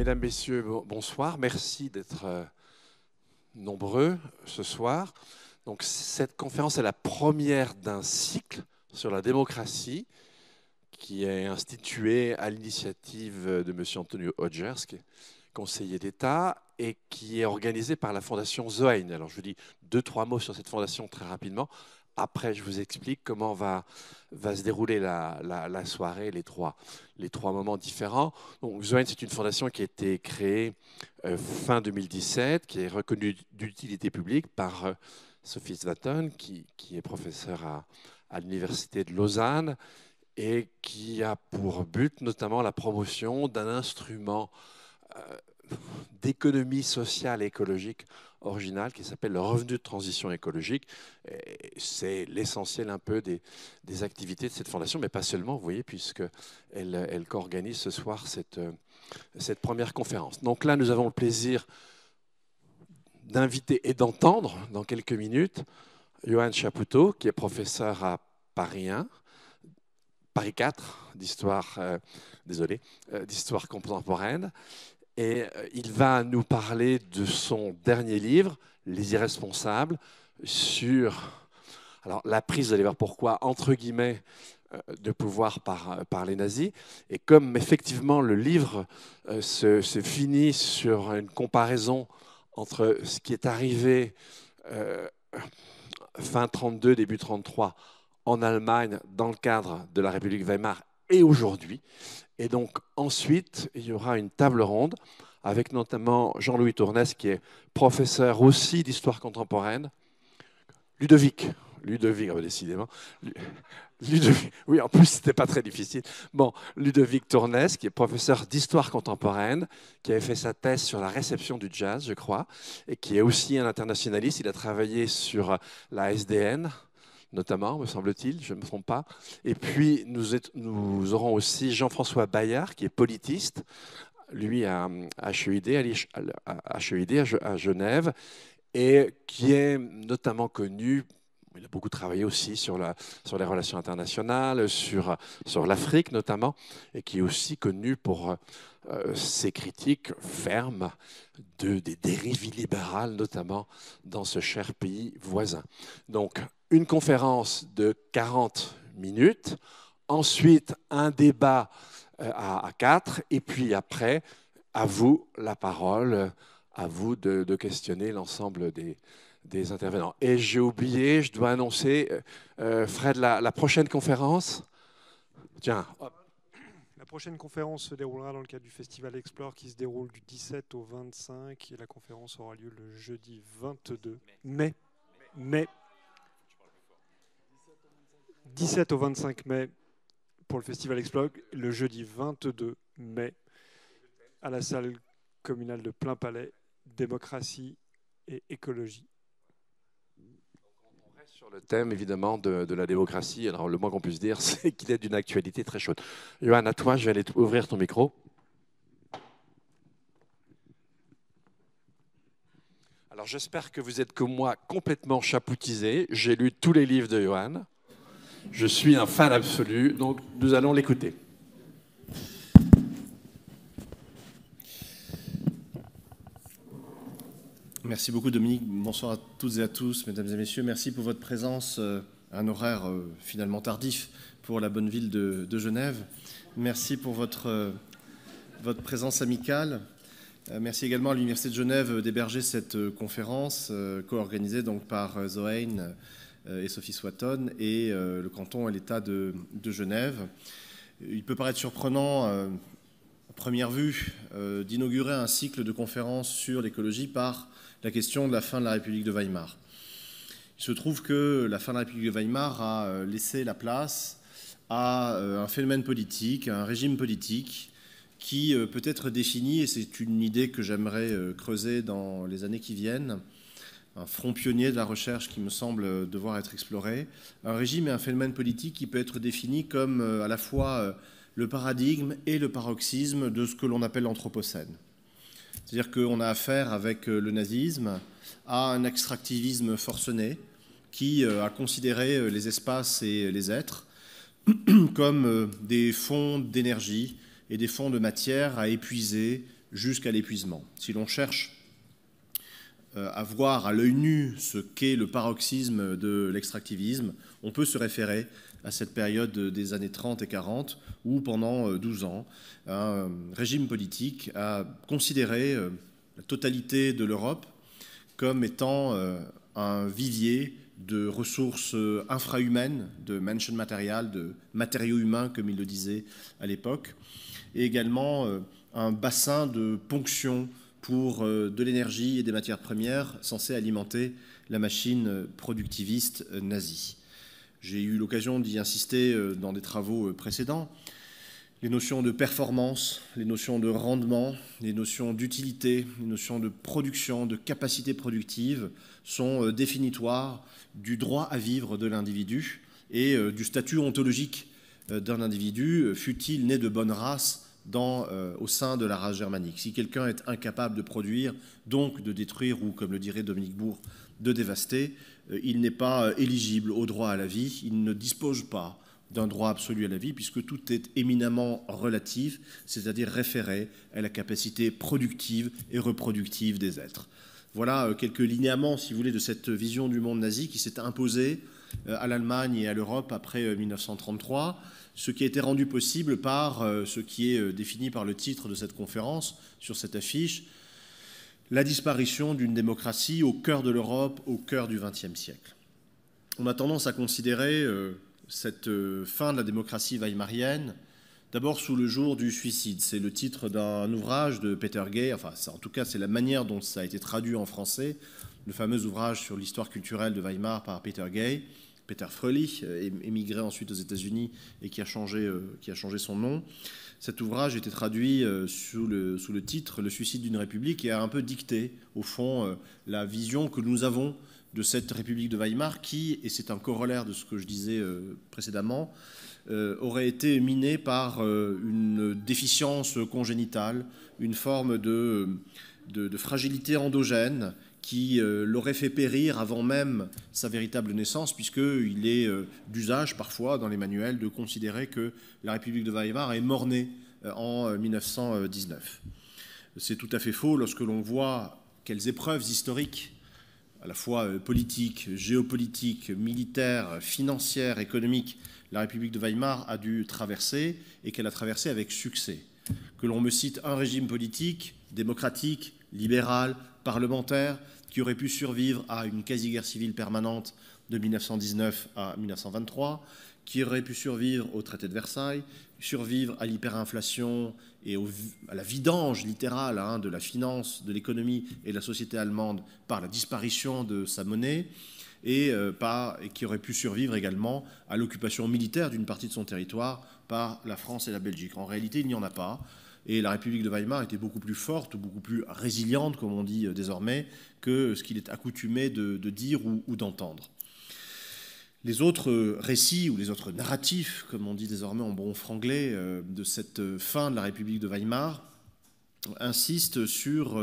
Mesdames, Messieurs, bonsoir. Merci d'être nombreux ce soir. Donc, cette conférence est la première d'un cycle sur la démocratie qui est institué à l'initiative de M. Antonio Hodgers, qui est conseiller d'État, et qui est organisé par la Fondation Zoein. Alors, je vous dis 2-3 mots sur cette fondation très rapidement. Après, je vous explique comment va se dérouler la soirée, les trois moments différents. Donc, Zoein, c'est une fondation qui a été créée fin 2017, qui est reconnue d'utilité publique par Sophie Svaton, qui est professeure à l'Université de Lausanne, et qui a pour but notamment la promotion d'un instrument d'économie sociale et écologique original qui s'appelle le revenu de transition écologique. C'est l'essentiel un peu des activités de cette fondation, mais pas seulement, vous voyez, puisqu'elle co-organise ce soir cette première conférence. Donc là, nous avons le plaisir d'inviter et d'entendre dans quelques minutes Johan Chapoutot, qui est professeur à Paris 1, Paris 4 d'histoire, d'histoire contemporaine. Et il va nous parler de son dernier livre, Les Irresponsables, sur la prise, vous allez voir pourquoi, entre guillemets, de pouvoir par les nazis. Et comme effectivement le livre se finit sur une comparaison entre ce qui est arrivé fin 32, début 33 en Allemagne dans le cadre de la République Weimar et aujourd'hui. Et donc ensuite, il y aura une table ronde avec notamment Jean-Louis Tournès, qui est professeur aussi d'histoire contemporaine. Ludovic, décidément. Ludovic, oui, en plus, c'était pas très difficile. Bon, Ludovic Tournès, qui est professeur d'histoire contemporaine, qui avait fait sa thèse sur la réception du jazz, je crois, et qui est aussi un internationaliste. Il a travaillé sur la SDN, notamment, me semble-t-il, je ne me trompe pas. Et puis, nous aurons aussi Jean-François Bayard, qui est politiste, lui à HEID, à Genève, et qui est notamment connu, il a beaucoup travaillé aussi sur les relations internationales, sur l'Afrique notamment, et qui est aussi connu pour ses critiques fermes des dérives libérales, notamment dans ce cher pays voisin. Donc, une conférence de 40 minutes, ensuite un débat à 4, et puis après, à vous la parole, à vous de questionner l'ensemble des intervenants. Et j'ai oublié, je dois annoncer, Fred, la prochaine conférence. Tiens, hop. La prochaine conférence se déroulera dans le cadre du Festival Explore qui se déroule du 17 au 25 et la conférence aura lieu le jeudi 22 mai. 17 au 25 mai pour le Festival Explore, le jeudi 22 mai à la salle communale de Plein Palais, démocratie et écologie. On reste sur le thème évidemment de la démocratie. Alors le moins qu'on puisse dire, c'est qu'il est d'une actualité très chaude. Johan, à toi, je vais aller ouvrir ton micro. Alors j'espère que vous êtes comme moi complètement chapoutisé. J'ai lu tous les livres de Johan. Je suis un fan absolu, donc nous allons l'écouter. Merci beaucoup Dominique, bonsoir à toutes et à tous, mesdames et messieurs. Merci pour votre présence à un horaire finalement tardif pour la bonne ville de Genève. Merci pour votre présence amicale. Merci également à l'Université de Genève d'héberger cette conférence co-organisée donc par Zoein et Sophie Svaton et le canton et l'État de Genève. Il peut paraître surprenant, à première vue, d'inaugurer un cycle de conférences sur l'écologie par la question de la fin de la République de Weimar. Il se trouve que la fin de la République de Weimar a laissé la place à un phénomène politique, à un régime politique qui peut être défini, et c'est une idée que j'aimerais creuser dans les années qui viennent, un front pionnier de la recherche qui me semble devoir être exploré, un régime et un phénomène politique qui peut être défini comme à la fois le paradigme et le paroxysme de ce que l'on appelle l'anthropocène. C'est-à-dire qu'on a affaire avec le nazisme à un extractivisme forcené qui a considéré les espaces et les êtres comme des fonds d'énergie et des fonds de matière à épuiser jusqu'à l'épuisement. Si l'on cherche à voir à l'œil nu ce qu'est le paroxysme de l'extractivisme, on peut se référer à cette période des années 30 et 40, où pendant 12 ans, un régime politique a considéré la totalité de l'Europe comme étant un vivier de ressources infrahumaines, de Menschenmaterial, de matériaux humains, comme il le disait à l'époque, et également un bassin de ponction pour de l'énergie et des matières premières censées alimenter la machine productiviste nazie. J'ai eu l'occasion d'y insister dans des travaux précédents. Les notions de performance, les notions de rendement, les notions d'utilité, les notions de production, de capacité productive sont définitoires du droit à vivre de l'individu et du statut ontologique d'un individu, fût-il né de bonne race au sein de la race germanique. Si quelqu'un est incapable de produire, donc de détruire ou, comme le dirait Dominique Bourg, de dévaster, il n'est pas éligible au droit à la vie, il ne dispose pas d'un droit absolu à la vie, puisque tout est éminemment relatif, c'est-à-dire référé à la capacité productive et reproductive des êtres. Voilà quelques linéaments, si vous voulez, de cette vision du monde nazi qui s'est imposée à l'Allemagne et à l'Europe après 1933, ce qui a été rendu possible par ce qui est défini par le titre de cette conférence sur cette affiche, la disparition d'une démocratie au cœur de l'Europe, au cœur du XXe siècle. On a tendance à considérer cette fin de la démocratie weimarienne d'abord sous le jour du suicide. C'est le titre d'un ouvrage de Peter Gay, enfin en tout cas c'est la manière dont ça a été traduit en français, le fameux ouvrage sur l'histoire culturelle de Weimar par Peter Gay, Peter Fröhlich, émigré ensuite aux États-Unis et qui a changé son nom. Cet ouvrage était traduit sous le titre « Le suicide d'une république » et a un peu dicté, au fond, la vision que nous avons de cette République de Weimar qui, et c'est un corollaire de ce que je disais précédemment, aurait été minée par une déficience congénitale, une forme de fragilité endogène qui l'aurait fait périr avant même sa véritable naissance, puisqu'il est d'usage parfois dans les manuels de considérer que la République de Weimar est mort-née en 1919. C'est tout à fait faux lorsque l'on voit quelles épreuves historiques, à la fois politiques, géopolitiques, militaires, financières, économiques, la République de Weimar a dû traverser et qu'elle a traversé avec succès. Que l'on me cite un régime politique, démocratique, libéral, parlementaire, qui aurait pu survivre à une quasi-guerre civile permanente de 1919 à 1923, qui aurait pu survivre au traité de Versailles, survivre à l'hyperinflation et à la vidange littérale de la finance, de l'économie et de la société allemande par la disparition de sa monnaie, et qui aurait pu survivre également à l'occupation militaire d'une partie de son territoire par la France et la Belgique. En réalité, il n'y en a pas. Et la République de Weimar était beaucoup plus forte, ou beaucoup plus résiliente, comme on dit désormais, que ce qu'il est accoutumé de dire ou d'entendre. Les autres récits, ou les autres narratifs, comme on dit désormais en bon franglais, de cette fin de la République de Weimar, insistent sur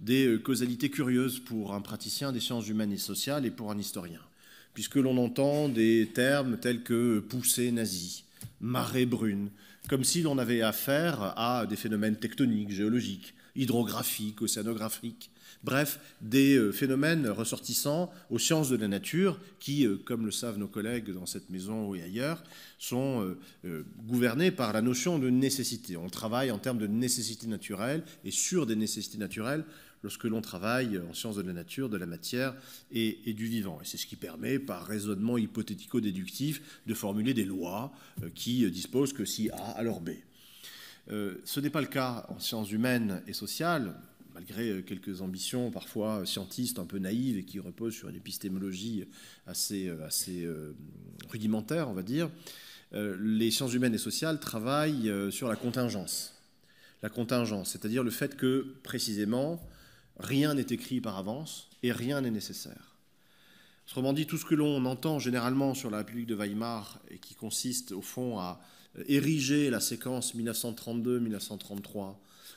des causalités curieuses pour un praticien des sciences humaines et sociales et pour un historien, puisque l'on entend des termes tels que poussée nazie, marée brune, comme si l'on avait affaire à des phénomènes tectoniques, géologiques, hydrographiques, océanographiques, bref, des phénomènes ressortissant aux sciences de la nature qui, comme le savent nos collègues dans cette maison et ailleurs, sont gouvernés par la notion de nécessité. On travaille en termes de nécessité naturelle et sur des nécessités naturelles lorsque l'on travaille en sciences de la nature, de la matière et du vivant. Et c'est ce qui permet, par raisonnement hypothético-déductif, de formuler des lois qui disposent que si A, alors B. Ce n'est pas le cas en sciences humaines et sociales, malgré quelques ambitions parfois scientistes un peu naïves et qui reposent sur une épistémologie assez rudimentaire, on va dire. Les sciences humaines et sociales travaillent sur la contingence. La contingence, c'est-à-dire le fait que, précisément, rien n'est écrit par avance et rien n'est nécessaire. Autrement dit, tout ce que l'on entend généralement sur la République de Weimar et qui consiste au fond à ériger la séquence 1932-1933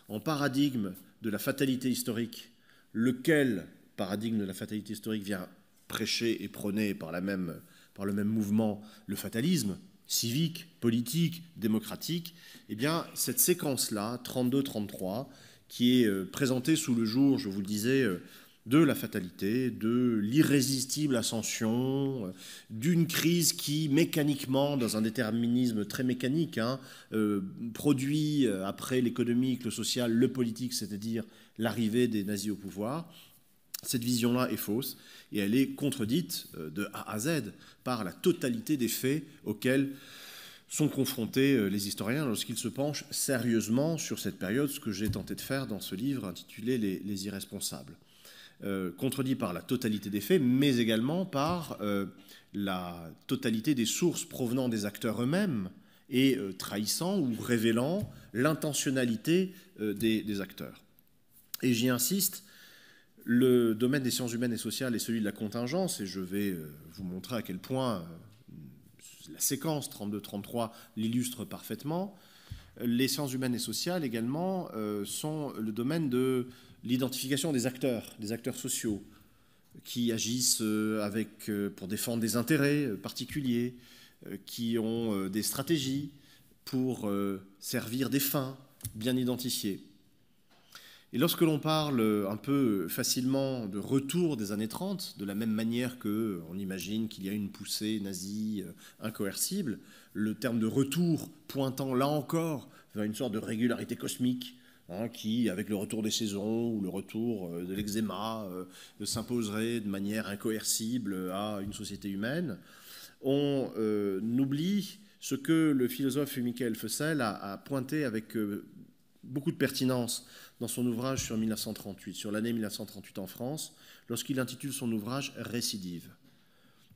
en paradigme de la fatalité historique, lequel paradigme de la fatalité historique vient prêcher et prôner par le même mouvement le fatalisme civique, politique, démocratique, eh bien cette séquence-là, 32-33, qui est présenté sous le jour, je vous le disais, de la fatalité, de l'irrésistible ascension, d'une crise qui, mécaniquement, dans un déterminisme très mécanique, produit, après l'économique, le social, le politique, c'est-à-dire l'arrivée des nazis au pouvoir. Cette vision-là est fausse et elle est contredite de A à Z par la totalité des faits auxquels sont confrontés les historiens lorsqu'ils se penchent sérieusement sur cette période, ce que j'ai tenté de faire dans ce livre intitulé « Les irresponsables ». Contredit par la totalité des faits, mais également par la totalité des sources provenant des acteurs eux-mêmes et trahissant ou révélant l'intentionnalité des acteurs. Et j'y insiste, le domaine des sciences humaines et sociales est celui de la contingence, et je vais vous montrer à quel point la séquence 32-33 l'illustre parfaitement. Les sciences humaines et sociales également sont le domaine de l'identification des acteurs sociaux qui agissent pour défendre des intérêts particuliers, qui ont des stratégies pour servir des fins bien identifiées. Et lorsque l'on parle un peu facilement de retour des années 30, de la même manière qu'on imagine qu'il y a une poussée nazie incoercible, le terme de retour pointant là encore vers une sorte de régularité cosmique, qui, avec le retour des saisons ou le retour de l'eczéma, s'imposerait de manière incoercible à une société humaine, on oublie ce que le philosophe Michael Fussell a pointé avec beaucoup de pertinence dans son ouvrage sur 1938, sur l'année 1938 en France, lorsqu'il intitule son ouvrage « Récidive ».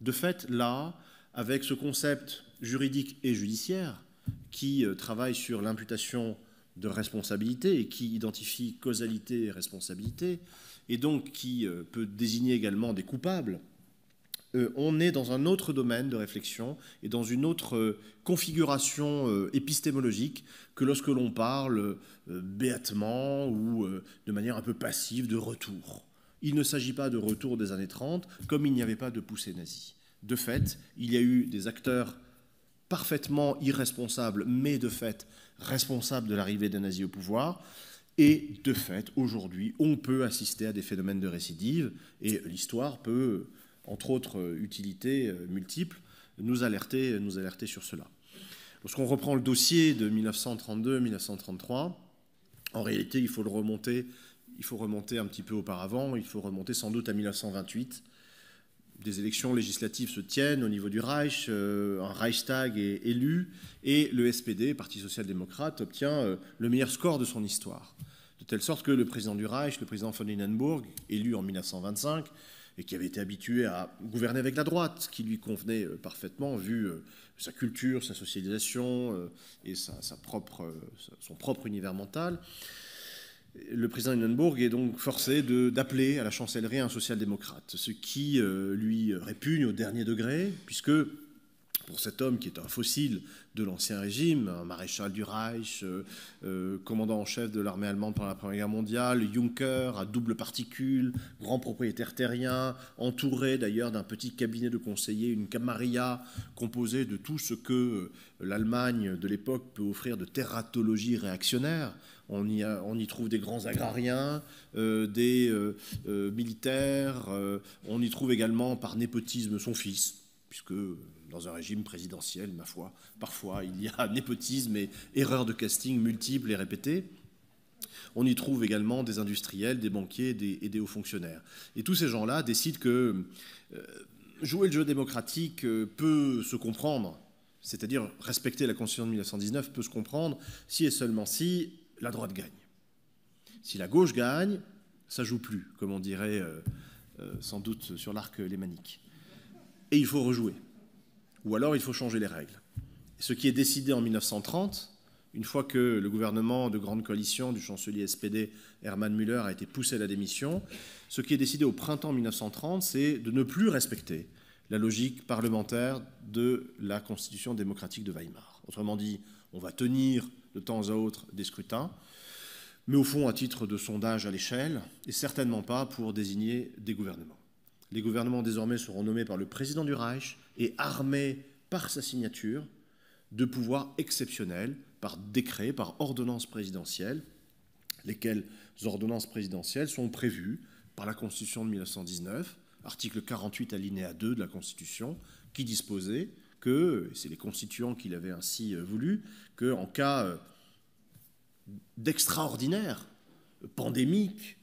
De fait, là, avec ce concept juridique et judiciaire qui travaille sur l'imputation de responsabilité et qui identifie causalité et responsabilité, et donc qui peut désigner également des coupables, on est dans un autre domaine de réflexion et dans une autre configuration épistémologique que lorsque l'on parle béatement ou de manière un peu passive de retour. Il ne s'agit pas de retour des années 30 comme il n'y avait pas de poussée nazie. De fait, il y a eu des acteurs parfaitement irresponsables, mais de fait responsables de l'arrivée des nazis au pouvoir. Et de fait, aujourd'hui, on peut assister à des phénomènes de récidive et l'histoire peut, entre autres utilités multiples, nous alerter sur cela. Lorsqu'on reprend le dossier de 1932-1933, en réalité, il faut remonter un petit peu auparavant, il faut remonter sans doute à 1928. Des élections législatives se tiennent au niveau du Reich, un Reichstag est élu et le SPD, Parti social-démocrate, obtient le meilleur score de son histoire. De telle sorte que le président du Reich, le président von Hindenburg, élu en 1925, et qui avait été habitué à gouverner avec la droite, qui lui convenait parfaitement, vu sa culture, sa socialisation et son propre univers mental. Le président Hindenburg est donc forcé d'appeler à la chancellerie un social-démocrate, ce qui lui répugne au dernier degré, puisque pour cet homme qui est un fossile de l'Ancien Régime, un maréchal du Reich, commandant en chef de l'armée allemande pendant la Première Guerre mondiale, Juncker, à double particule, grand propriétaire terrien, entouré d'ailleurs d'un petit cabinet de conseillers, une camarilla composée de tout ce que l'Allemagne de l'époque peut offrir de terratologie réactionnaire. On y trouve des grands agrariens, des militaires, on y trouve également par népotisme son fils, puisque dans un régime présidentiel, ma foi, parfois il y a népotisme et erreurs de casting multiples et répétées. On y trouve également des industriels, des banquiers et des hauts fonctionnaires. Et tous ces gens-là décident que jouer le jeu démocratique peut se comprendre, c'est-à-dire respecter la Constitution de 1919 peut se comprendre si et seulement si la droite gagne. Si la gauche gagne, ça joue plus, comme on dirait sans doute sur l'arc lémanique. Et il faut rejouer. Ou alors il faut changer les règles. Et ce qui est décidé en 1930, une fois que le gouvernement de grande coalition du chancelier SPD Hermann Müller a été poussé à la démission, ce qui est décidé au printemps 1930, c'est de ne plus respecter la logique parlementaire de la Constitution démocratique de Weimar. Autrement dit, on va tenir de temps à autre des scrutins, mais au fond à titre de sondage à l'échelle, et certainement pas pour désigner des gouvernements. Les gouvernements désormais seront nommés par le président du Reich et armés par sa signature de pouvoirs exceptionnels, par décret, par ordonnance présidentielle. lesquelles ordonnances présidentielles sont prévues par la Constitution de 1919, article 48 alinéa 2 de la Constitution, qui disposait que, et c'est les constituants qui l'avaient ainsi voulu, qu'en cas d'extraordinaire, pandémique,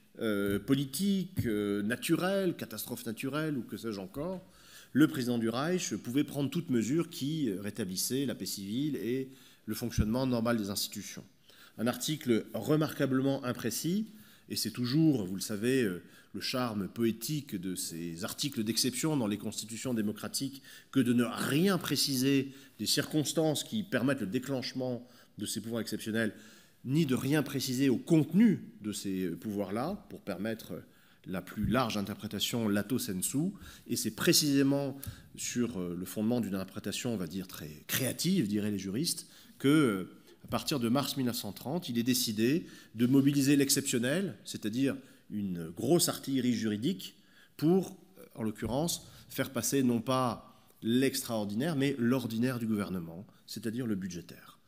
politique, naturelle, catastrophe naturelle ou que sais-je encore, le président du Reich pouvait prendre toute mesure qui rétablissait la paix civile et le fonctionnement normal des institutions. Un article remarquablement imprécis, et c'est toujours, vous le savez, le charme poétique de ces articles d'exception dans les constitutions démocratiques que de ne rien préciser des circonstances qui permettent le déclenchement de ces pouvoirs exceptionnels, ni de rien préciser au contenu de ces pouvoirs-là pour permettre la plus large interprétation lato sensu, et c'est précisément sur le fondement d'une interprétation, on va dire, très créative, diraient les juristes, que, à partir de mars 1930, il est décidé de mobiliser l'exceptionnel, c'est-à-dire une grosse artillerie juridique, pour, en l'occurrence, faire passer non pas l'extraordinaire, mais l'ordinaire du gouvernement, c'est-à-dire le budgétaire.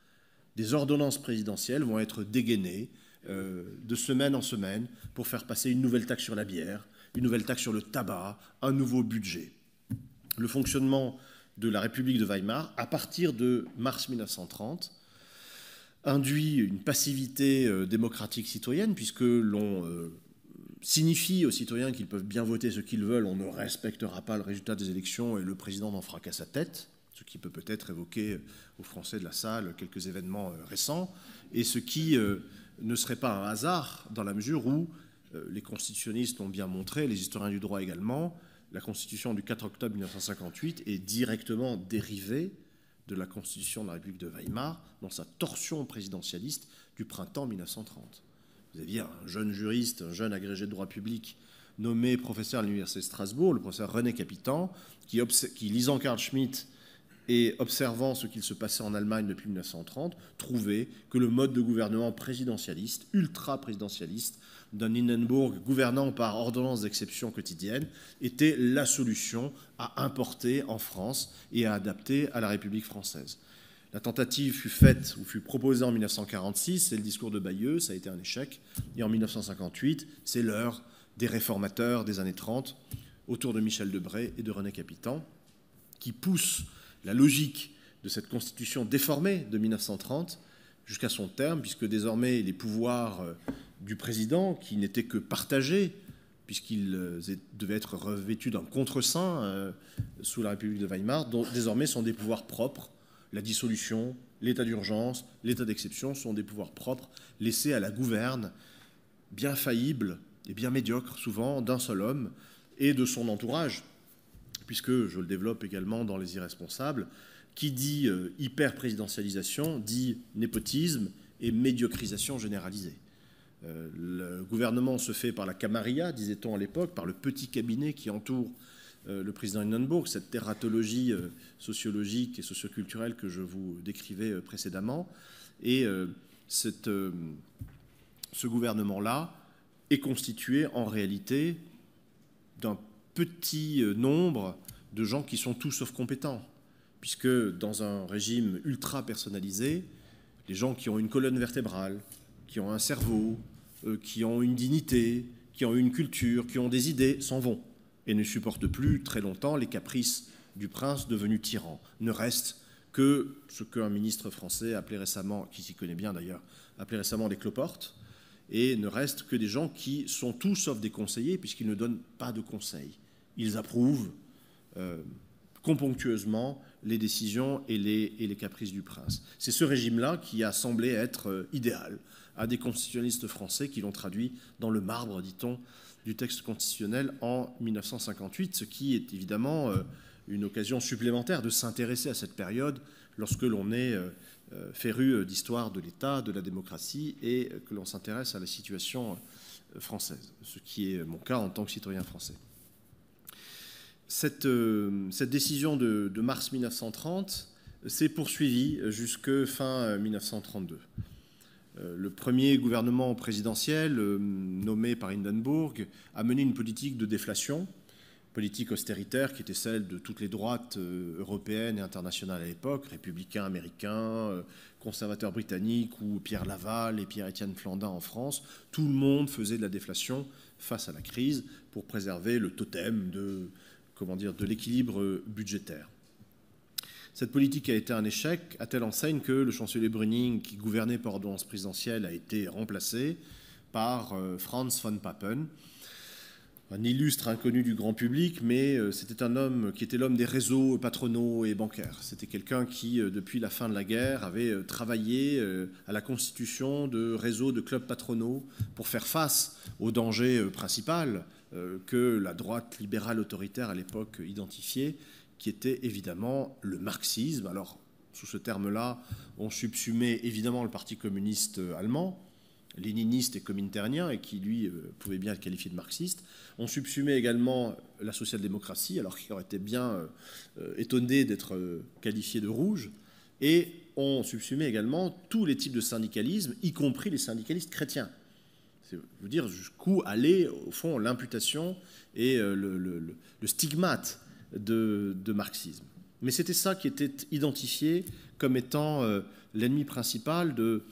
Des ordonnances présidentielles vont être dégainées de semaine en semaine pour faire passer une nouvelle taxe sur la bière, une nouvelle taxe sur le tabac, un nouveau budget. Le fonctionnement de la République de Weimar, à partir de mars 1930, induit une passivité démocratique citoyenne, puisque l'on signifie aux citoyens qu'ils peuvent bien voter ce qu'ils veulent, on ne respectera pas le résultat des élections et le président n'en fera qu'à sa tête, ce qui peut peut-être évoquer aux Français de la salle quelques événements récents, et ce qui ne serait pas un hasard dans la mesure où les constitutionnistes l'ont bien montré, les historiens du droit également, la Constitution du 4 octobre 1958 est directement dérivée de la Constitution de la République de Weimar dans sa torsion présidentialiste du printemps 1930. Vous aviez un jeune juriste, un jeune agrégé de droit public nommé professeur à l'Université de Strasbourg, le professeur René Capitan, qui lisant Carl Schmitt et observant ce qu'il se passait en Allemagne depuis 1930, trouvait que le mode de gouvernement présidentialiste, ultra-présidentialiste, d'un Hindenburg gouvernant par ordonnance d'exception quotidienne, était la solution à importer en France et à adapter à la République française. La tentative fut faite ou fut proposée en 1946, c'est le discours de Bayeux, ça a été un échec, et en 1958, c'est l'heure des réformateurs des années 30, autour de Michel Debré et de René Capitan, qui poussent la logique de cette constitution déformée de 1930 jusqu'à son terme, puisque désormais les pouvoirs du président, qui n'étaient que partagés, puisqu'ils devaient être revêtus d'un contre-seing sous la République de Weimar, désormais sont des pouvoirs propres. La dissolution, l'état d'urgence, l'état d'exception sont des pouvoirs propres laissés à la gouverne, bien faillible et bien médiocre souvent, d'un seul homme et de son entourage, puisque, je le développe également dans Les Irresponsables, qui dit hyper-présidentialisation, dit népotisme et médiocrisation généralisée. Le gouvernement se fait par la camarilla, disait-on à l'époque, par le petit cabinet qui entoure le président Hindenburg, cette tératologie sociologique et socioculturelle que je vous décrivais précédemment. Et ce gouvernement-là est constitué en réalité d'un petit nombre de gens qui sont tout sauf compétents, puisque dans un régime ultra personnalisé, les gens qui ont une colonne vertébrale, qui ont un cerveau, qui ont une dignité, qui ont une culture, qui ont des idées, s'en vont et ne supportent plus très longtemps les caprices du prince devenu tyran. Ne reste que ce qu'un ministre français appelait récemment, qui s'y connaît bien d'ailleurs, appelait récemment les cloportes, et ne reste que des gens qui sont tout sauf des conseillers, puisqu'ils ne donnent pas de conseils. Ils approuvent componctueusement les décisions et les caprices du prince. C'est ce régime-là qui a semblé être idéal à des constitutionnalistes français qui l'ont traduit dans le marbre, dit-on, du texte constitutionnel en 1958, ce qui est évidemment une occasion supplémentaire de s'intéresser à cette période lorsque l'on est féru d'histoire de l'État, de la démocratie, et que l'on s'intéresse à la situation française, ce qui est mon cas en tant que citoyen français. Cette décision de mars 1930 s'est poursuivie jusque fin 1932. Le premier gouvernement présidentiel, nommé par Hindenburg, a mené une politique de déflation politique austéritaire qui était celle de toutes les droites européennes et internationales à l'époque, républicains américains, conservateurs britanniques ou Pierre Laval et Pierre-Étienne Flandin en France. Tout le monde faisait de la déflation face à la crise pour préserver le totem de l'équilibre budgétaire. Cette politique a été un échec à telle enseigne que le chancelier Brüning, qui gouvernait par ordonnance présidentielle, a été remplacé par Franz von Papen, un illustre inconnu du grand public, mais c'était un homme qui était l'homme des réseaux patronaux et bancaires. C'était quelqu'un qui, depuis la fin de la guerre, avait travaillé à la constitution de réseaux de clubs patronaux pour faire face au danger principal que la droite libérale autoritaire à l'époque identifiait, qui était évidemment le marxisme. Alors, sous ce terme-là, on subsumait évidemment le Parti communiste allemand, léniniste et cominternien, et qui, lui, pouvait bien être qualifié de marxiste. On subsumait également la social-démocratie, alors qu'il aurait été bien étonné d'être qualifié de rouge. Et on subsumait également tous les types de syndicalisme, y compris les syndicalistes chrétiens. C'est veut dire jusqu'où allait, au fond, l'imputation et le stigmate de marxisme. Mais c'était ça qui était identifié comme étant l'ennemi principal de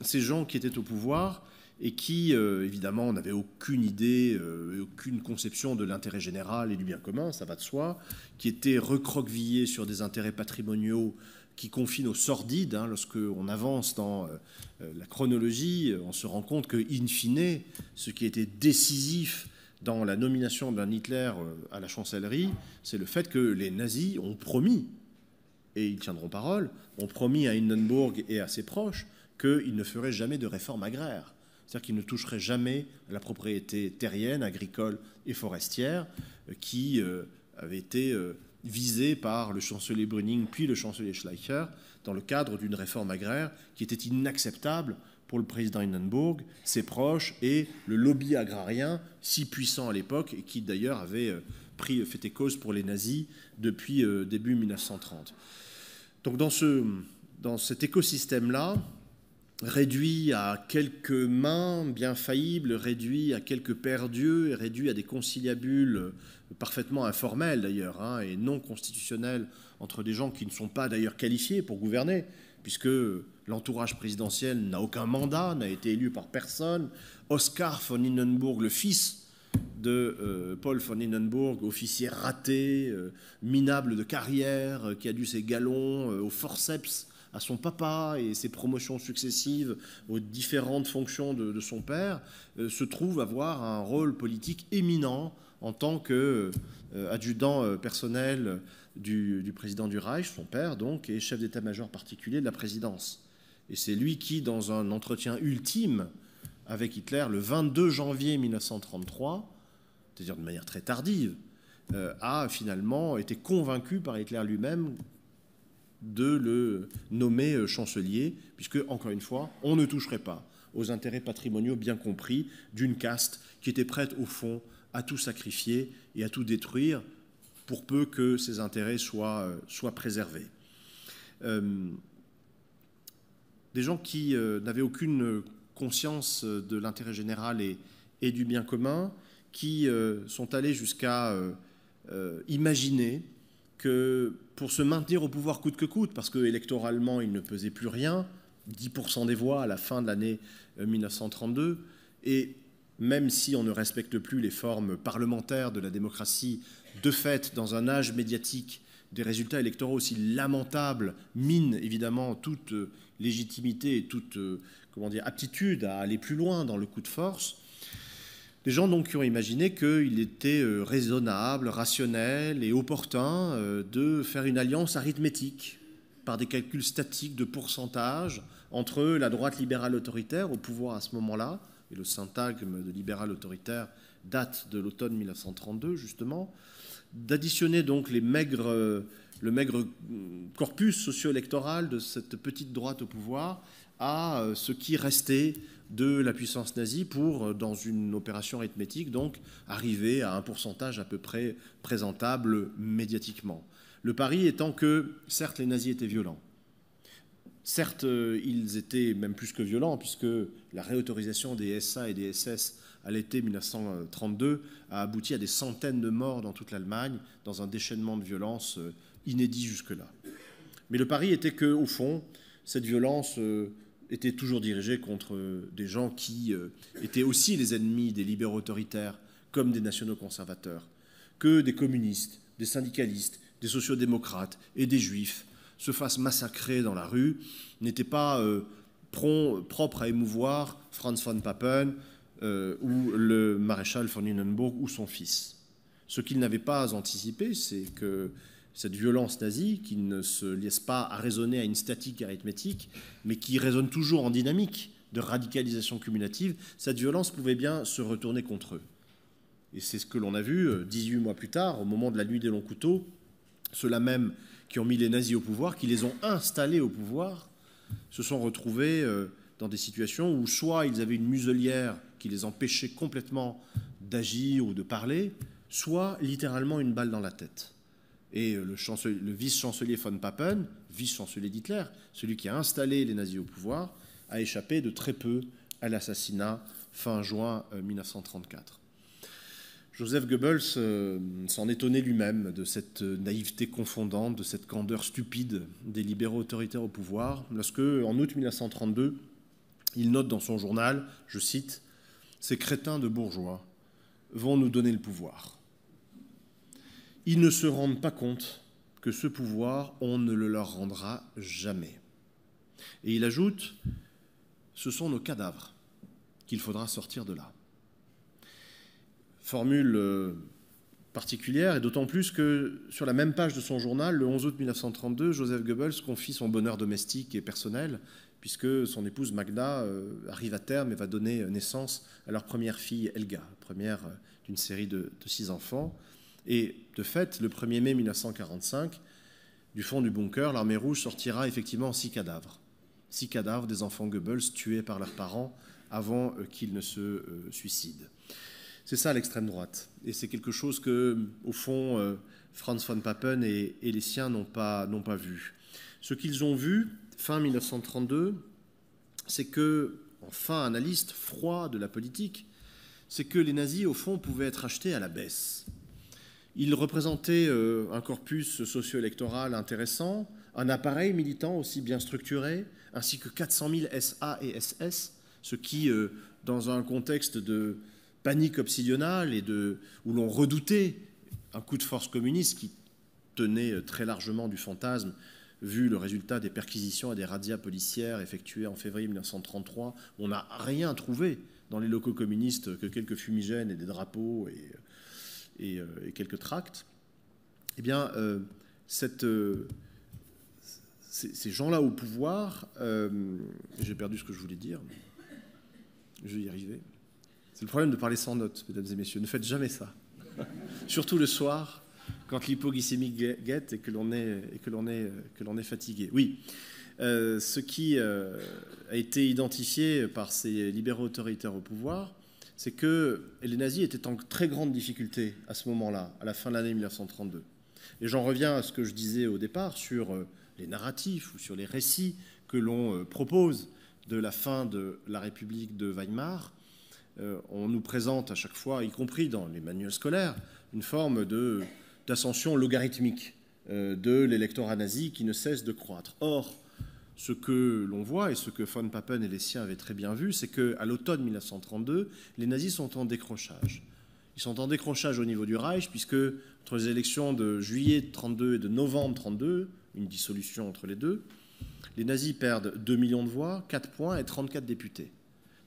ces gens qui étaient au pouvoir et qui, évidemment, n'avaient aucune idée, aucune conception de l'intérêt général et du bien commun, ça va de soi, qui étaient recroquevillés sur des intérêts patrimoniaux qui confinent au sordide. Lorsqu'on avance dans la chronologie, on se rend compte que, in fine, ce qui était décisif dans la nomination d'un Hitler à la chancellerie, c'est le fait que les nazis ont promis, et ils tiendront parole, ont promis à Hindenburg et à ses proches qu'ils ne feraient jamais de réforme agraire. C'est-à-dire qu'ils ne toucheraient jamais à la propriété terrienne, agricole et forestière qui avait été visée par le chancelier Brüning puis le chancelier Schleicher dans le cadre d'une réforme agraire qui était inacceptable pour le président Hindenburg, ses proches et le lobby agrarien si puissant à l'époque et qui d'ailleurs avait fait et cause pour les nazis depuis début 1930. Donc dans cet écosystème-là, réduit à quelques mains bien faillibles, réduit à quelques pères dieux, réduit à des conciliabules parfaitement informels d'ailleurs, et non constitutionnels entre des gens qui ne sont pas d'ailleurs qualifiés pour gouverner, puisque l'entourage présidentiel n'a aucun mandat, n'a été élu par personne. Oskar von Hindenburg, le fils de Paul von Hindenburg, officier raté, minable de carrière, qui a dû ses galons au forceps à son papa et ses promotions successives aux différentes fonctions de son père, se trouve avoir un rôle politique éminent en tant qu'adjudant personnel du président du Reich, son père donc, et chef d'état-major particulier de la présidence. Et c'est lui qui, dans un entretien ultime avec Hitler, le 22 janvier 1933, c'est-à-dire de manière très tardive, a finalement été convaincu par Hitler lui-même de le nommer chancelier, puisque, encore une fois, on ne toucherait pas aux intérêts patrimoniaux bien compris d'une caste qui était prête, au fond, à tout sacrifier et à tout détruire pour peu que ses intérêts soient préservés. Des gens qui n'avaient aucune conscience de l'intérêt général et du bien commun, qui sont allés jusqu'à imaginer que pour se maintenir au pouvoir coûte que coûte, parce qu'électoralement il ne pesait plus rien, 10% des voix à la fin de l'année 1932, et même si on ne respecte plus les formes parlementaires de la démocratie, de fait, dans un âge médiatique, des résultats électoraux aussi lamentables minent évidemment toute légitimité et toute aptitude à aller plus loin dans le coup de force. Des gens donc qui ont imaginé qu'il était raisonnable, rationnel et opportun de faire une alliance arithmétique par des calculs statiques de pourcentage entre la droite libérale autoritaire au pouvoir à ce moment-là, et le syntagme de libéral autoritaire date de l'automne 1932 justement, d'additionner donc le maigre corpus socio-électoral de cette petite droite au pouvoir à ce qui restait de la puissance nazie pour, dans une opération arithmétique, donc arriver à un pourcentage à peu près présentable médiatiquement. Le pari étant que, certes, les nazis étaient violents, Certes, ils étaient même plus que violents, puisque la réautorisation des SA et des SS à l'été 1932 a abouti à des centaines de morts dans toute l'Allemagne, dans un déchaînement de violence inédit jusque-là. Mais le pari était qu'au fond, cette violence était toujours dirigée contre des gens qui étaient aussi les ennemis des libéraux autoritaires comme des nationaux conservateurs, que des communistes, des syndicalistes, des sociodémocrates et des juifs se fassent massacrer dans la rue n'était pas propre à émouvoir Franz von Papen ou le maréchal von Hindenburg ou son fils. Ce qu'ils n'avaient pas anticipé, c'est que cette violence nazie, qui ne se laisse pas arraisonner à une statique arithmétique, mais qui résonne toujours en dynamique de radicalisation cumulative, cette violence pouvait bien se retourner contre eux. Et c'est ce que l'on a vu 18 mois plus tard, au moment de la nuit des longs couteaux, ceux-là même qui ont mis les nazis au pouvoir, qui les ont installés au pouvoir, se sont retrouvés dans des situations où soit ils avaient une muselière qui les empêchait complètement d'agir ou de parler, soit littéralement une balle dans la tête. Et le vice-chancelier von Papen, vice-chancelier d'Hitler, celui qui a installé les nazis au pouvoir, a échappé de très peu à l'assassinat fin juin 1934. Joseph Goebbels s'en étonnait lui-même de cette naïveté confondante, de cette candeur stupide des libéraux autoritaires au pouvoir, lorsque, en août 1932, il note dans son journal, je cite, « Ces crétins de bourgeois vont nous donner le pouvoir. Ils ne se rendent pas compte que ce pouvoir, on ne le leur rendra jamais. » Et il ajoute, « Ce sont nos cadavres qu'il faudra sortir de là. » Formule particulière, et d'autant plus que sur la même page de son journal, le 11 août 1932, Joseph Goebbels confie son bonheur domestique et personnel, puisque son épouse Magda arrive à terme et va donner naissance à leur première fille Helga, première d'une série de 6 enfants. Et de fait, le 1er mai 1945, du fond du bunker, l'armée rouge sortira effectivement 6 cadavres. 6 cadavres des enfants Goebbels tués par leurs parents avant qu'ils ne se suicident. C'est ça l'extrême droite. Et c'est quelque chose que, au fond, Franz von Papen et les siens n'ont pas vu. Ce qu'ils ont vu, fin 1932, c'est que, en fin analyste froid de la politique, c'est que les nazis, au fond, pouvaient être achetés à la baisse. Ils représentaient un corpus socio-électoral intéressant, un appareil militant aussi bien structuré, ainsi que 400 000 SA et SS, ce qui, dans un contexte de panique obsidionale et où l'on redoutait un coup de force communiste qui tenait très largement du fantasme, vu le résultat des perquisitions et des razzias policières effectuées en février 1933. On n'a rien trouvé dans les locaux communistes que quelques fumigènes et des drapeaux et quelques tracts. Eh bien, ces gens-là au pouvoir, j'ai perdu ce que je voulais dire, je vais y arriver. C'est le problème de parler sans notes, mesdames et messieurs. Ne faites jamais ça. Surtout le soir, quand l'hypoglycémie guette et que l'on est fatigué. Oui, ce qui a été identifié par ces libéraux autoritaires au pouvoir, c'est que les nazis étaient en très grande difficulté à ce moment-là, à la fin de l'année 1932. Et j'en reviens à ce que je disais au départ sur les narratifs ou sur les récits que l'on propose de la fin de la République de Weimar. On nous présente à chaque fois, y compris dans les manuels scolaires, une forme d'ascension logarithmique de l'électorat nazi qui ne cesse de croître. Or, ce que l'on voit, et ce que von Papen et les siens avaient très bien vu, c'est qu'à l'automne 1932, les nazis sont en décrochage. Ils sont en décrochage au niveau du Reich, puisque entre les élections de juillet 1932 et de novembre 1932, une dissolution entre les deux, les nazis perdent 2 millions de voix, 4 points et 34 députés.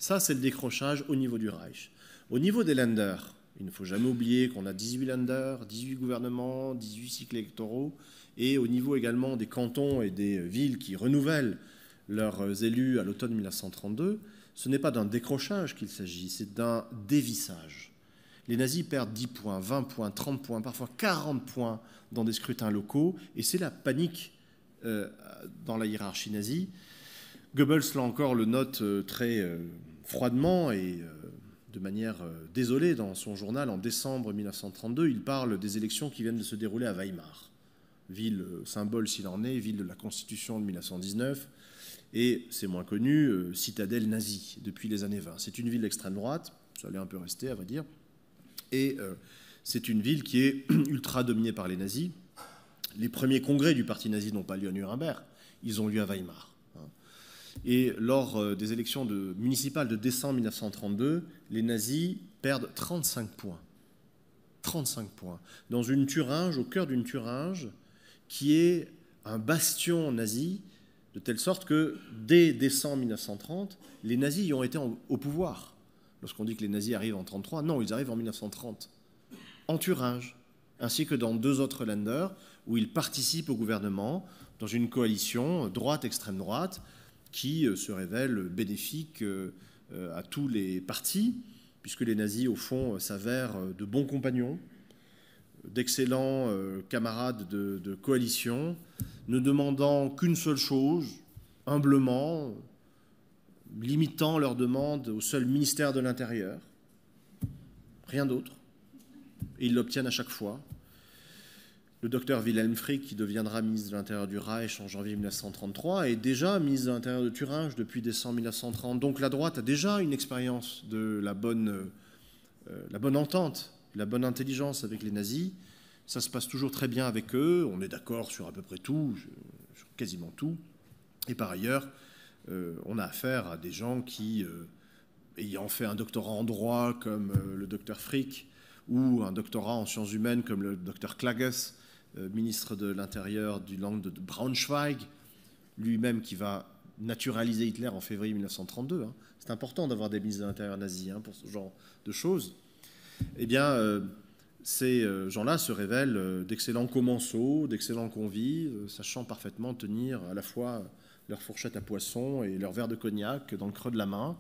Ça, c'est le décrochage au niveau du Reich. Au niveau des Länder, il ne faut jamais oublier qu'on a 18 Länder, 18 gouvernements, 18 cycles électoraux, et au niveau également des cantons et des villes qui renouvellent leurs élus à l'automne 1932, ce n'est pas d'un décrochage qu'il s'agit, c'est d'un dévissage. Les nazis perdent 10 points, 20 points, 30 points, parfois 40 points dans des scrutins locaux, et c'est la panique dans la hiérarchie nazie. Goebbels, là encore, le note très froidement et de manière désolée dans son journal en décembre 1932. Il parle des élections qui viennent de se dérouler à Weimar, ville symbole s'il en est, ville de la Constitution de 1919. et c'est moins connu, citadelle nazie depuis les années 20. C'est une ville d'extrême droite, ça allait un peu rester à vrai dire, et c'est une ville qui est ultra dominée par les nazis. Les premiers congrès du parti nazi n'ont pas lieu à Nuremberg, ils ont lieu à Weimar. Et lors des élections municipales de décembre 1932, les nazis perdent 35 points. 35 points. Dans une Thuringe, au cœur d'une Thuringe, qui est un bastion nazi, de telle sorte que dès décembre 1930, les nazis y ont été au pouvoir. Lorsqu'on dit que les nazis arrivent en 1933, non, ils arrivent en 1930, en Thuringe, ainsi que dans 2 autres länders, où ils participent au gouvernement dans une coalition droite-extrême droite, qui se révèle bénéfique à tous les partis, puisque les nazis, au fond, s'avèrent de bons compagnons, d'excellents camarades de coalition, ne demandant qu'une seule chose, humblement, limitant leurs demandes au seul ministère de l'Intérieur, rien d'autre, et ils l'obtiennent à chaque fois. Le docteur Wilhelm Frick, qui deviendra ministre de l'Intérieur du Reich en janvier 1933, est déjà ministre de l'Intérieur de Thuringe depuis décembre 1930. Donc la droite a déjà une expérience de la bonne entente, la bonne intelligence avec les nazis. Ça se passe toujours très bien avec eux, on est d'accord sur à peu près tout, sur quasiment tout. Et par ailleurs, on a affaire à des gens qui, ayant fait un doctorat en droit comme le docteur Frick, ou un doctorat en sciences humaines comme le docteur Klages, ministre de l'Intérieur du Land de Braunschweig, lui-même qui va naturaliser Hitler en février 1932. Hein. C'est important d'avoir des ministres de l'Intérieur nazis pour ce genre de choses. Eh bien, ces gens-là se révèlent d'excellents commensaux, d'excellents convives, sachant parfaitement tenir à la fois leur fourchette à poisson et leur verre de cognac dans le creux de la main.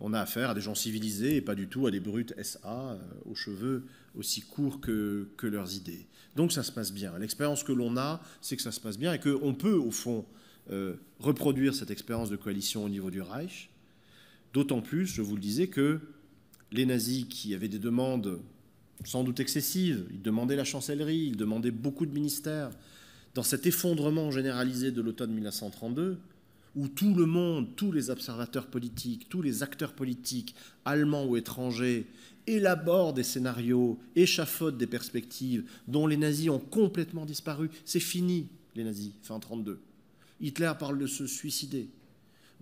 On a affaire à des gens civilisés et pas du tout à des brutes SA aux cheveux aussi courts que leurs idées. Donc ça se passe bien. L'expérience que l'on a, c'est que ça se passe bien et qu'on peut, au fond, reproduire cette expérience de coalition au niveau du Reich. D'autant plus, je vous le disais, que les nazis qui avaient des demandes sans doute excessives, ils demandaient la chancellerie, ils demandaient beaucoup de ministères, dans cet effondrement généralisé de l'automne 1932, où tout le monde, tous les observateurs politiques, tous les acteurs politiques, allemands ou étrangers, élaborent des scénarios, échafaudent des perspectives dont les nazis ont complètement disparu. C'est fini, les nazis, fin 1932. Hitler parle de se suicider.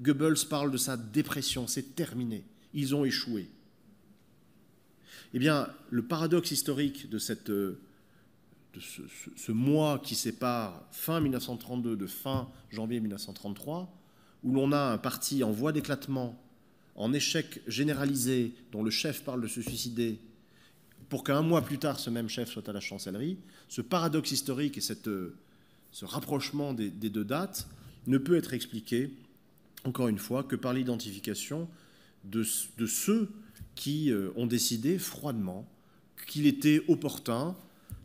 Goebbels parle de sa dépression. C'est terminé. Ils ont échoué. Eh bien, le paradoxe historique de ce mois qui sépare fin 1932 de fin janvier 1933, où l'on a un parti en voie d'éclatement, en échec généralisé, dont le chef parle de se suicider, pour qu'un mois plus tard, ce même chef soit à la chancellerie, ce paradoxe historique et ce rapprochement des 2 dates ne peut être expliqué, encore une fois, que par l'identification de ceux qui ont décidé froidement qu'il était opportun,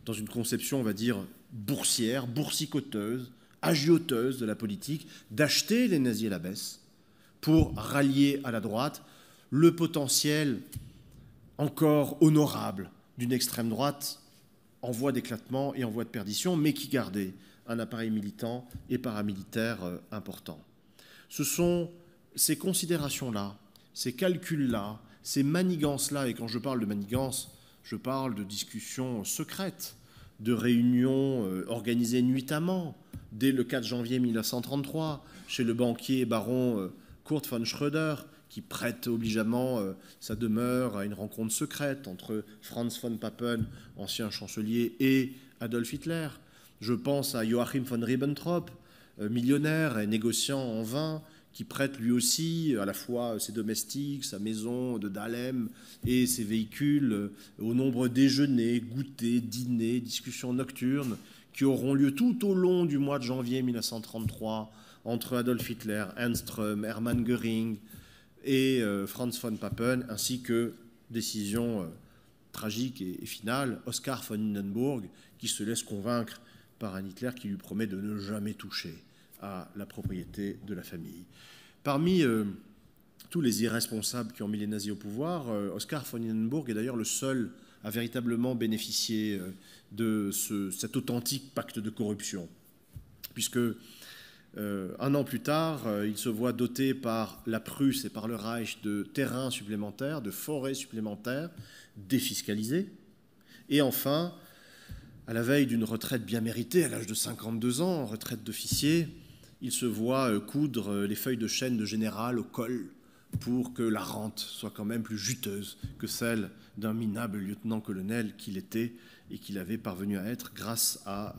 dans une conception, on va dire, boursière, boursicoteuse, agioteuse de la politique, d'acheter les nazis à la baisse pour rallier à la droite le potentiel encore honorable d'une extrême droite en voie d'éclatement et en voie de perdition, mais qui gardait un appareil militant et paramilitaire important. Ce sont ces considérations-là, ces calculs-là, ces manigances-là, et quand je parle de manigance, je parle de discussions secrètes, de réunions organisées nuitamment, dès le 4 janvier 1933, chez le banquier baron Kurt von Schröder, qui prête obligeamment sa demeure à une rencontre secrète entre Franz von Papen, ancien chancelier, et Adolf Hitler. Je pense à Joachim von Ribbentrop, millionnaire et négociant en vin, qui prête lui aussi à la fois ses domestiques, sa maison de Dahlem et ses véhicules au nombre déjeuners, goûters, dîners, discussions nocturnes qui auront lieu tout au long du mois de janvier 1933 entre Adolf Hitler, Ernst Röhm, Hermann Göring et Franz von Papen, ainsi que, décision tragique et finale, Oskar von Hindenburg, qui se laisse convaincre par un Hitler qui lui promet de ne jamais toucher à la propriété de la famille. Parmi tous les irresponsables qui ont mis les nazis au pouvoir, Oskar von Hindenburg est d'ailleurs le seul à véritablement bénéficier de cet authentique pacte de corruption, puisque Un an plus tard, il se voit doté par la Prusse et par le Reich de terrains supplémentaires, de forêts supplémentaires, défiscalisées. Et enfin, à la veille d'une retraite bien méritée, à l'âge de 52 ans, retraite d'officier, il se voit coudre les feuilles de chêne de général au col pour que la rente soit quand même plus juteuse que celle d'un minable lieutenant-colonel qu'il était et qu'il avait parvenu à être grâce à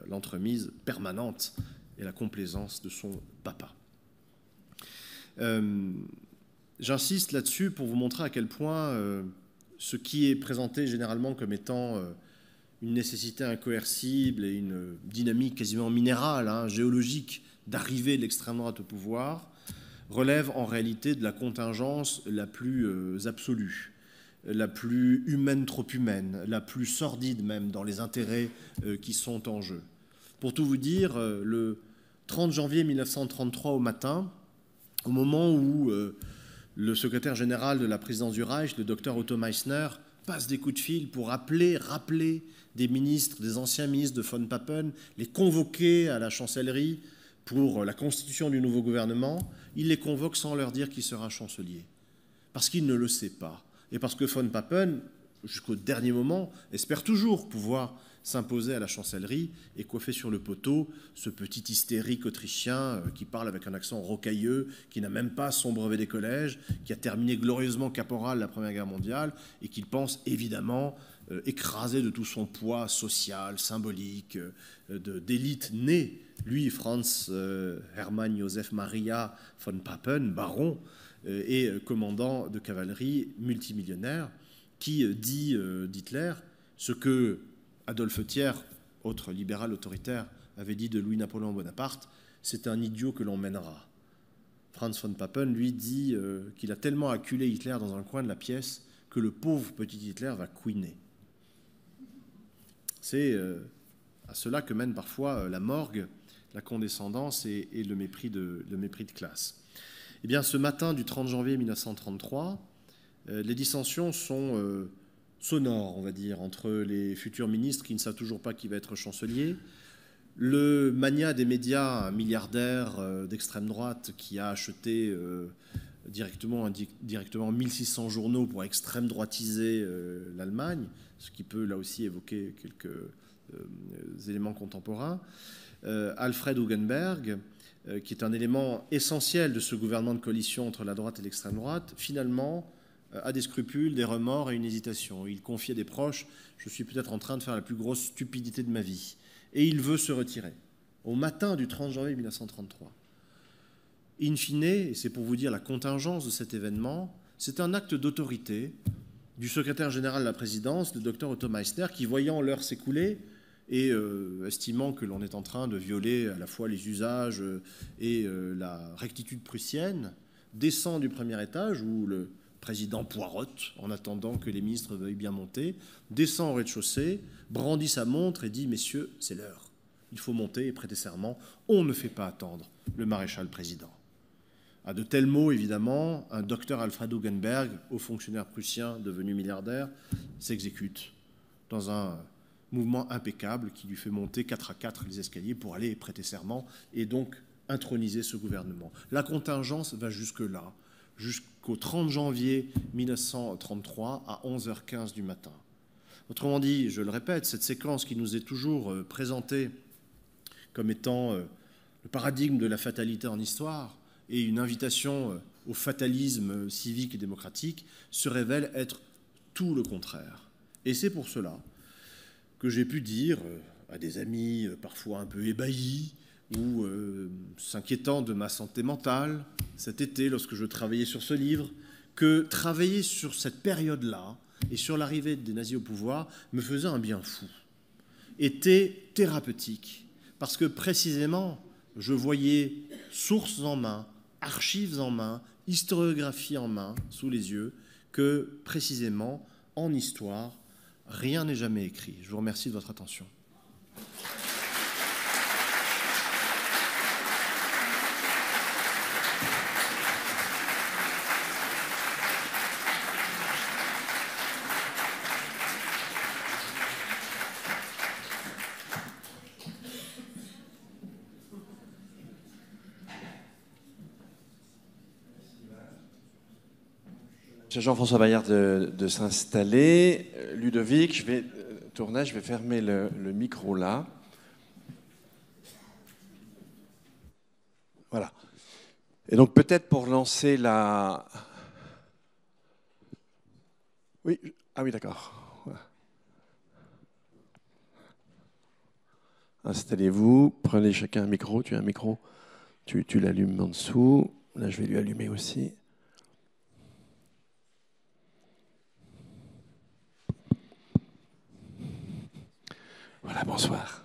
l'entremise permanente et la complaisance de son papa. J'insiste là-dessus pour vous montrer à quel point ce qui est présenté généralement comme étant une nécessité incoercible et une dynamique quasiment minérale, géologique, d'arriver de l'extrême droite au pouvoir, relève en réalité de la contingence la plus absolue, la plus humaine, trop humaine, la plus sordide même dans les intérêts qui sont en jeu. Pour tout vous dire, le 30 janvier 1933 au matin, au moment où le secrétaire général de la présidence du Reich, le docteur Otto Meissner, passe des coups de fil pour rappeler des ministres, des anciens ministres de von Papen, les convoquer à la chancellerie pour la constitution du nouveau gouvernement, il les convoque sans leur dire qui sera chancelier. Parce qu'il ne le sait pas. Et parce que von Papen, jusqu'au dernier moment, espère toujours pouvoir s'imposer à la chancellerie et coiffer sur le poteau ce petit hystérique autrichien qui parle avec un accent rocailleux, qui n'a même pas son brevet des collèges, qui a terminé glorieusement caporal la Première Guerre mondiale et qu'il pense évidemment écrasé de tout son poids social, symbolique, d'élite née. Lui, Franz Hermann Joseph Maria von Papen, baron et commandant de cavalerie multimillionnaire, qui dit d'Hitler ce que Adolphe Thiers, autre libéral autoritaire, avait dit de Louis-Napoléon Bonaparte, c'est un idiot que l'on mènera. Franz von Papen, lui, dit qu'il a tellement acculé Hitler dans un coin de la pièce que le pauvre petit Hitler va couiner. C'est à cela que mène parfois la morgue, la condescendance et le mépris de classe. Eh bien, ce matin du 30 janvier 1933, les dissensions sont sonores, on va dire, entre les futurs ministres qui ne savent toujours pas qui va être chancelier, le mania des médias, un milliardaire d'extrême droite qui a acheté directement 1600 journaux pour extrême droitiser l'Allemagne, ce qui peut là aussi évoquer quelques éléments contemporains. Alfred Hugenberg, qui est un élément essentiel de ce gouvernement de coalition entre la droite et l'extrême droite, finalement a des scrupules, des remords et une hésitation. Il confie à des proches « Je suis peut-être en train de faire la plus grosse stupidité de ma vie ». Et il veut se retirer. Au matin du 30 janvier 1933. In fine, et c'est pour vous dire la contingence de cet événement, c'est un acte d'autorité du secrétaire général de la présidence, le docteur Otto Meissner, qui, voyant l'heure s'écouler et estimant que l'on est en train de violer à la fois les usages et la rectitude prussienne, descend du premier étage où le président poirote en attendant que les ministres veuillent bien monter, descend au rez-de-chaussée, brandit sa montre et dit « Messieurs, c'est l'heure. Il faut monter et prêter serment. On ne fait pas attendre le maréchal président. » À de tels mots, évidemment, un docteur Alfred Hugenberg, haut fonctionnaire prussien devenu milliardaire, s'exécute dans un mouvement impeccable qui lui fait monter 4 à 4 les escaliers pour aller prêter serment et donc introniser ce gouvernement. La contingence va jusque-là, jusqu'au 30 janvier 1933 à 11h15 du matin. Autrement dit, je le répète, cette séquence qui nous est toujours présentée comme étant le paradigme de la fatalité en histoire et une invitation au fatalisme civique et démocratique se révèle être tout le contraire. Et c'est pour cela que j'ai pu dire à des amis parfois un peu ébahis ou s'inquiétant de ma santé mentale cet été lorsque je travaillais sur ce livre, que travailler sur cette période-là et sur l'arrivée des nazis au pouvoir me faisait un bien fou, était thérapeutique, parce que précisément je voyais sources en main, archives en main, historiographie en main, sous les yeux, que précisément en histoire, rien n'est jamais écrit. Je vous remercie de votre attention. Jean-François Bayard de s'installer. Ludovic, je vais fermer le micro là. Voilà. Et donc peut-être pour lancer la... Oui, ah oui, d'accord. Installez-vous, prenez chacun un micro. Tu as un micro, tu l'allumes en dessous. Là, je vais lui allumer aussi. Voilà, bonsoir.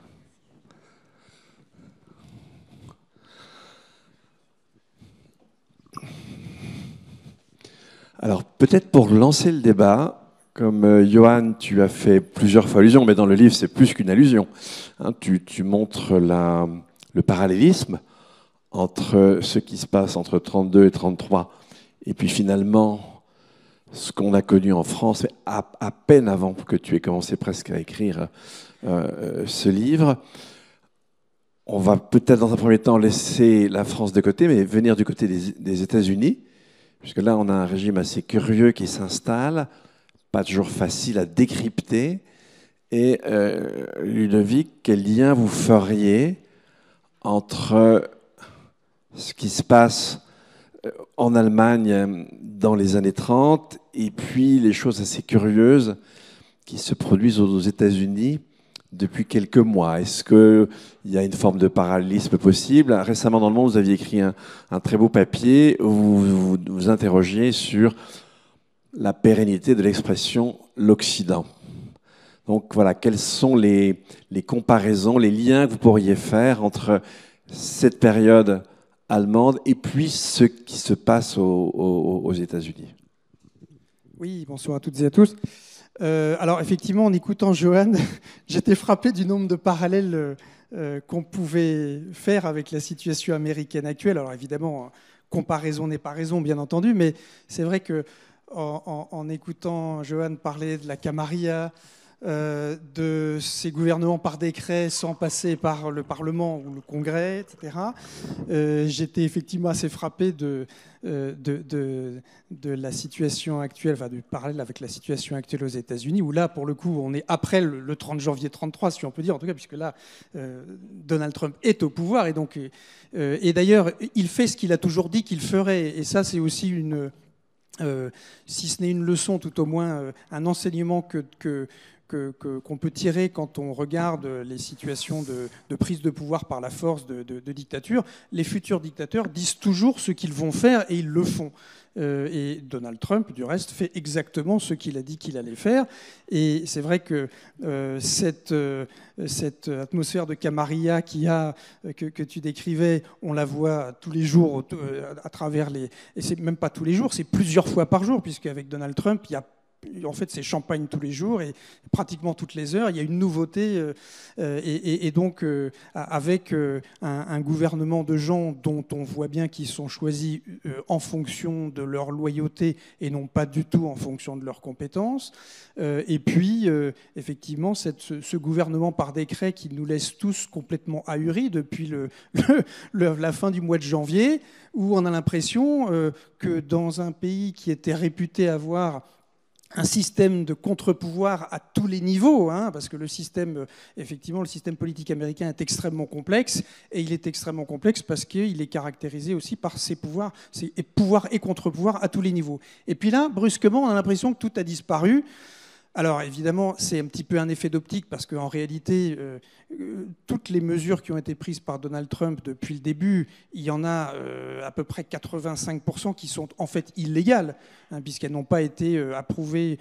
Alors, peut-être pour lancer le débat, comme Johan, tu as fait plusieurs fois allusion, mais dans le livre, c'est plus qu'une allusion. Hein, tu montres le parallélisme entre ce qui se passe entre 32 et 33, et puis finalement, ce qu'on a connu en France, à peine avant que tu aies commencé presque à écrire ce livre. On va peut-être dans un premier temps laisser la France de côté, mais venir du côté des États-Unis, puisque là, on a un régime assez curieux qui s'installe, pas toujours facile à décrypter. Et Ludovic, quel lien vous feriez entre ce qui se passe en Allemagne dans les années 30 et puis les choses assez curieuses qui se produisent aux États-Unis depuis quelques mois? Est-ce qu'il y a une forme de parallélisme possible? Récemment, dans Le Monde, vous aviez écrit un très beau papier où vous interrogiez sur la pérennité de l'expression « l'Occident ». Donc voilà, quelles sont les comparaisons, les liens que vous pourriez faire entre cette période allemande et puis ce qui se passe aux États-Unis? Oui, bonsoir à toutes et à tous. Alors effectivement, en écoutant Johan, j'étais frappé du nombre de parallèles qu'on pouvait faire avec la situation américaine actuelle. Alors évidemment, comparaison n'est pas raison, bien entendu, mais c'est vrai que en écoutant Johan parler de la Camarilla, de ces gouvernements par décret sans passer par le Parlement ou le Congrès, etc. J'étais effectivement assez frappé de la situation actuelle, enfin du parallèle avec la situation actuelle aux États-Unis, où là, pour le coup, on est après le 30 janvier 33, si on peut dire, en tout cas, puisque là, Donald Trump est au pouvoir, et donc, et d'ailleurs, il fait ce qu'il a toujours dit qu'il ferait, et ça, c'est aussi une... si ce n'est une leçon, tout au moins un enseignement qu'on peut tirer quand on regarde les situations de prise de pouvoir par la force de dictature. Les futurs dictateurs disent toujours ce qu'ils vont faire et ils le font. Et Donald Trump, du reste, fait exactement ce qu'il a dit qu'il allait faire. Et c'est vrai que cette atmosphère de camarilla que tu décrivais, on la voit tous les jours à travers les... Et c'est même pas tous les jours, c'est plusieurs fois par jour, puisqu'avec Donald Trump, il y a... En fait, c'est champagne tous les jours et pratiquement toutes les heures. Il y a une nouveauté et donc avec un gouvernement de gens dont on voit bien qu'ils sont choisis en fonction de leur loyauté et non pas du tout en fonction de leurs compétences. Et puis, effectivement, ce gouvernement par décret qui nous laisse tous complètement ahuris depuis la fin du mois de janvier, où on a l'impression que dans un pays qui était réputé avoir un système de contre-pouvoir à tous les niveaux, hein, parce que le système politique américain est extrêmement complexe, et il est extrêmement complexe parce qu'il est caractérisé aussi par ses pouvoirs, pouvoirs et contre-pouvoirs à tous les niveaux. Et puis là, brusquement, on a l'impression que tout a disparu. Alors évidemment, c'est un petit peu un effet d'optique parce qu'en réalité, toutes les mesures qui ont été prises par Donald Trump depuis le début, il y en a à peu près 85% qui sont en fait illégales, hein, puisqu'elles n'ont pas été approuvées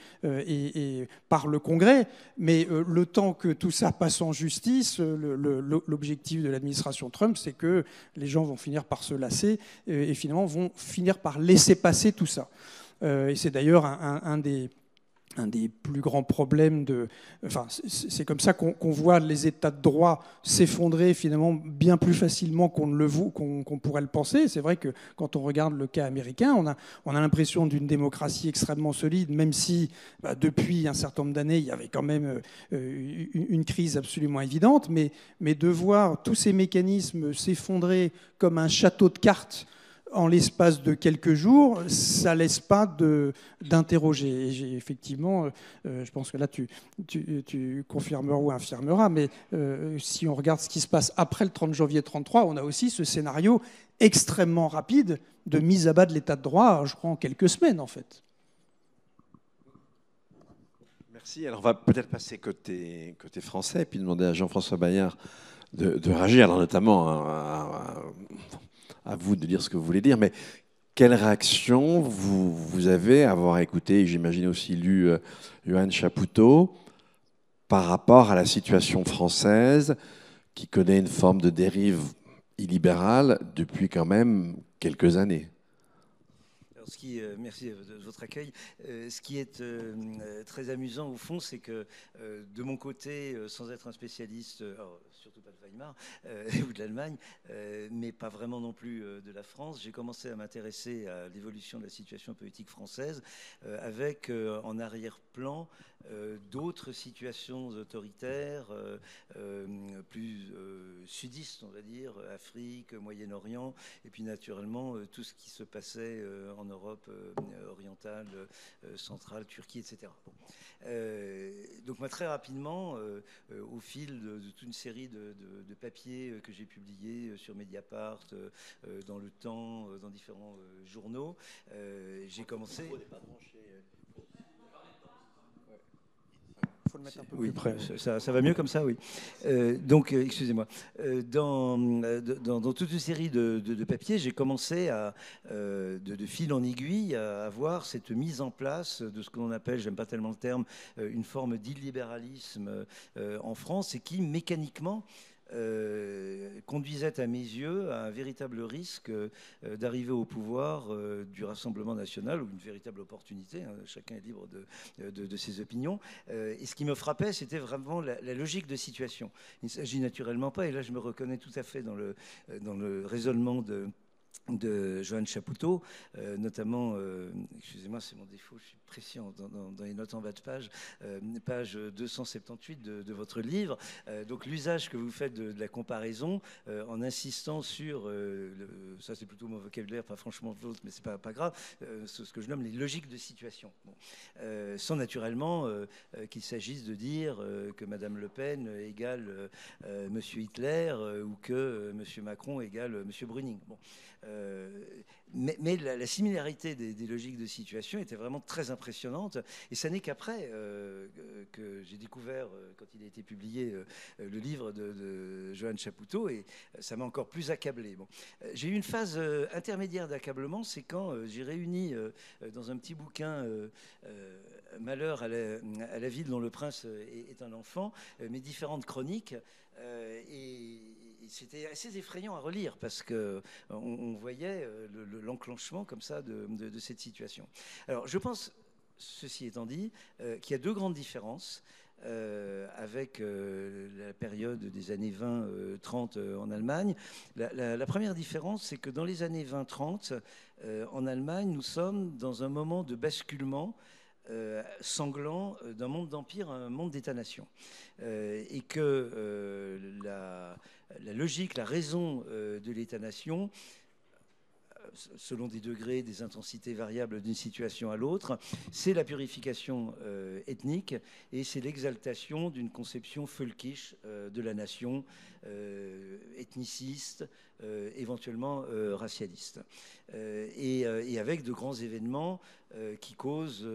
par le Congrès. Mais le temps que tout ça passe en justice, l'objectif de l'administration Trump, c'est que les gens vont finir par se lasser et finalement vont finir par laisser passer tout ça. Et c'est d'ailleurs un des plus grands problèmes c'est comme ça qu'on voit les États de droit s'effondrer finalement bien plus facilement qu'on pourrait le penser. C'est vrai que quand on regarde le cas américain, on a l'impression d'une démocratie extrêmement solide, même si depuis un certain nombre d'années, il y avait quand même une crise absolument évidente, mais de voir tous ces mécanismes s'effondrer comme un château de cartes en l'espace de quelques jours, ça laisse pas d'interroger. Et effectivement, je pense que là, tu confirmeras ou infirmeras, mais si on regarde ce qui se passe après le 30 janvier 1933, on a aussi ce scénario extrêmement rapide de mise à bas de l'état de droit, je crois, en quelques semaines, en fait. Merci. Alors, on va peut-être passer côté français et puis demander à Jean-François Bayard de réagir, alors notamment à vous de dire ce que vous voulez dire, mais quelle réaction vous avez à avoir écouté, j'imagine aussi lu Johan Chapoutot, par rapport à la situation française qui connaît une forme de dérive illibérale depuis quand même quelques années? Merci de votre accueil. Ce qui est très amusant au fond, c'est que de mon côté, sans être un spécialiste, surtout pas de Weimar ou de l'Allemagne, mais pas vraiment non plus de la France, j'ai commencé à m'intéresser à l'évolution de la situation politique française avec en arrière-plan d'autres situations autoritaires, plus sudistes, on va dire, Afrique, Moyen-Orient, et puis naturellement tout ce qui se passait en Europe orientale, centrale, Turquie, etc. Bon. Donc moi, très rapidement, au fil de toute une série de papiers que j'ai publiés sur Mediapart, dans Le Temps, dans différents journaux, j'ai commencé... Faut le mettre un peu plus près. Ça va mieux comme ça, oui. Donc, excusez-moi. Dans toute une série de papiers, j'ai commencé de fil en aiguille à voir cette mise en place de ce que l'on appelle, j'aime pas tellement le terme, une forme d'illibéralisme en France et qui, mécaniquement, conduisait à mes yeux à un véritable risque d'arriver au pouvoir du Rassemblement national, ou une véritable opportunité, hein, chacun est libre de ses opinions. Et ce qui me frappait, c'était vraiment la logique de situation. Il ne s'agit naturellement pas, et là je me reconnais tout à fait dans le raisonnement de Johan Chapoutot, notamment, excusez-moi, c'est mon défaut, je suis précis dans les notes en bas de page 278 de votre livre. Donc l'usage que vous faites de la comparaison, en insistant sur, ça c'est plutôt mon vocabulaire, pas franchement l'autre, mais c'est pas grave, ce que je nomme les logiques de situation. Bon. Sans naturellement qu'il s'agisse de dire que Madame Le Pen égale Monsieur Hitler ou que Monsieur Macron égale Monsieur Brüning. Bon. Mais la similarité des logiques de situation était vraiment très impressionnante, et ça n'est qu'après que j'ai découvert, quand il a été publié, le livre de Johan Chapoutot, et ça m'a encore plus accablé. Bon. J'ai eu une phase intermédiaire d'accablement, c'est quand j'ai réuni dans un petit bouquin Malheur à la ville dont le prince est un enfant, mes différentes chroniques, et c'était assez effrayant à relire parce qu'on voyait l'enclenchement comme ça de cette situation. Alors je pense, ceci étant dit, qu'il y a deux grandes différences avec la période des années 20-30 en Allemagne. La première différence, c'est que dans les années 20-30, en Allemagne, nous sommes dans un moment de basculement sanglant d'un monde d'empire à un monde d'État-nation. Et que la logique, la raison de l'État-nation, selon des degrés, des intensités variables d'une situation à l'autre, c'est la purification ethnique et c'est l'exaltation d'une conception völkisch de la nation, ethniciste, éventuellement racialiste. Et avec de grands événements qui causent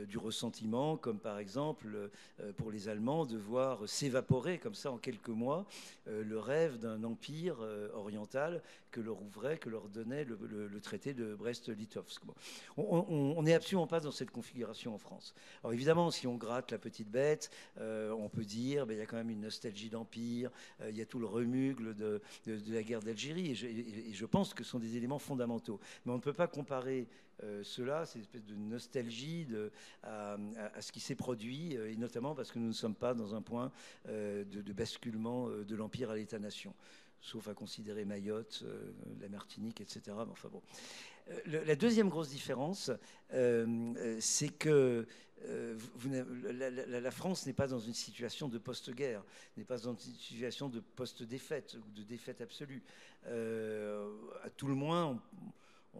du ressentiment, comme par exemple pour les Allemands de voir s'évaporer comme ça en quelques mois le rêve d'un empire oriental que leur ouvrait, que leur donnait le traité de Brest-Litovsk. Bon. On n'est absolument pas dans cette configuration en France. Alors évidemment, si on gratte la petite bête, on peut dire il y a quand même une nostalgie d'empire, il y a tout le remugle de la guerre d'Algérie, et je pense que ce sont des éléments fondamentaux. Mais on ne peut pas comparer cela, cette espèce de nostalgie à ce qui s'est produit, et notamment parce que nous ne sommes pas dans un point de basculement de l'Empire à l'État-nation, sauf à considérer Mayotte, la Martinique, etc. Mais enfin bon. La deuxième grosse différence, c'est que la France n'est pas dans une situation de post-guerre, n'est pas dans une situation de post-défaite ou de défaite absolue. À tout le moins,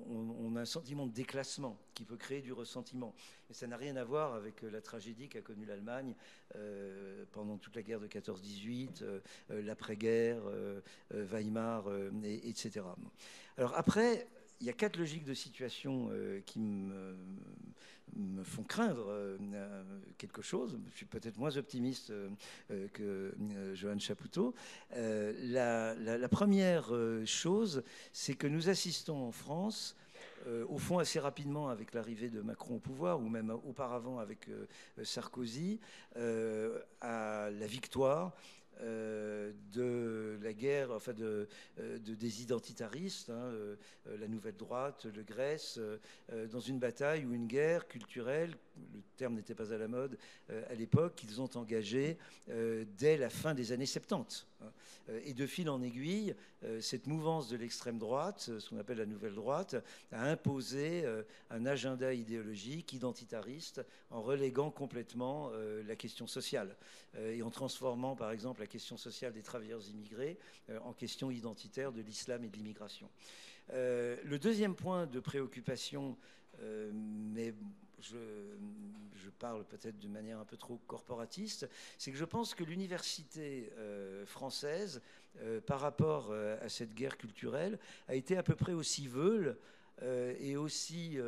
on a un sentiment de déclassement qui peut créer du ressentiment. Et ça n'a rien à voir avec la tragédie qu'a connue l'Allemagne pendant toute la guerre de 14-18, l'après-guerre, Weimar, etc. Alors après, il y a 4 logiques de situation qui me font craindre quelque chose. Je suis peut-être moins optimiste que Johan Chapoutot. La première chose, c'est que nous assistons en France, au fond assez rapidement avec l'arrivée de Macron au pouvoir, ou même auparavant avec Sarkozy, à la victoire de la guerre, enfin des identitaristes, hein, la Nouvelle Droite, le Grèce, dans une bataille ou une guerre culturelle, le terme n'était pas à la mode à l'époque, qu'ils ont engagée dès la fin des années 70. Et de fil en aiguille, cette mouvance de l'extrême droite, ce qu'on appelle la Nouvelle Droite, a imposé un agenda idéologique identitariste en reléguant complètement la question sociale et en transformant par exemple la question sociale des travailleurs immigrés en question identitaire de l'islam et de l'immigration. Le deuxième point de préoccupation, mais je parle peut-être de manière un peu trop corporatiste, c'est que je pense que l'université française, par rapport à cette guerre culturelle, a été à peu près aussi veule et aussi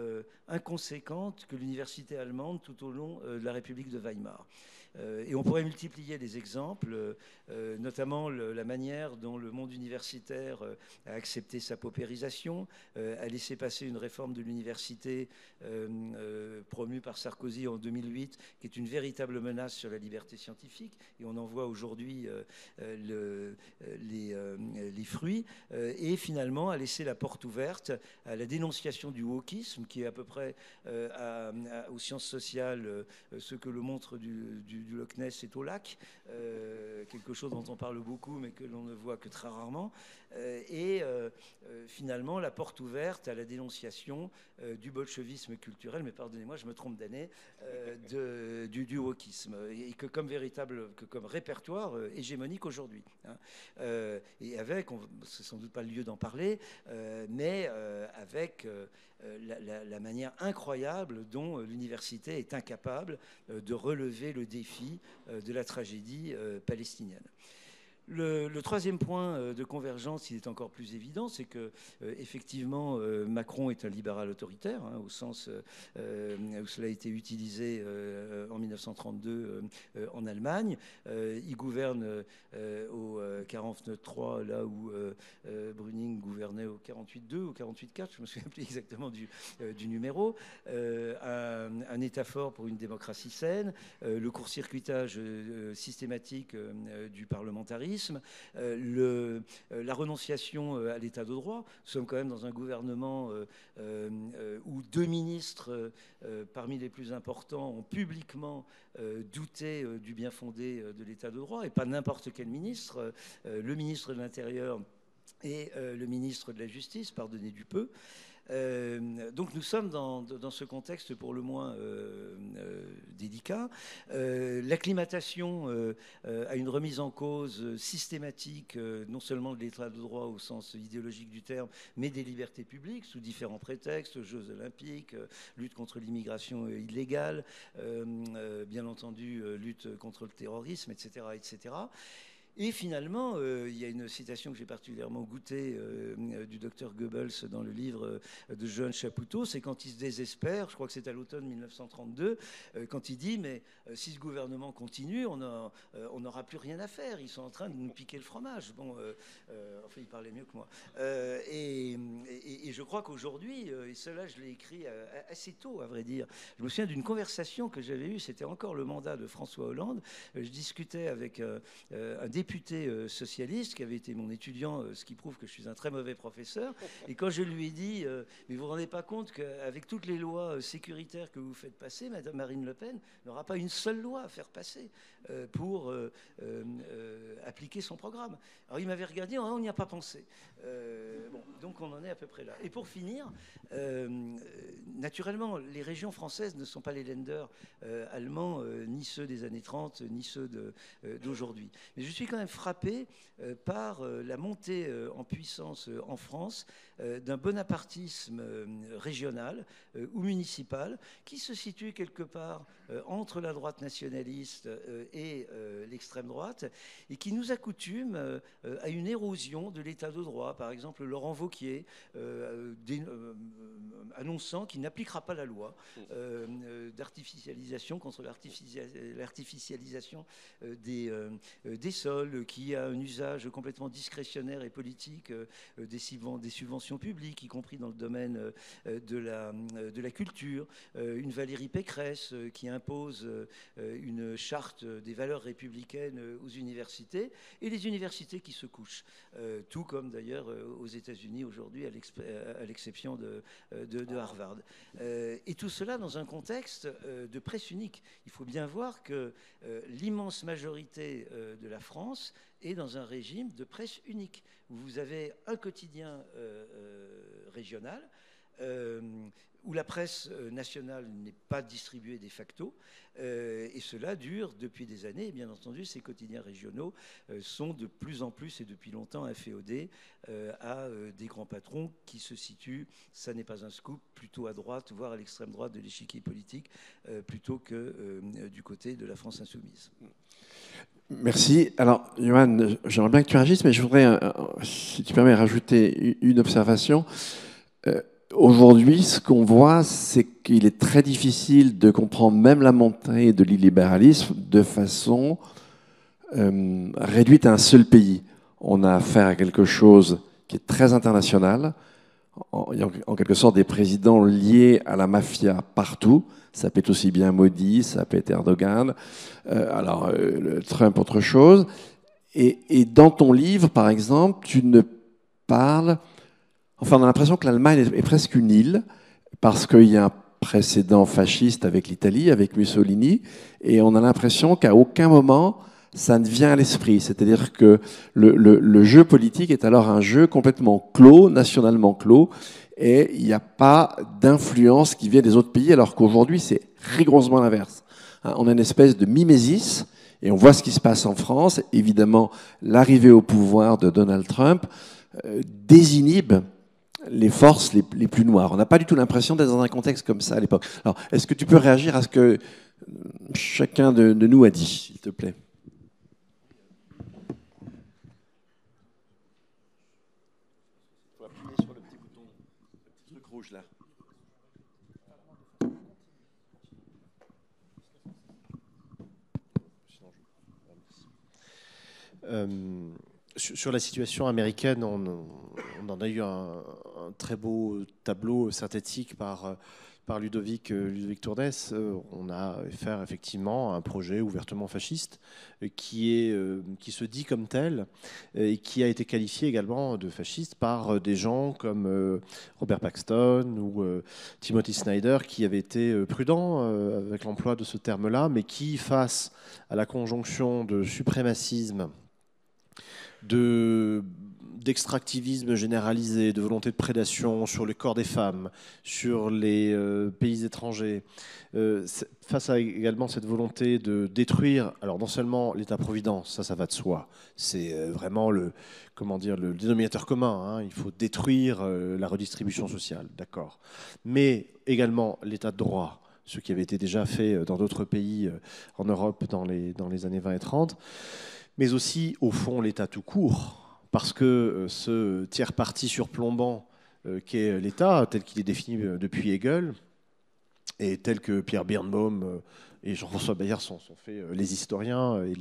inconséquente que l'université allemande tout au long de la République de Weimar. Et on pourrait multiplier les exemples, notamment la manière dont le monde universitaire a accepté sa paupérisation, a laissé passer une réforme de l'université promue par Sarkozy en 2008, qui est une véritable menace sur la liberté scientifique, et on en voit aujourd'hui les fruits, et finalement a laissé la porte ouverte à la dénonciation du wokisme, qui est à peu près aux sciences sociales ce que le montre du Loch Ness est au lac, quelque chose dont on parle beaucoup mais que l'on ne voit que très rarement, et finalement la porte ouverte à la dénonciation du bolchevisme culturel, mais pardonnez-moi, je me trompe d'année, du wokisme, et que comme répertoire hégémonique aujourd'hui. Hein. Et avec, c'est sans doute pas le lieu d'en parler, mais avec la manière incroyable dont l'université est incapable de relever le défi de la tragédie palestinienne. Le troisième point de convergence, il est encore plus évident, c'est que effectivement Macron est un libéral autoritaire, hein, au sens où cela a été utilisé en 1932 en Allemagne. Il gouverne au 49-3, là où Brüning gouvernait au 48-2 ou 48-4, je me souviens plus exactement du numéro. Un État fort pour une démocratie saine, le court-circuitage systématique du parlementarisme, la renonciation à l'état de droit. Nous sommes quand même dans un gouvernement où 2 ministres parmi les plus importants ont publiquement douté du bien fondé de l'état de droit, et pas n'importe quel ministre, le ministre de l'Intérieur et le ministre de la Justice, pardonnez du peu. Donc nous sommes dans ce contexte pour le moins délicat. L'acclimatation à une remise en cause systématique, non seulement de l'état de droit au sens idéologique du terme, mais des libertés publiques sous différents prétextes, Jeux olympiques, lutte contre l'immigration illégale, bien entendu lutte contre le terrorisme, etc., etc. Et finalement, il y a une citation que j'ai particulièrement goûtée du docteur Goebbels dans le livre de Johan Chapoutot, c'est quand il se désespère, je crois que c'est à l'automne 1932, quand il dit « mais si ce gouvernement continue, on n'aura plus rien à faire, ils sont en train de nous piquer le fromage ». Bon, enfin, il parlait mieux que moi. Et je crois qu'aujourd'hui, et cela je l'ai écrit assez tôt à vrai dire, je me souviens d'une conversation que j'avais eue, c'était encore le mandat de François Hollande, je discutais avec un député socialiste qui avait été mon étudiant, ce qui prouve que je suis un très mauvais professeur. Et quand je lui ai dit mais vous vous rendez pas compte qu'avec toutes les lois sécuritaires que vous faites passer, Madame Marine Le Pen n'aura pas une seule loi à faire passer pour appliquer son programme. Alors il m'avait regardé, on n'y a pas pensé. Bon, donc on en est à peu près là. Et pour finir, naturellement, les régions françaises ne sont pas les Länder allemands, ni ceux des années 30, ni ceux d'aujourd'hui. Mais je suis quand même frappé par la montée en puissance en France d'un bonapartisme régional ou municipal qui se situe quelque part entre la droite nationaliste et l'extrême droite et qui nous accoutume à une érosion de l'état de droit. Par exemple, Laurent Wauquiez annonçant qu'il n'appliquera pas la loi d'artificialisation contre l'artificialisation des sols, qui a un usage complètement discrétionnaire et politique des subventions publiques, y compris dans le domaine de la culture. Une Valérie Pécresse qui impose une charte des valeurs républicaines aux universités, et les universités qui se couchent. Tout comme d'ailleurs aux États-Unis aujourd'hui, à l'exception de Harvard. Et tout cela dans un contexte de presse unique. Il faut bien voir que l'immense majorité de la France est dans un régime de presse unique, où vous avez un quotidien régional, où la presse nationale n'est pas distribuée de facto, et cela dure depuis des années. Et bien entendu, ces quotidiens régionaux sont de plus en plus et depuis longtemps inféodés à des grands patrons qui se situent, ça n'est pas un scoop, plutôt à droite, voire à l'extrême droite de l'échiquier politique, plutôt que du côté de la France insoumise. Merci. Alors, Johan, j'aimerais bien que tu réagisses, mais je voudrais, si tu permets, rajouter une observation. Aujourd'hui, ce qu'on voit, c'est qu'il est très difficile de comprendre même la montée de l'illibéralisme de façon réduite à un seul pays. On a affaire à quelque chose qui est très international. Il y a en quelque sorte des présidents liés à la mafia partout. Ça peut être aussi bien Modi, ça peut être Erdogan, Trump, autre chose. Et dans ton livre, par exemple, tu ne parles... Enfin, on a l'impression que l'Allemagne est presque une île, parce qu'il y a un précédent fasciste avec l'Italie, avec Mussolini, et on a l'impression qu'à aucun moment, ça ne vient à l'esprit. C'est-à-dire que le jeu politique est alors un jeu complètement clos, nationalement clos, et il n'y a pas d'influence qui vient des autres pays, alors qu'aujourd'hui, c'est rigoureusement l'inverse. On a une espèce de mimésis, et on voit ce qui se passe en France. Évidemment, l'arrivée au pouvoir de Donald Trump désinhibe les forces les plus noires. On n'a pas du tout l'impression d'être dans un contexte comme ça à l'époque. Alors, est-ce que tu peux réagir à ce que chacun de nous a dit, s'il te plaît ? Il faut appuyer sur le petit bouton, le petit truc rouge là. Sur la situation américaine, on en a eu un très beau tableau synthétique par Ludovic Tournès. On a affaire effectivement à un projet ouvertement fasciste qui se dit comme tel et qui a été qualifié également de fasciste par des gens comme Robert Paxton ou Timothy Snyder, qui avaient été prudents avec l'emploi de ce terme-là, mais qui, face à la conjonction de suprémacisme, d'extractivisme généralisé, de volonté de prédation sur le corps des femmes, sur les pays étrangers, face à également cette volonté de détruire, alors non seulement l'État-providence, ça va de soi, c'est vraiment le dénominateur commun, hein, il faut détruire la redistribution sociale, d'accord, mais également l'État de droit, ce qui avait été déjà fait dans d'autres pays en Europe dans les années 20 et 30, mais aussi, au fond, l'État tout court, parce que ce tiers parti surplombant qu'est l'État, tel qu'il est défini depuis Hegel, et tel que Pierre Birnbaum et Jean-François Bayard sont faits les historiens et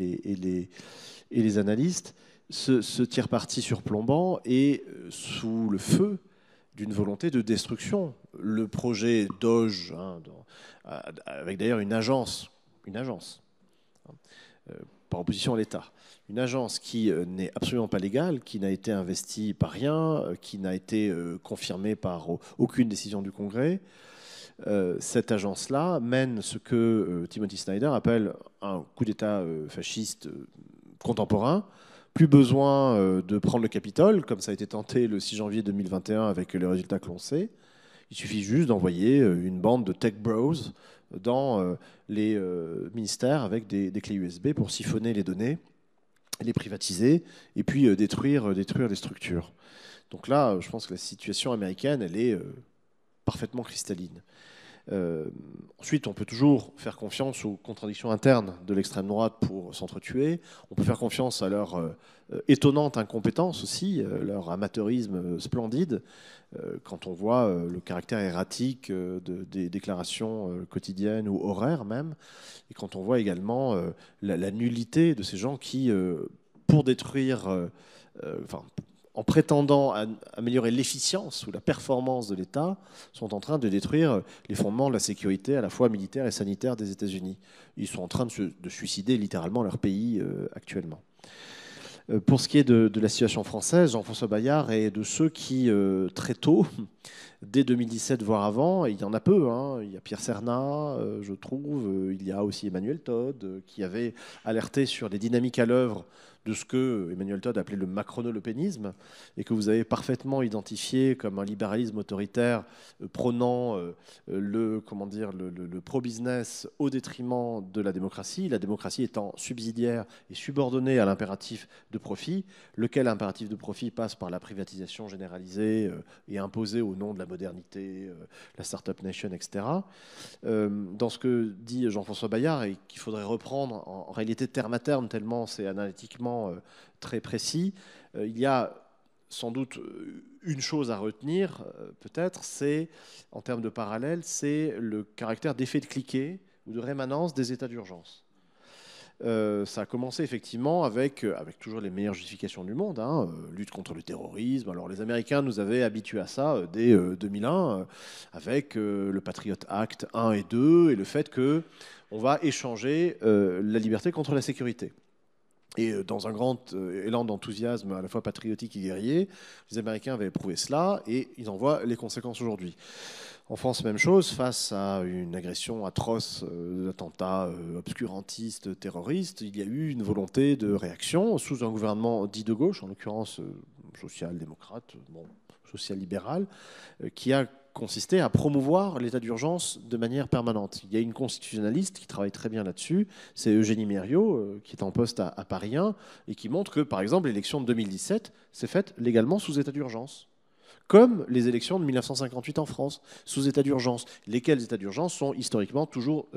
les analystes, ce tiers parti surplombant est sous le feu d'une volonté de destruction. Le projet Doge, avec d'ailleurs une agence, par opposition à l'État, une agence qui n'est absolument pas légale, qui n'a été investie par rien, qui n'a été confirmée par aucune décision du Congrès. Cette agence-là mène ce que Timothy Snyder appelle un coup d'État fasciste contemporain. Plus besoin de prendre le Capitole, comme ça a été tenté le 6 janvier 2021 avec les résultats que l'on sait. Il suffit juste d'envoyer une bande de tech bros dans les ministères avec des clés USB pour siphonner les données les privatiser et puis détruire les structures. Donc là, je pense que la situation américaine, elle est parfaitement cristalline. Ensuite, on peut toujours faire confiance aux contradictions internes de l'extrême droite pour s'entretuer. On peut faire confiance à leur étonnante incompétence aussi, leur amateurisme splendide, quand on voit le caractère erratique des déclarations quotidiennes ou horaires même, et quand on voit également la nullité de ces gens qui, pour détruire, en prétendant améliorer l'efficience ou la performance de l'État, sont en train de détruire les fondements de la sécurité à la fois militaire et sanitaire des États-Unis. Ils sont en train de suicider littéralement leur pays actuellement. Pour ce qui est de la situation française, Jean-François Bayard est de ceux qui, très tôt, dès 2017, voire avant, et il y en a peu, hein, il y a Pierre Cernat, je trouve, il y a aussi Emmanuel Todd, qui avait alerté sur les dynamiques à l'œuvre de ce que Emmanuel Todd appelait le macrono-lepénisme, et que vous avez parfaitement identifié comme un libéralisme autoritaire prônant le pro-business au détriment de la démocratie étant subsidiaire et subordonnée à l'impératif de profit, lequel impératif de profit passe par la privatisation généralisée et imposée au nom de la modernité, la Startup Nation, etc. Dans ce que dit Jean-François Bayard, et qu'il faudrait reprendre en réalité terme à terme, tellement c'est analytiquement très précis, il y a sans doute une chose à retenir, peut-être, c'est, en termes de parallèle, c'est le caractère d'effet de cliquet ou de rémanence des états d'urgence. Ça a commencé effectivement avec toujours les meilleures justifications du monde, hein, lutte contre le terrorisme. Alors les Américains nous avaient habitués à ça dès 2001 avec le Patriot Act 1 et 2 et le fait qu'on va échanger la liberté contre la sécurité. Et dans un grand élan d'enthousiasme à la fois patriotique et guerrier, les Américains avaient prouvé cela et ils en voient les conséquences aujourd'hui. En France, même chose, face à une agression atroce d'attentats obscurantistes, terroristes, il y a eu une volonté de réaction sous un gouvernement dit de gauche, en l'occurrence social-démocrate, social-libéral, qui a consisté à promouvoir l'état d'urgence de manière permanente. Il y a une constitutionnaliste qui travaille très bien là-dessus, c'est Eugénie Mériot, qui est en poste à Paris 1, et qui montre que, par exemple, l'élection de 2017 s'est faite légalement sous état d'urgence, comme les élections de 1958 en France, sous état d'urgence, lesquels états d'urgence sont historiquement toujours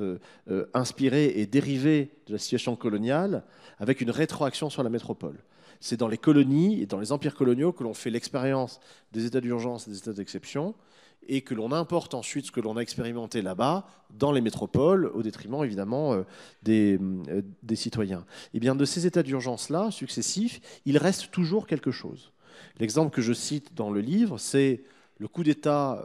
inspirés et dérivés de la situation coloniale, avec une rétroaction sur la métropole. C'est dans les colonies et dans les empires coloniaux que l'on fait l'expérience des états d'urgence et des états d'exception, et que l'on importe ensuite ce que l'on a expérimenté là-bas dans les métropoles, au détriment évidemment des citoyens. Et bien de ces états d'urgence-là, successifs, il reste toujours quelque chose. L'exemple que je cite dans le livre, c'est le coup d'État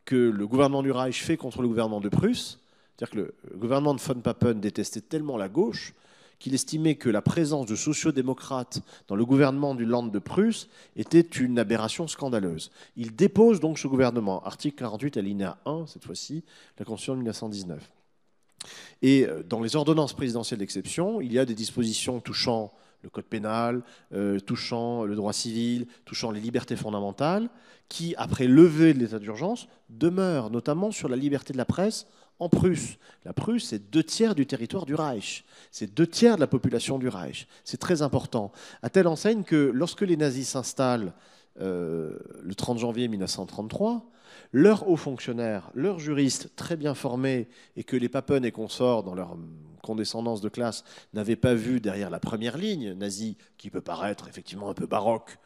que le gouvernement du Reich fait contre le gouvernement de Prusse. C'est-à-dire que le gouvernement de von Papen détestait tellement la gauche qu'il estimait que la présence de sociodémocrates dans le gouvernement du Land de Prusse était une aberration scandaleuse. Il dépose donc ce gouvernement, article 48 alinéa 1, cette fois-ci, de la Constitution de 1919. Et dans les ordonnances présidentielles d'exception, il y a des dispositions touchant le code pénal, touchant le droit civil, touchant les libertés fondamentales, qui, après levée de l'état d'urgence, demeurent, notamment sur la liberté de la presse, en Prusse. La Prusse, c'est 2/3 du territoire du Reich. C'est 2/3 de la population du Reich. C'est très important. À telle enseigne que lorsque les nazis s'installent le 30 janvier 1933, leurs hauts fonctionnaires, leurs juristes très bien formés, et que les Papen et consorts, dans leur condescendance de classe, n'avaient pas vu derrière la première ligne nazie, qui peut paraître effectivement un peu baroque,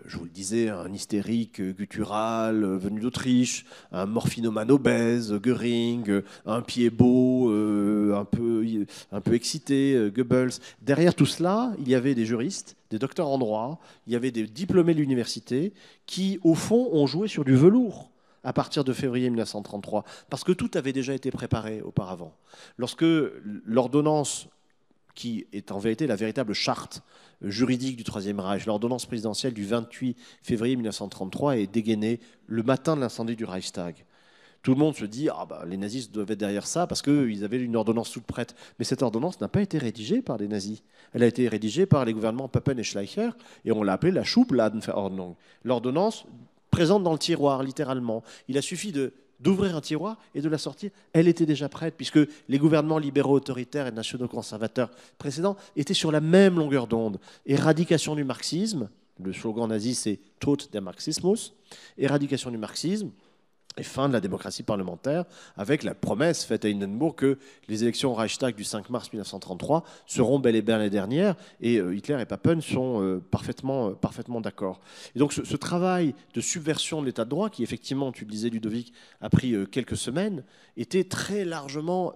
je vous le disais, un hystérique guttural venu d'Autriche, un morphinomane obèse, Göring, un pied beau, un peu excité, Goebbels. Derrière tout cela, il y avait des juristes, des docteurs en droit, il y avait des diplômés de l'université qui, au fond, ont joué sur du velours à partir de février 1933, parce que tout avait déjà été préparé auparavant. Lorsque l'ordonnance, qui est en vérité la véritable charte juridique du Troisième Reich, l'ordonnance présidentielle du 28 février 1933 est dégainée le matin de l'incendie du Reichstag. Tout le monde se dit les nazis doivent être derrière ça parce qu'ils avaient une ordonnance toute prête. Mais cette ordonnance n'a pas été rédigée par les nazis. Elle a été rédigée par les gouvernements Papen et Schleicher et on l'a appelée la Schubladenverordnung. L'ordonnance présente dans le tiroir, littéralement. Il a suffi de d'ouvrir un tiroir et de la sortir, elle était déjà prête, puisque les gouvernements libéraux autoritaires et nationaux conservateurs précédents étaient sur la même longueur d'onde. Éradication du marxisme, le slogan nazi c'est Tod der Marxismus, éradication du marxisme, et fin de la démocratie parlementaire, avec la promesse faite à Hindenburg que les élections au Reichstag du 5 mars 1933 seront bel et bien les dernières, et Hitler et Papen sont parfaitement d'accord. Et donc ce travail de subversion de l'état de droit, qui effectivement, tu le disais Ludovic, a pris quelques semaines, était très largement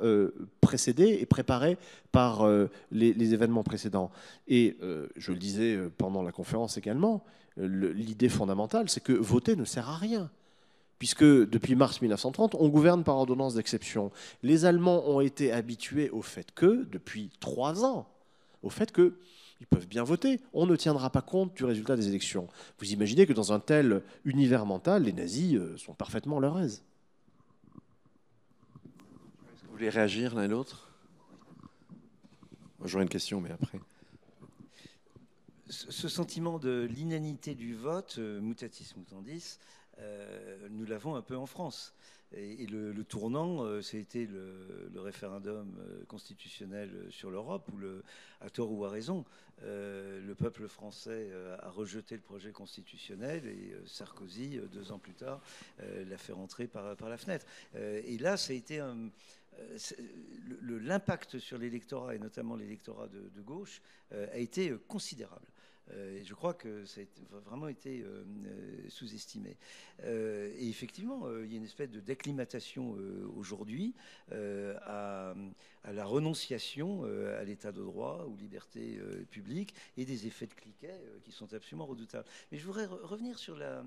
précédé et préparé par les événements précédents. Et je le disais pendant la conférence également, l'idée fondamentale, c'est que voter ne sert à rien. Puisque depuis mars 1930, on gouverne par ordonnance d'exception. Les Allemands ont été habitués au fait que, depuis 3 ans, au fait qu'ils peuvent bien voter. On ne tiendra pas compte du résultat des élections. Vous imaginez que dans un tel univers mental, les nazis sont parfaitement à leur aise. Est-ce que vous voulez réagir l'un et l'autre? J'aurais une question, mais après. Ce sentiment de l'inanité du vote, mutatis mutandis, nous l'avons un peu en France. Et le tournant, c'était le référendum constitutionnel sur l'Europe, où à tort ou à raison, le peuple français a rejeté le projet constitutionnel et Sarkozy, 2 ans plus tard, l'a fait rentrer par la fenêtre. Et là, ça a été l'impact sur l'électorat, et notamment l'électorat de gauche, a été considérable. Je crois que ça a vraiment été sous-estimé. Et effectivement, il y a une espèce de d'acclimatation aujourd'hui à la renonciation à l'état de droit, aux libertés publiques et des effets de cliquet qui sont absolument redoutables. Mais je voudrais revenir sur la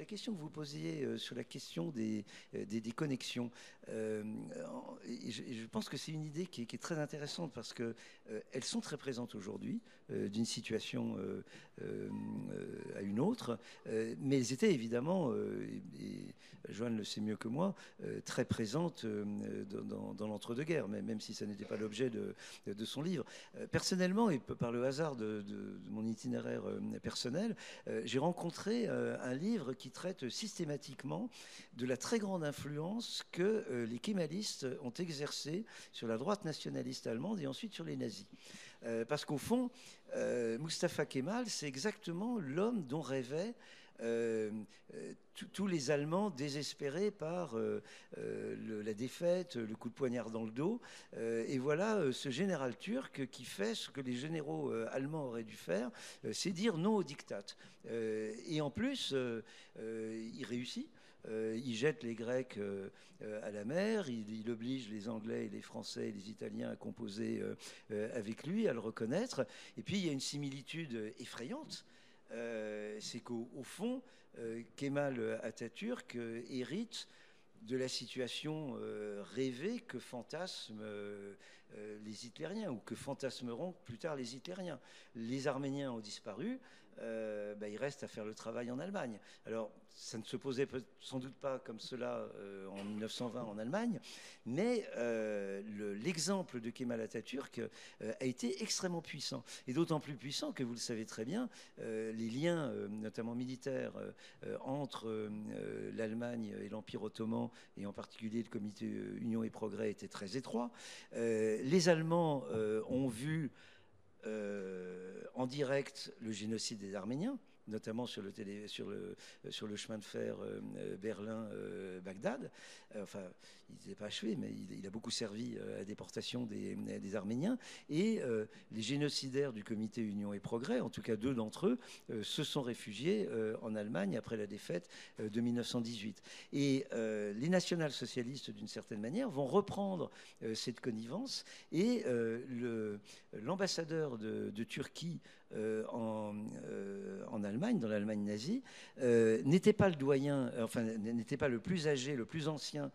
question que vous posiez sur la question des connexions. Et je pense que c'est une idée qui est très intéressante parce qu'elles sont très présentes aujourd'hui d'une situation à une autre, mais elles étaient évidemment, et Joanne le sait mieux que moi, très présentes dans l'entre-deux-guerres, même si ça n'était pas l'objet de son livre. Personnellement, et par le hasard de mon itinéraire personnel, j'ai rencontré un livre qui traite systématiquement de la très grande influence que les kémalistes ont exercée sur la droite nationaliste allemande et ensuite sur les nazis. Parce qu'au fond, Mustafa Kemal, c'est exactement l'homme dont rêvaient tous les Allemands désespérés par la défaite, le coup de poignard dans le dos. Et voilà ce général turc qui fait ce que les généraux allemands auraient dû faire, c'est dire non au diktat. Et en plus, il réussit. Il jette les Grecs à la mer, il oblige les Anglais et les Français et les Italiens à composer avec lui, à le reconnaître. Et puis il y a une similitude effrayante, c'est qu'au fond, Kemal Atatürk hérite de la situation rêvée que fantasment les hitlériens, ou que fantasmeront plus tard les hitlériens. Les Arméniens ont disparu, il reste à faire le travail en Allemagne. Alors, ça ne se posait sans doute pas comme cela en 1920 en Allemagne, mais l'exemple de Kemal Atatürk a été extrêmement puissant. Et d'autant plus puissant que, vous le savez très bien, les liens, notamment militaires, entre l'Allemagne et l'Empire ottoman, et en particulier le comité Union et Progrès, étaient très étroits. Les Allemands ont vu en direct le génocide des Arméniens, notamment sur le chemin de fer Berlin-Bagdad. Enfin, il n'était pas achevé, mais il a beaucoup servi à la déportation des Arméniens. Et les génocidaires du comité Union et Progrès, en tout cas 2 d'entre eux, se sont réfugiés en Allemagne après la défaite de 1918. Et les national-socialistes, d'une certaine manière, vont reprendre cette connivence. Et l'ambassadeur de Turquie en Allemagne, dans l'Allemagne nazie, n'était pas le doyen, n'était pas le plus âgé, le plus ancien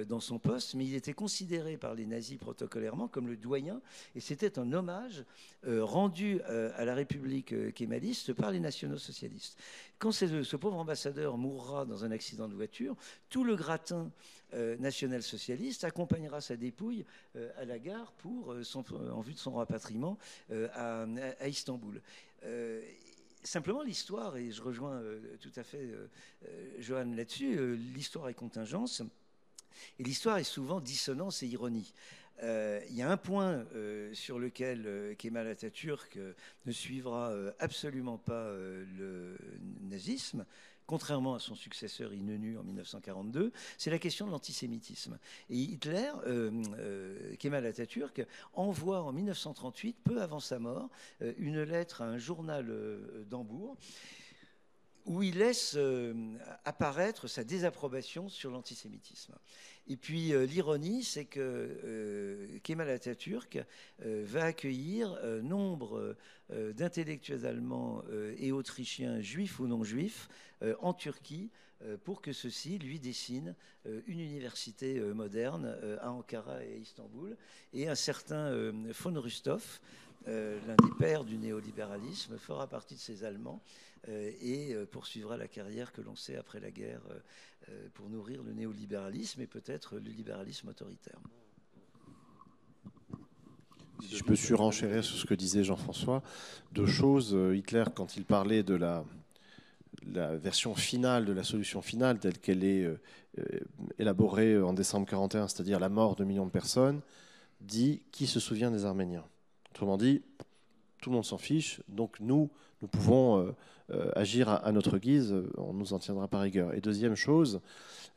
dans son poste, mais il était considéré par les nazis protocolairement comme le doyen, et c'était un hommage rendu à la République kémaliste par les nationaux-socialistes. Quand ce pauvre ambassadeur mourra dans un accident de voiture, tout le gratin national-socialiste accompagnera sa dépouille à la gare en vue de son rapatriement à Istanbul. Simplement l'histoire, et je rejoins tout à fait Johan là-dessus, l'histoire est contingence. Et l'histoire est souvent dissonance et ironie. Il y a un point sur lequel Kemal Atatürk ne suivra absolument pas le nazisme, contrairement à son successeur Inönü en 1942, c'est la question de l'antisémitisme. Et Hitler, Kemal Atatürk, envoie en 1938, peu avant sa mort, une lettre à un journal d'Hambourg, où il laisse apparaître sa désapprobation sur l'antisémitisme. Et puis l'ironie, c'est que Kemal Atatürk va accueillir nombre d'intellectuels allemands et autrichiens, juifs ou non juifs, en Turquie, pour que ceux-ci lui dessinent une université moderne à Ankara et à Istanbul. Et un certain von Rüsthof, l'un des pères du néolibéralisme, fera partie de ces Allemands et poursuivra la carrière que l'on sait après la guerre pour nourrir le néolibéralisme et peut-être le libéralisme autoritaire. Si je peux surenchérir sur ce que disait Jean-François, deux choses. Hitler, quand il parlait de la version finale, de la solution finale, telle qu'elle est élaborée en décembre 1941, c'est-à-dire la mort de millions de personnes, dit « qui se souvient des Arméniens ?» Autrement dit, tout le monde s'en fiche, donc nous pouvons agir à notre guise, on nous en tiendra par rigueur. Et deuxième chose,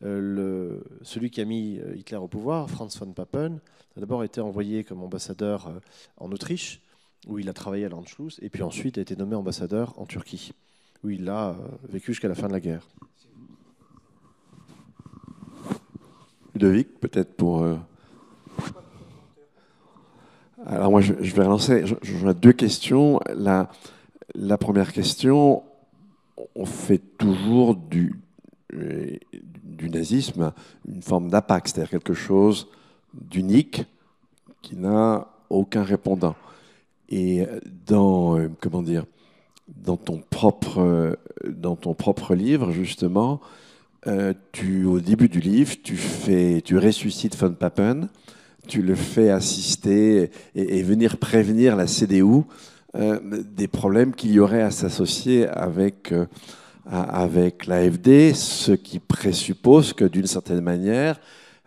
celui qui a mis Hitler au pouvoir, Franz von Papen, a d'abord été envoyé comme ambassadeur en Autriche, où il a travaillé à l'Anschluss, et puis ensuite a été nommé ambassadeur en Turquie, où il a vécu jusqu'à la fin de la guerre. Ludovic, peut-être pour... Alors moi, je vais relancer. J'en ai deux questions. La première question, on fait toujours du nazisme une forme d'apax, c'est-à-dire quelque chose d'unique qui n'a aucun répondant. Et dans ton propre livre, justement, au début du livre, tu ressuscites von Papen, tu le fais assister et venir prévenir la CDU des problèmes qu'il y aurait à s'associer avec l'AfD, ce qui présuppose que d'une certaine manière,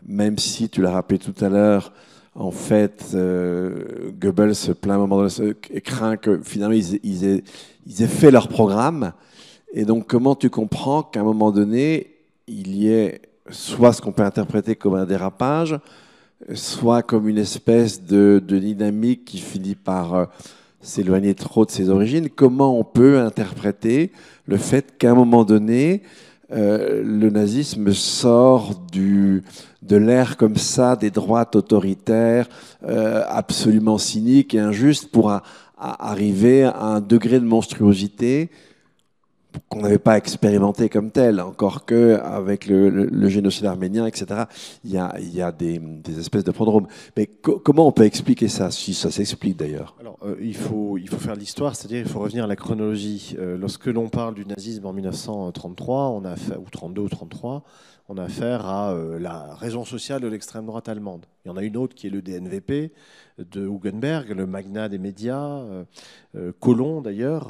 même si tu l'as rappelé tout à l'heure, en fait, Goebbels, plein un moment donné, craint que finalement ils aient fait leur programme. Et donc, comment tu comprends qu'à un moment donné, il y ait soit ce qu'on peut interpréter comme un dérapage, soit comme une espèce de dynamique qui finit par s'éloigner trop de ses origines. Comment on peut interpréter le fait qu'à un moment donné, le nazisme sort de l'ère comme ça, des droites autoritaires, absolument cyniques et injustes, pour arriver à un degré de monstruosité qu'on n'avait pas expérimenté comme tel, encore qu'avec le génocide arménien, etc., il y a des espèces de prodromes. Mais comment on peut expliquer ça, si ça s'explique d'ailleurs? Alors, il faut faire l'histoire, c'est-à-dire il faut revenir à la chronologie. Lorsque l'on parle du nazisme en 1933, ou 32 ou 33, on a affaire à la raison sociale de l'extrême droite allemande. Il y en a une autre qui est le DNVP de Hugenberg, le magnat des médias, colon d'ailleurs,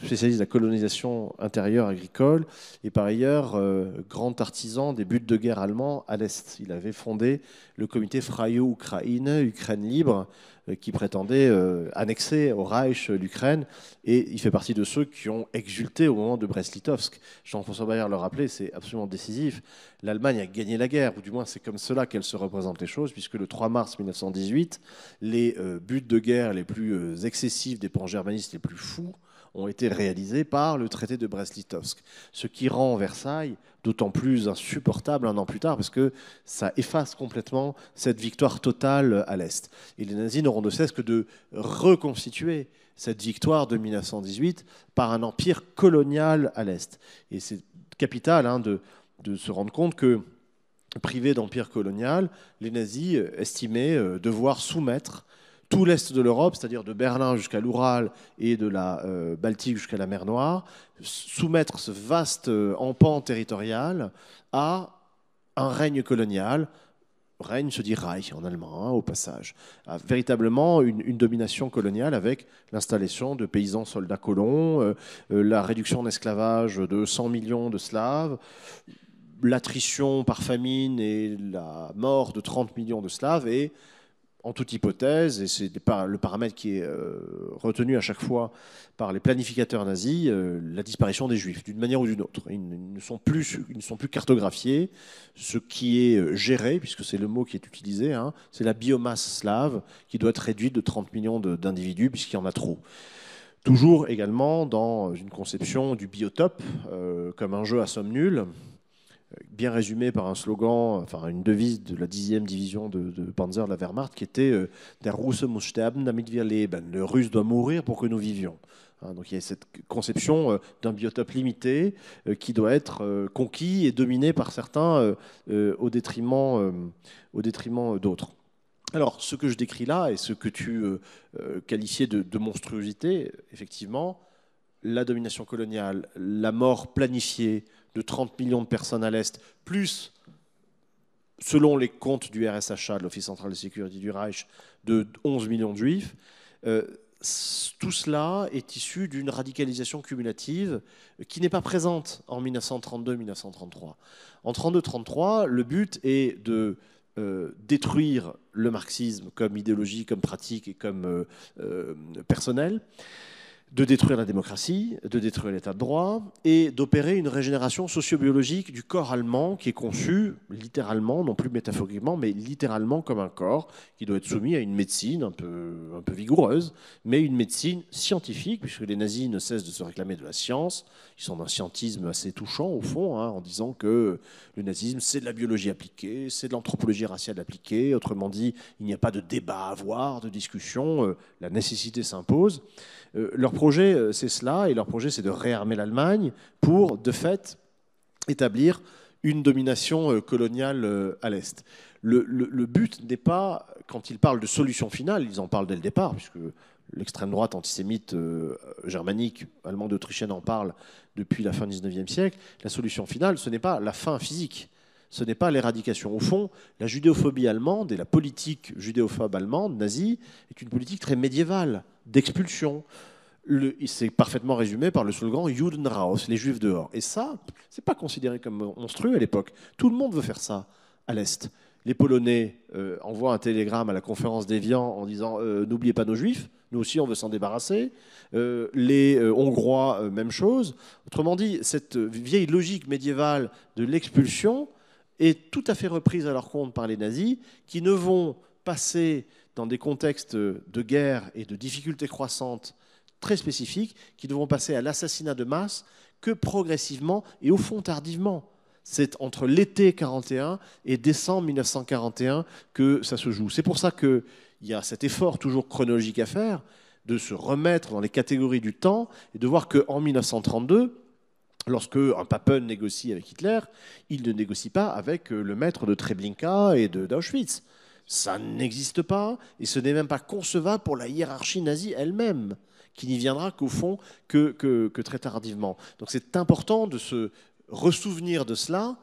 spécialiste de la colonisation intérieure agricole, et par ailleurs grand artisan des buts de guerre allemands à l'Est. Il avait fondé le comité Freie Ukraine, Ukraine libre, qui prétendait annexer au Reich l'Ukraine, et il fait partie de ceux qui ont exulté au moment de Brest-Litovsk. Jean-François Bayer le rappelait, c'est absolument décisif. L'Allemagne a gagné la guerre, ou du moins c'est comme cela qu'elle se représente les choses, puisque le 3 mars 1918, les buts de guerre les plus excessifs des pan-germanistes les plus fous ont été réalisés par le traité de Brest-Litovsk. Ce qui rend Versailles d'autant plus insupportable un an plus tard, parce que ça efface complètement cette victoire totale à l'Est. Et les nazis n'auront de cesse que de reconstituer cette victoire de 1918 par un empire colonial à l'Est. Et c'est capital de se rendre compte que, privés d'empire colonial, les nazis estimaient devoir soumettre tout l'Est de l'Europe, c'est-à-dire de Berlin jusqu'à l'Oural et de la Baltique jusqu'à la mer Noire, soumettre ce vaste empan territorial à un règne colonial. Règne se dit Reich en allemand, au passage. Véritablement une domination coloniale avec l'installation de paysans soldats colons, la réduction en esclavage de 100 millions de Slaves, l'attrition par famine et la mort de 30 millions de Slaves est, en toute hypothèse, et c'est le paramètre qui est retenu à chaque fois par les planificateurs nazis, la disparition des Juifs, d'une manière ou d'une autre. Ils ne sont plus cartographiés. Ce qui est géré, puisque c'est le mot qui est utilisé, hein, c'est la biomasse slave qui doit être réduite de 30 millions d'individus, puisqu'il y en a trop. Toujours également dans une conception du biotope comme un jeu à somme nulle, bien résumé par un slogan, enfin une devise de la 10e division de Panzer de la Wehrmacht qui était Der Russe muss sterben, damit wir leben. Le Russe doit mourir pour que nous vivions. Donc il y a cette conception d'un biotope limité qui doit être conquis et dominé par certains au détriment d'autres. Alors ce que je décris là et ce que tu qualifiais de monstruosité, effectivement, la domination coloniale, la mort planifiée de 30 millions de personnes à l'Est, plus, selon les comptes du RSHA, de l'Office central de sécurité du Reich, de 11 millions de Juifs, tout cela est issu d'une radicalisation cumulative qui n'est pas présente en 1932-1933. En 1932-1933, le but est de détruire le marxisme comme idéologie, comme pratique et comme personnel, de détruire la démocratie, de détruire l'état de droit et d'opérer une régénération sociobiologique du corps allemand qui est conçu littéralement, non plus métaphoriquement, mais littéralement comme un corps qui doit être soumis à une médecine un peu vigoureuse, mais une médecine scientifique, puisque les nazis ne cessent de se réclamer de la science. Ils sont d'un scientisme assez touchant, au fond, hein, en disant que le nazisme, c'est de la biologie appliquée, c'est de l'anthropologie raciale appliquée. Autrement dit, il n'y a pas de débat à avoir, de discussion, la nécessité s'impose. Leur projet, c'est cela, et leur projet, c'est de réarmer l'Allemagne pour, de fait, établir une domination coloniale à l'Est. Le but n'est pas, quand ils parlent de solution finale, ils en parlent dès le départ, puisque l'extrême droite antisémite germanique, allemande et autrichienne en parle depuis la fin du XIXe siècle, la solution finale, ce n'est pas la fin physique. Ce n'est pas l'éradication. Au fond, la judéophobie allemande et la politique judéophobe allemande, nazie, est une politique très médiévale, d'expulsion. C'est parfaitement résumé par le slogan « Juden raus », les Juifs dehors. Et ça, c'est pas considéré comme monstrueux à l'époque. Tout le monde veut faire ça à l'Est. Les Polonais envoient un télégramme à la conférence d'Évian en disant « N'oubliez pas nos Juifs, nous aussi on veut s'en débarrasser ». Les Hongrois, même chose. Autrement dit, cette vieille logique médiévale de l'expulsion est tout à fait reprise à leur compte par les nazis, qui ne vont passer dans des contextes de guerre et de difficultés croissantes très spécifiques, qui ne vont passer à l'assassinat de masse que progressivement et au fond tardivement. C'est entre l'été 41 et décembre 1941 que ça se joue. C'est pour ça qu'il y a cet effort toujours chronologique à faire, de se remettre dans les catégories du temps et de voir qu'en 1932, lorsque un Papen négocie avec Hitler, il ne négocie pas avec le maître de Treblinka et d'Auschwitz. Ça n'existe pas, et ce n'est même pas concevable pour la hiérarchie nazie elle-même, qui n'y viendra qu'au fond que très tardivement. Donc c'est important de se ressouvenir de cela,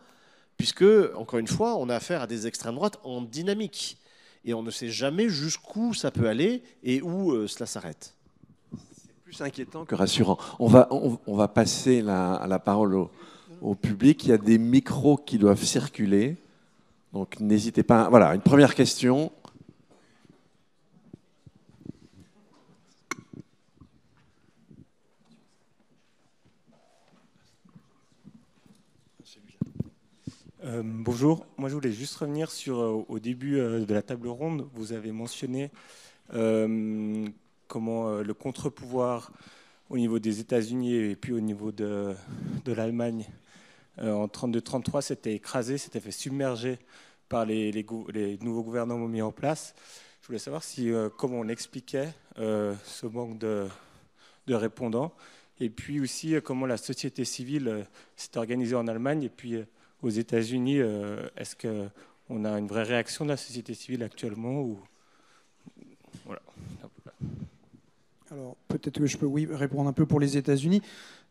puisque, encore une fois, on a affaire à des extrêmes droites en dynamique, et on ne sait jamais jusqu'où ça peut aller et où cela s'arrête. Plus inquiétant que rassurant. On va passer la parole au public. Il y a des micros qui doivent circuler. Donc n'hésitez pas. Voilà, une première question. Bonjour, moi je voulais juste revenir sur au début de la table ronde, vous avez mentionné comment le contre-pouvoir au niveau des États-Unis et puis au niveau de l'Allemagne en 32-33 s'était écrasé, s'était fait submerger par les nouveaux gouvernements mis en place. Je voulais savoir comment on expliquait ce manque de répondants et puis aussi comment la société civile s'est organisée en Allemagne et puis aux États-Unis. Est-ce qu'on a une vraie réaction de la société civile actuellement ou... Voilà. Alors, peut-être que je peux répondre un peu pour les États-Unis.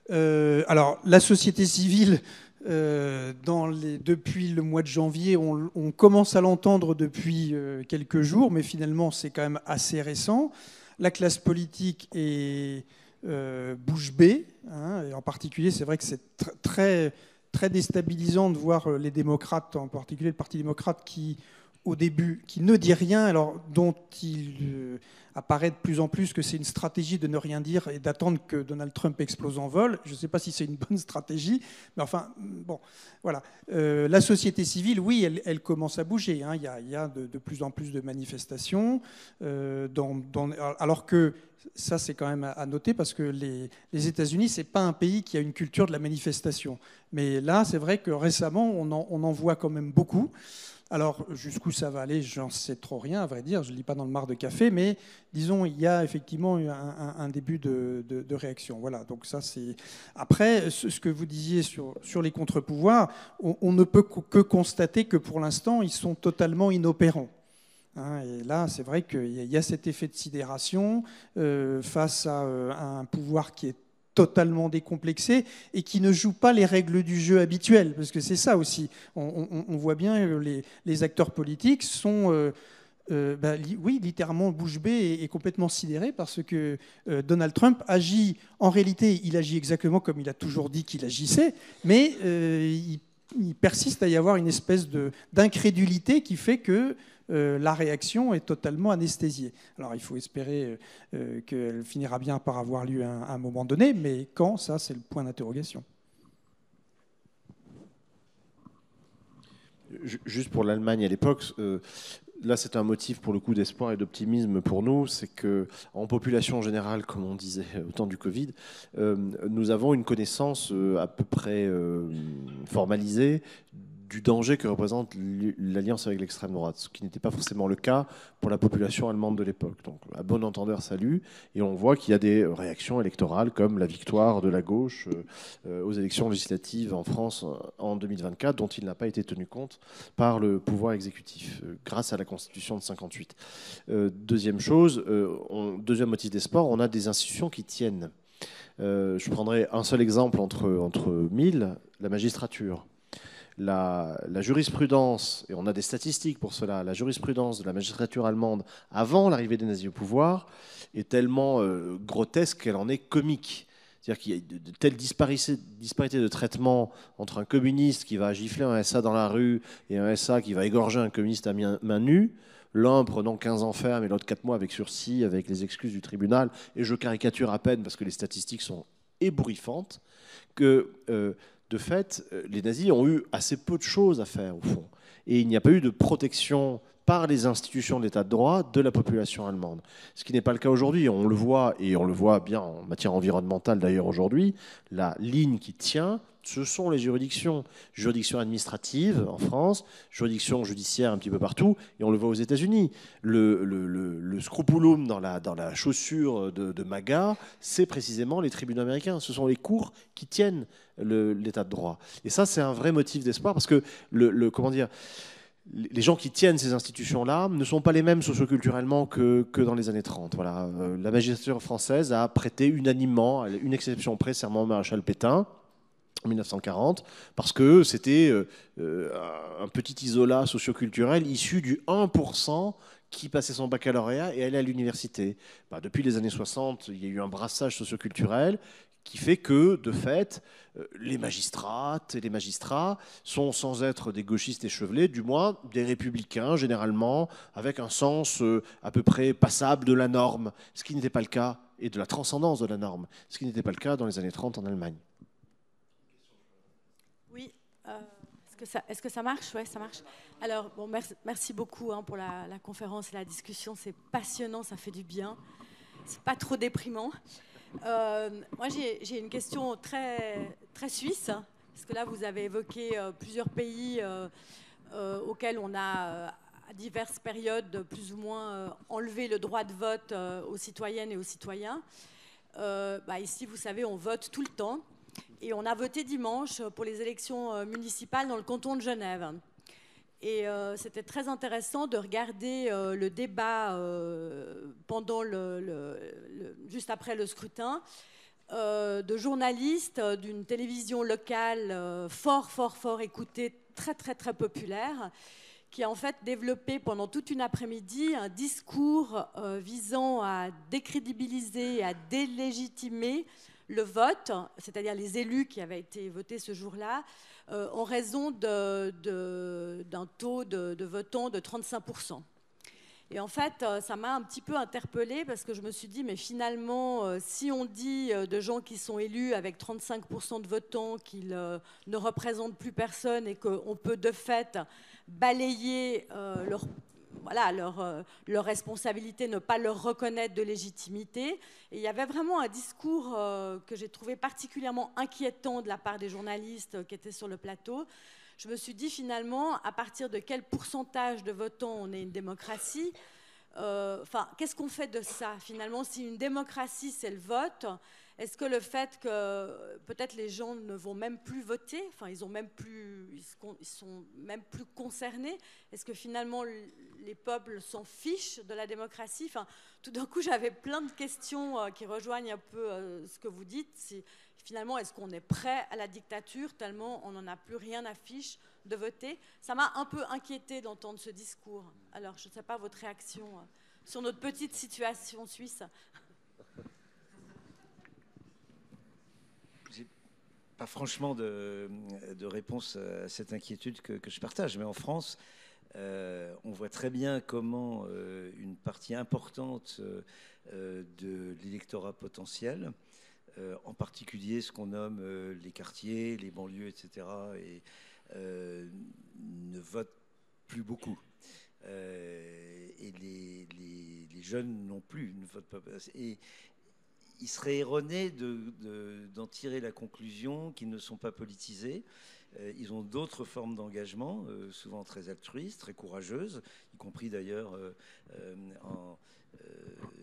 Alors, la société civile, depuis le mois de janvier, on commence à l'entendre depuis quelques jours, mais finalement, c'est quand même assez récent. La classe politique est bouche bée, hein, et en particulier, c'est vrai que c'est très très déstabilisant de voir les démocrates, en particulier le Parti démocrate, qui, au début, qui ne dit rien, alors dont il apparaît de plus en plus que c'est une stratégie de ne rien dire et d'attendre que Donald Trump explose en vol. Je ne sais pas si c'est une bonne stratégie, mais enfin, bon, voilà. La société civile, oui, elle commence à bouger. Hein. Il y a de plus en plus de manifestations, alors que ça, c'est quand même à noter parce que les États-Unis, c'est pas un pays qui a une culture de la manifestation. Mais là, c'est vrai que récemment, on en voit quand même beaucoup. Alors, jusqu'où ça va aller, j'en sais trop rien, à vrai dire. Je ne lis pas dans le mar de café, mais disons, il y a effectivement un début de réaction. Voilà, donc ça, c'est... Après, ce que vous disiez sur les contre-pouvoirs, on ne peut que constater que pour l'instant, ils sont totalement inopérants. Et là, c'est vrai qu'il y a cet effet de sidération face à un pouvoir qui est totalement décomplexé et qui ne joue pas les règles du jeu habituelles, parce que c'est ça aussi. On voit bien que les acteurs politiques sont, oui, littéralement bouche bée et complètement sidérés parce que Donald Trump agit, en réalité, il agit exactement comme il a toujours dit qu'il agissait, mais il persiste à y avoir une espèce d'incrédulité qui fait que la réaction est totalement anesthésiée. Alors il faut espérer qu'elle finira bien par avoir lieu à un moment donné, mais quand, ça c'est le point d'interrogation. Juste pour l'Allemagne à l'époque, là c'est un motif pour le coup d'espoir et d'optimisme pour nous, c'est qu'en population générale, comme on disait au temps du Covid, nous avons une connaissance à peu près formalisée du danger que représente l'alliance avec l'extrême droite, ce qui n'était pas forcément le cas pour la population allemande de l'époque. Donc, à bon entendeur, salut. Et on voit qu'il y a des réactions électorales comme la victoire de la gauche aux élections législatives en France en 2024, dont il n'a pas été tenu compte par le pouvoir exécutif, grâce à la Constitution de 1958. Deuxième chose, deuxième motif d'espoir, on a des institutions qui tiennent. Je prendrai un seul exemple entre mille, la magistrature. La jurisprudence, et on a des statistiques pour cela, la jurisprudence de la magistrature allemande avant l'arrivée des nazis au pouvoir est tellement grotesque qu'elle en est comique. C'est-à-dire qu'il y a de telles disparités de traitement entre un communiste qui va gifler un SA dans la rue et un SA qui va égorger un communiste à main nue, l'un prenant 15 ans ferme et l'autre 4 mois avec sursis, avec les excuses du tribunal, et je caricature à peine parce que les statistiques sont ébouriffantes, que... de fait, les nazis ont eu assez peu de choses à faire, au fond. Et il n'y a pas eu de protection par les institutions de l'État de droit de la population allemande. Ce qui n'est pas le cas aujourd'hui. On le voit, et on le voit bien en matière environnementale d'ailleurs aujourd'hui, la ligne qui tient, ce sont les juridictions. Juridiction administrative en France, juridiction judiciaire un petit peu partout, et on le voit aux États-Unis. Le scrupulum dans la chaussure de MAGA, c'est précisément les tribunaux américains. Ce sont les cours qui tiennent l'état de droit. Et ça, c'est un vrai motif d'espoir parce que comment dire, les gens qui tiennent ces institutions-là ne sont pas les mêmes socioculturellement que dans les années 30. Voilà. La magistrature française a prêté unanimement, à une exception près, serment au maréchal Pétain en 1940, parce que c'était un petit isolat socioculturel issu du 1% qui passait son baccalauréat et allait à l'université. Depuis les années 60, il y a eu un brassage socioculturel qui fait que, de fait, les magistrates et les magistrats sont, sans être des gauchistes échevelés, du moins des républicains, généralement, avec un sens à peu près passable de la norme, ce qui n'était pas le cas, et de la transcendance de la norme, ce qui n'était pas le cas dans les années 30 en Allemagne. Oui, est-ce que ça marche? Oui, ça marche. Alors, bon, merci beaucoup pour la conférence et la discussion, c'est passionnant, ça fait du bien, c'est pas trop déprimant. Moi, j'ai une question très, très suisse, parce que là, vous avez évoqué plusieurs pays auxquels on a, à diverses périodes, plus ou moins enlevé le droit de vote aux citoyennes et aux citoyens. Ici, vous savez, on vote tout le temps, et on a voté dimanche pour les élections municipales dans le canton de Genève. Et c'était très intéressant de regarder le débat pendant juste après le scrutin de journalistes d'une télévision locale fort écoutée, très populaire, qui a en fait développé pendant toute une après-midi un discours visant à décrédibiliser et à délégitimer le vote, c'est-à-dire les élus qui avaient été votés ce jour-là, en raison d'un taux de votants de 35%. Et en fait, ça m'a un petit peu interpellée parce que je me suis dit, mais finalement, si on dit de gens qui sont élus avec 35% de votants qu'ils ne représentent plus personne et qu'on peut de fait balayer leur responsabilité, ne pas leur reconnaître de légitimité. Et il y avait vraiment un discours que j'ai trouvé particulièrement inquiétant de la part des journalistes qui étaient sur le plateau. Je me suis dit finalement, à partir de quel pourcentage de votants on est une démocratie, qu'est-ce qu'on fait de ça finalement? Si une démocratie c'est le vote, est-ce que le fait que peut-être les gens ne vont même plus voter, ils sont même plus concernés, est-ce que finalement les peuples s'en fichent de la démocratie? Tout d'un coup j'avais plein de questions qui rejoignent un peu ce que vous dites. Finalement, est-ce qu'on est prêt à la dictature tellement on n'en a plus rien à fiche de voter? Ça m'a un peu inquiété d'entendre ce discours. Alors, je ne sais pas votre réaction sur notre petite situation suisse. J'ai pas franchement de réponse à cette inquiétude que je partage, mais en France, on voit très bien comment une partie importante de l'électorat potentiel, en particulier ce qu'on nomme les quartiers, les banlieues, etc., ne votent plus beaucoup. Et les jeunes non plus ne votent pas. Et il serait erroné d'en tirer la conclusion qu'ils ne sont pas politisés. Ils ont d'autres formes d'engagement, souvent très altruistes, très courageuses, y compris d'ailleurs en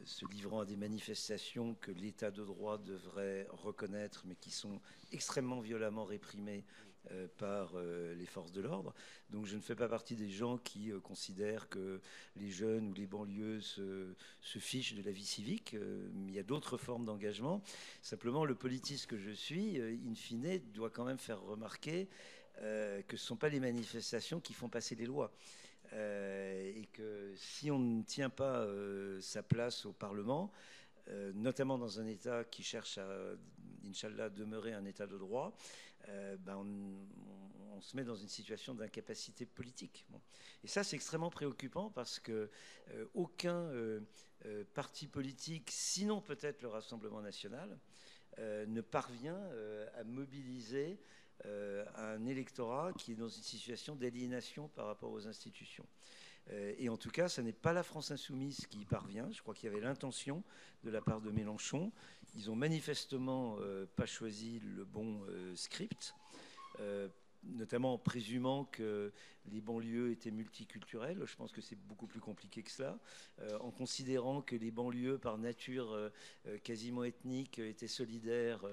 se livrant à des manifestations que l'État de droit devrait reconnaître, mais qui sont extrêmement violemment réprimées par les forces de l'ordre. Donc je ne fais pas partie des gens qui considèrent que les jeunes ou les banlieues se fichent de la vie civique. Il y a d'autres formes d'engagement. Simplement, le politiste que je suis, in fine, doit quand même faire remarquer que ce ne sont pas les manifestations qui font passer les lois. Et que si on ne tient pas sa place au Parlement, notamment dans un État qui cherche à, Inch'Allah, demeurer un État de droit, on se met dans une situation d'incapacité politique. Bon. Et ça, c'est extrêmement préoccupant parce que aucun parti politique, sinon peut-être le Rassemblement national, ne parvient à mobiliser un électorat qui est dans une situation d'aliénation par rapport aux institutions. Et en tout cas, ce n'est pas la France insoumise qui y parvient. Je crois qu'il y avait l'intention de la part de Mélenchon. Ils ont manifestement pas choisi le bon script, notamment en présumant que les banlieues étaient multiculturelles. Je pense que c'est beaucoup plus compliqué que cela. En considérant que les banlieues, par nature quasiment ethniques, étaient solidaires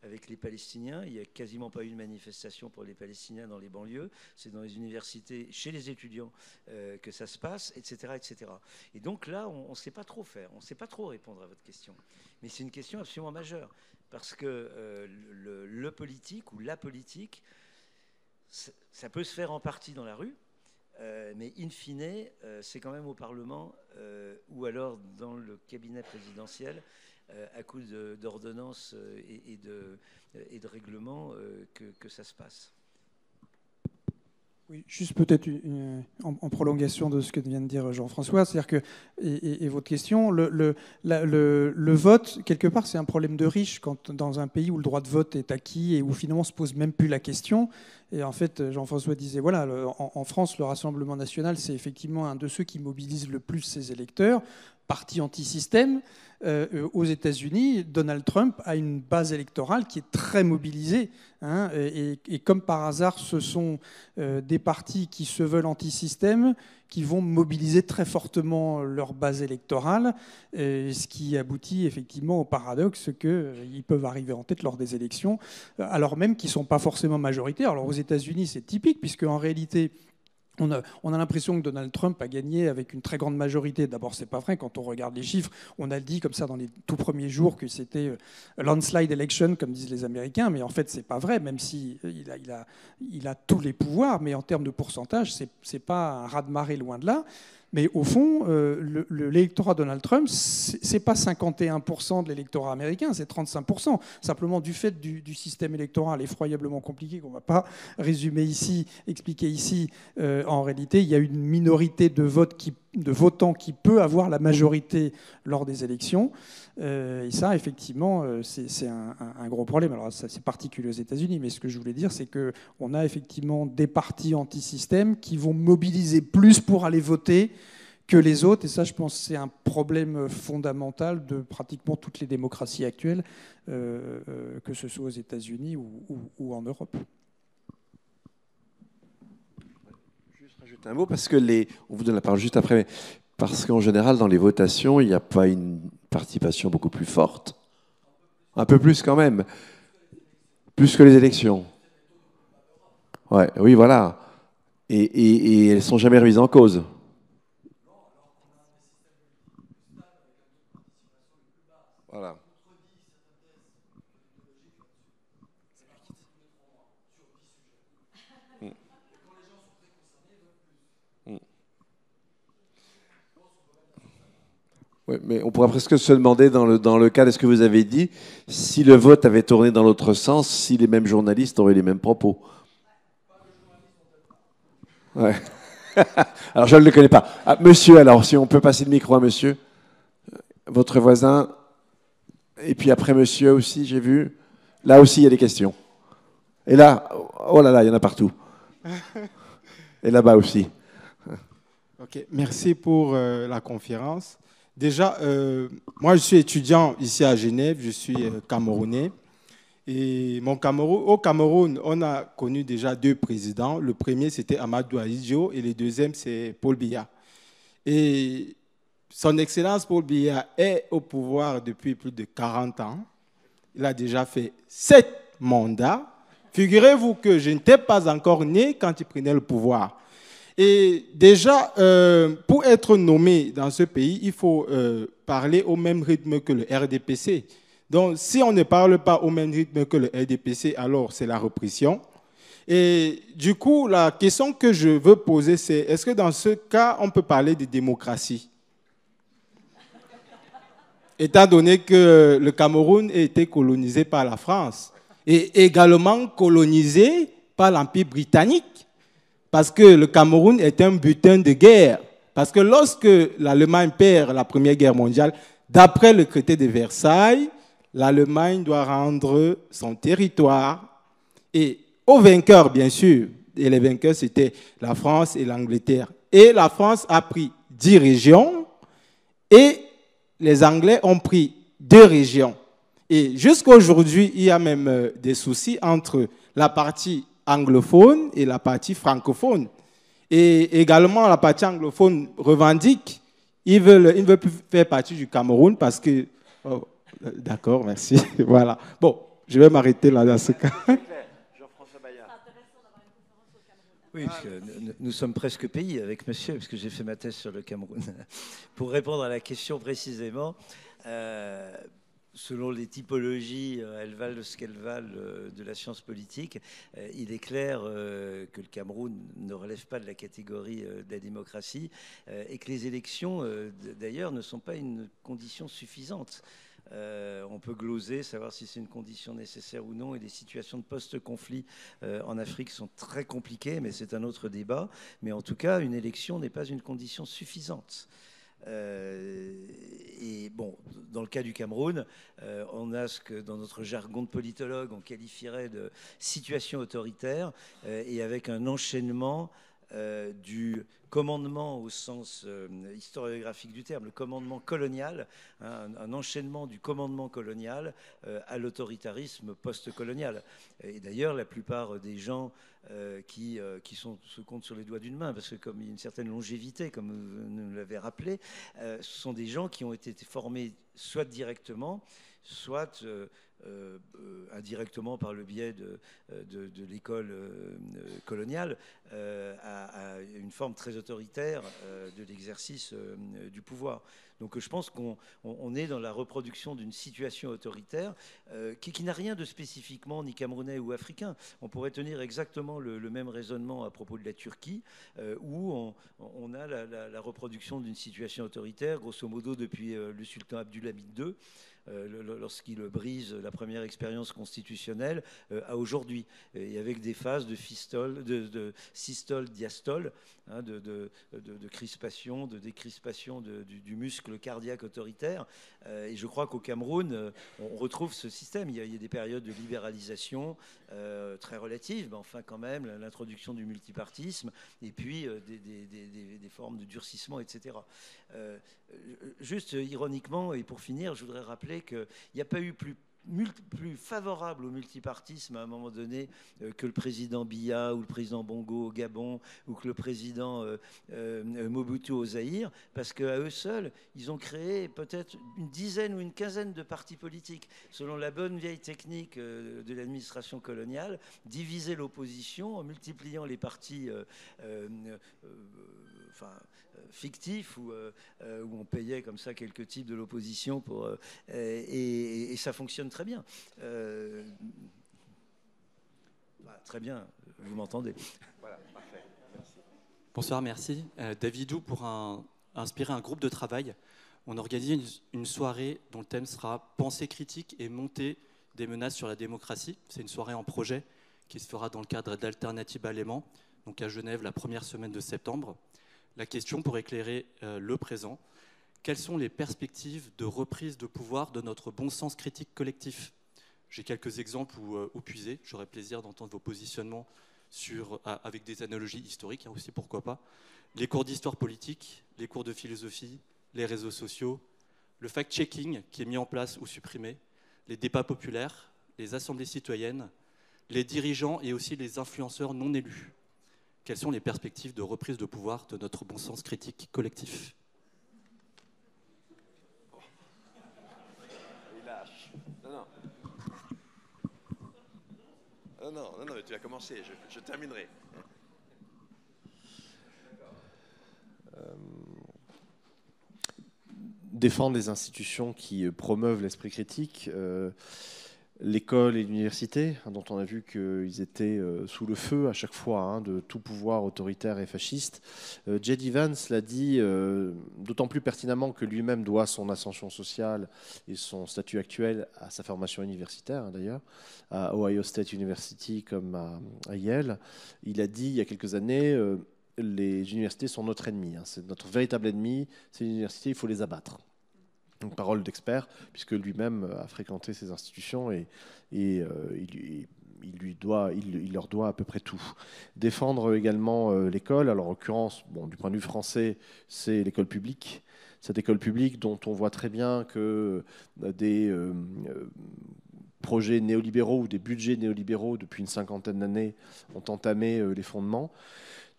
avec les Palestiniens. Il n'y a quasiment pas eu de manifestation pour les Palestiniens dans les banlieues. C'est dans les universités, chez les étudiants, que ça se passe, etc., etc. Et donc là, on ne sait pas trop faire. On ne sait pas trop répondre à votre question. Mais c'est une question absolument majeure. Parce que le politique ou la politique, ça peut se faire en partie dans la rue, mais in fine, c'est quand même au Parlement ou alors dans le cabinet présidentiel, à coup d'ordonnances et de règlements, que ça se passe. Oui, juste peut-être en prolongation de ce que vient de dire Jean-François, c'est-à-dire que, et votre question, le vote, quelque part, c'est un problème de riche quand dans un pays où le droit de vote est acquis et où finalement on ne se pose même plus la question. Et en fait, Jean-François disait, voilà, en France, le Rassemblement national, c'est effectivement un de ceux qui mobilise le plus ses électeurs, parti anti-système. Aux États-Unis, Donald Trump a une base électorale qui est très mobilisée. Et comme par hasard, ce sont des partis qui se veulent anti-système qui vont mobiliser très fortement leur base électorale, ce qui aboutit effectivement au paradoxe qu'ils peuvent arriver en tête lors des élections, alors même qu'ils ne sont pas forcément majoritaires. Alors aux États-Unis, c'est typique, puisque en réalité, On a l'impression que Donald Trump a gagné avec une très grande majorité. D'abord, c'est pas vrai. Quand on regarde les chiffres, on a dit comme ça dans les tout premiers jours que c'était landslide election, comme disent les Américains. Mais en fait, c'est pas vrai, même si il a tous les pouvoirs. Mais en termes de pourcentage, c'est pas un raz-de-marée, loin de là. Mais au fond, l'électorat Donald Trump, c'est pas 51% de l'électorat américain, c'est 35%. Simplement du fait du système électoral effroyablement compliqué qu'on ne va pas résumer ici, expliquer ici. En réalité, il y a une minorité de votants qui peut avoir la majorité lors des élections. Et ça, effectivement, c'est un gros problème. Alors, ça, c'est particulier aux États-Unis, mais ce que je voulais dire, c'est qu'on a effectivement des partis anti-système qui vont mobiliser plus pour aller voter que les autres. Et ça, je pense, c'est un problème fondamental de pratiquement toutes les démocraties actuelles, que ce soit aux États-Unis ou en Europe. Juste rajouter un mot, parce que on vous donne la parole juste après, mais parce qu'en général, dans les votations, il n'y a pas une participation beaucoup plus forte. Un peu plus quand même. Plus que les élections. Ouais, oui, voilà. Et elles ne sont jamais remises en cause. Voilà. Oui, mais on pourrait presque se demander, dans le cas de ce que vous avez dit, si le vote avait tourné dans l'autre sens, si les mêmes journalistes auraient les mêmes propos. Ouais. Alors, je ne le connais pas. Ah, monsieur, alors, si on peut passer le micro à monsieur. Votre voisin. Et puis après, monsieur aussi, j'ai vu. Là aussi, il y a des questions. Et là, oh là là, il y en a partout. Et là-bas aussi. Ok, merci pour la conférence. Déjà, moi, je suis étudiant ici à Genève, je suis camerounais. Et au Cameroun, on a connu déjà 2 présidents. Le premier, c'était Amadou Ahidjo, et le deuxième, c'est Paul Biya. Et son Excellence Paul Biya est au pouvoir depuis plus de 40 ans. Il a déjà fait 7 mandats. Figurez-vous que je n'étais pas encore né quand il prenait le pouvoir. Et déjà, pour être nommé dans ce pays, il faut parler au même rythme que le RDPC. Donc, si on ne parle pas au même rythme que le RDPC, alors c'est la répression. Et du coup, la question que je veux poser, c'est est-ce que dans ce cas, on peut parler de démocratie? Étant donné que le Cameroun a été colonisé par la France et également colonisé par l'Empire britannique. Parce que le Cameroun est un butin de guerre. Parce que lorsque l'Allemagne perd la Première Guerre mondiale, d'après le traité de Versailles, l'Allemagne doit rendre son territoire. Et aux vainqueurs, bien sûr, et les vainqueurs, c'était la France et l'Angleterre. Et la France a pris 10 régions et les Anglais ont pris 2 régions. Et jusqu'à aujourd'hui, il y a même des soucis entre la partie anglophone et la partie francophone. Et également, la partie anglophone revendique, ils veulent plus faire partie du Cameroun parce que... Oh, d'accord, merci. Voilà. Bon, je vais m'arrêter là dans ce cas. Jean-François Bayard. Oui, parce que nous sommes presque pays avec monsieur, parce que j'ai fait ma thèse sur le Cameroun. Pour répondre à la question précisément, selon les typologies, elles valent ce qu'elles valent de la science politique. Il est clair que le Cameroun ne relève pas de la catégorie de la démocratie et que les élections, d'ailleurs, ne sont pas une condition suffisante. On peut gloser, savoir si c'est une condition nécessaire ou non, et les situations de post-conflit en Afrique sont très compliquées, mais c'est un autre débat. Mais en tout cas, une élection n'est pas une condition suffisante. Et bon, dans le cas du Cameroun, on a ce que dans notre jargon de politologue on qualifierait de situation autoritaire, et avec un enchaînement du commandement au sens historiographique du terme, le commandement colonial, hein, un enchaînement du commandement colonial à l'autoritarisme post-colonial. Et d'ailleurs, la plupart des gens qui se comptent sur les doigts d'une main, parce que comme il y a une certaine longévité, comme vous nous l'avez rappelé, ce sont des gens qui ont été formés soit directement, soit indirectement par le biais de l'école coloniale, à une forme très autoritaire de l'exercice du pouvoir. Donc je pense qu'on est dans la reproduction d'une situation autoritaire qui n'a rien de spécifiquement ni camerounais ou africain. On pourrait tenir exactement le même raisonnement à propos de la Turquie, où on a la reproduction d'une situation autoritaire, grosso modo depuis le sultan Abdulhamid II, lorsqu'il brise la première expérience constitutionnelle à aujourd'hui, et avec des phases de systole, diastole, hein, de crispation, de décrispation du muscle cardiaque autoritaire. Et je crois qu'au Cameroun, on retrouve ce système. Il y a des périodes de libéralisation très relatives, mais enfin quand même, l'introduction du multipartisme, et puis des formes de durcissement, etc. Juste ironiquement, et pour finir, je voudrais rappeler qu'il n'y a pas eu plus favorable au multipartisme à un moment donné que le président Biya ou le président Bongo au Gabon ou que le président Mobutu au Zaïre, parce qu'à eux seuls, ils ont créé peut-être une dizaine ou une quinzaine de partis politiques, selon la bonne vieille technique de l'administration coloniale, diviser l'opposition en multipliant les partis fictifs où on payait comme ça quelques types de l'opposition et ça fonctionne très bien. Très bien, vous m'entendez. Voilà, parfait. Merci. Bonsoir, merci. Davidou, pour inspirer un groupe de travail, on organise une soirée dont le thème sera Pensée critique et montée des menaces sur la démocratie. C'est une soirée en projet qui se fera dans le cadre d'Alternative à Léman, donc à Genève la première semaine de septembre. La question pour éclairer le présent, quelles sont les perspectives de reprise de pouvoir de notre bon sens critique collectif? J'ai quelques exemples où puiser. J'aurais plaisir d'entendre vos positionnements avec des analogies historiques, hein, aussi, pourquoi pas. Les cours d'histoire politique, les cours de philosophie, les réseaux sociaux, le fact-checking qui est mis en place ou supprimé, les débats populaires, les assemblées citoyennes, les dirigeants et aussi les influenceurs non élus. Quelles sont les perspectives de reprise de pouvoir de notre bon sens critique collectif? Il lâche. Non, mais tu as commencé, je terminerai. Défendre les institutions qui promeuvent l'esprit critique, l'école et l'université, dont on a vu qu'ils étaient sous le feu à chaque fois de tout pouvoir autoritaire et fasciste. J.D. Vance l'a dit d'autant plus pertinemment que lui-même doit son ascension sociale et son statut actuel à sa formation universitaire, d'ailleurs, à Ohio State University comme à Yale. Il a dit il y a quelques années les universités sont notre ennemi. C'est notre véritable ennemi, c'est les universités, il faut les abattre. Une parole d'expert, puisque lui-même a fréquenté ces institutions et il leur doit à peu près tout. Défendre également l'école, alors en l'occurrence, du point de vue français, c'est l'école publique. Cette école publique dont on voit très bien que des projets néolibéraux ou des budgets néolibéraux depuis une cinquantaine d'années ont entamé les fondements.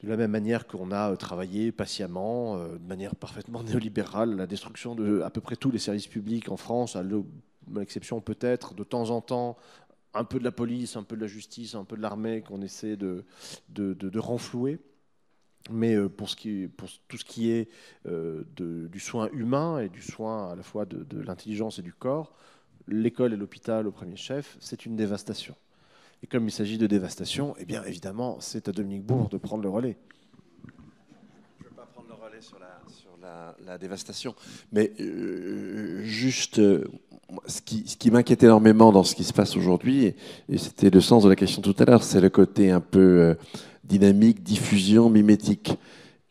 De la même manière qu'on a travaillé patiemment, de manière parfaitement néolibérale, la destruction de à peu près tous les services publics en France, à l'exception peut-être de temps en temps, un peu de la police, un peu de la justice, un peu de l'armée qu'on essaie de renflouer. Mais pour tout ce qui est du soin humain et du soin à la fois de l'intelligence et du corps, l'école et l'hôpital au premier chef, c'est une dévastation. Et comme il s'agit de dévastation, eh bien évidemment, c'est à Dominique Bourg de prendre le relais. Je ne vais pas prendre le relais sur la dévastation, mais juste ce qui m'inquiète énormément dans ce qui se passe aujourd'hui, et c'était le sens de la question tout à l'heure, c'est le côté un peu dynamique, diffusion, mimétique.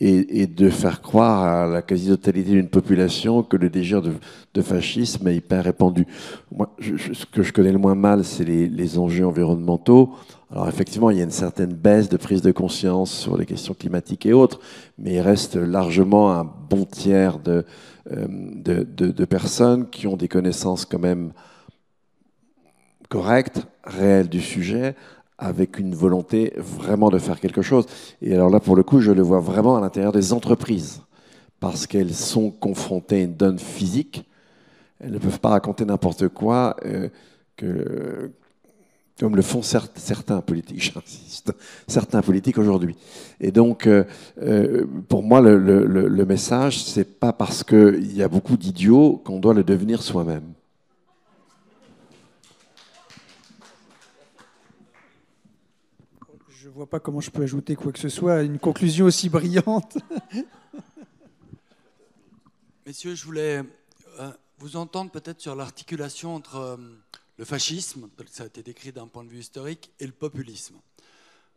Et de faire croire à la quasi-totalité d'une population que le désir de fascisme est hyper répandu. Moi, ce que je connais le moins mal, c'est les enjeux environnementaux. Alors effectivement, il y a une certaine baisse de prise de conscience sur les questions climatiques et autres, mais il reste largement un bon tiers de personnes qui ont des connaissances quand même correctes, réelles du sujet, avec une volonté vraiment de faire quelque chose. Et alors là, pour le coup, je le vois vraiment à l'intérieur des entreprises, parce qu'elles sont confrontées à une donne physique. Elles ne peuvent pas raconter n'importe quoi, comme le font certains politiques, j'insiste, certains politiques aujourd'hui. Et donc, pour moi, le message, c'est pas parce qu'il y a beaucoup d'idiots qu'on doit le devenir soi-même. Je ne vois pas comment je peux ajouter quoi que ce soit à une conclusion aussi brillante. Messieurs, je voulais vous entendre peut-être sur l'articulation entre le fascisme, ça a été décrit d'un point de vue historique, et le populisme.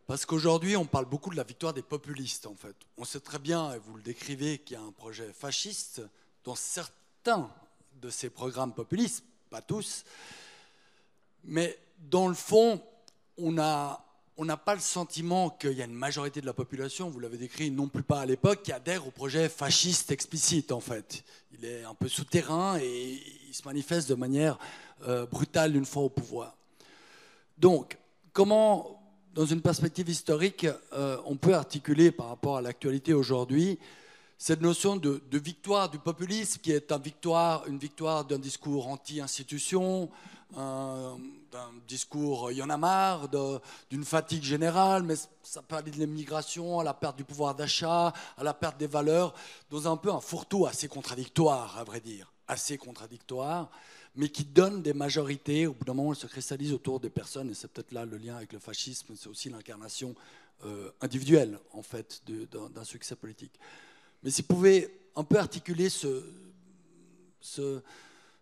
Parce qu'aujourd'hui, on parle beaucoup de la victoire des populistes, en fait. On sait très bien, et vous le décrivez, qu'il y a un projet fasciste dans certains de ces programmes populistes, pas tous, mais dans le fond, on n'a pas le sentiment qu'il y a une majorité de la population, vous l'avez décrit non plus pas à l'époque, qui adhère au projet fasciste explicite, en fait. Il est un peu souterrain et il se manifeste de manière brutale une fois au pouvoir. Donc, comment, dans une perspective historique, on peut articuler par rapport à l'actualité aujourd'hui cette notion de victoire du populisme, qui est une victoire d'un discours anti-institution, d'un discours il y en a marre, d'une fatigue générale, mais ça peut aller de l'immigration à la perte du pouvoir d'achat, à la perte des valeurs, dans un peu un fourre-tout assez contradictoire, à vrai dire, assez contradictoire, mais qui donne des majorités. Au bout d'un moment, elles se cristallisent autour des personnes, et c'est peut-être là le lien avec le fascisme, c'est aussi l'incarnation individuelle, en fait, d'un succès politique. Mais si vous pouvez un peu articuler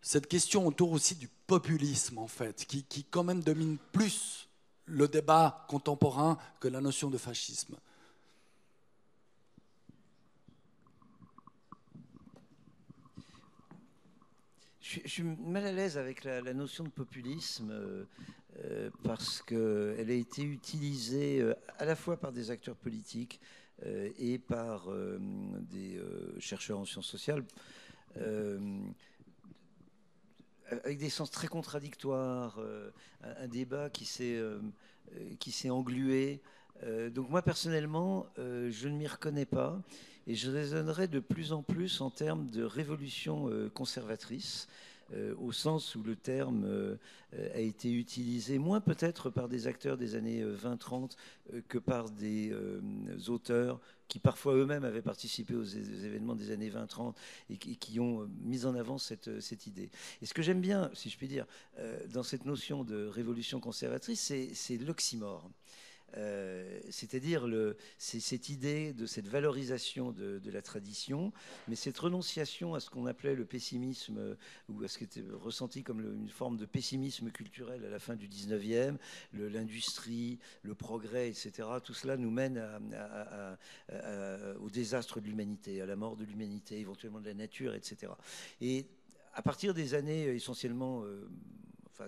cette question autour aussi du populisme, en fait, qui quand même domine plus le débat contemporain que la notion de fascisme. Je suis mal à l'aise avec la notion de populisme parce qu'elle a été utilisée à la fois par des acteurs politiques et par des chercheurs en sciences sociales avec des sens très contradictoires, un débat qui s'est englué. Donc moi, personnellement, je ne m'y reconnais pas et je raisonnerais de plus en plus en termes de révolution conservatrice, au sens où le terme a été utilisé moins peut-être par des acteurs des années 20-30 que par des auteurs qui parfois eux-mêmes avaient participé aux événements des années 20-30 et qui ont mis en avant cette idée. Et ce que j'aime bien, si je puis dire, dans cette notion de révolution conservatrice, c'est l'oxymore. C'est-à-dire c'est cette idée de cette valorisation de la tradition, mais cette renonciation à ce qu'on appelait le pessimisme, ou à ce qui était ressenti comme une forme de pessimisme culturel à la fin du 19e, l'industrie, le progrès, etc. Tout cela nous mène au désastre de l'humanité, à la mort de l'humanité, éventuellement de la nature, etc. Et à partir des années essentiellement...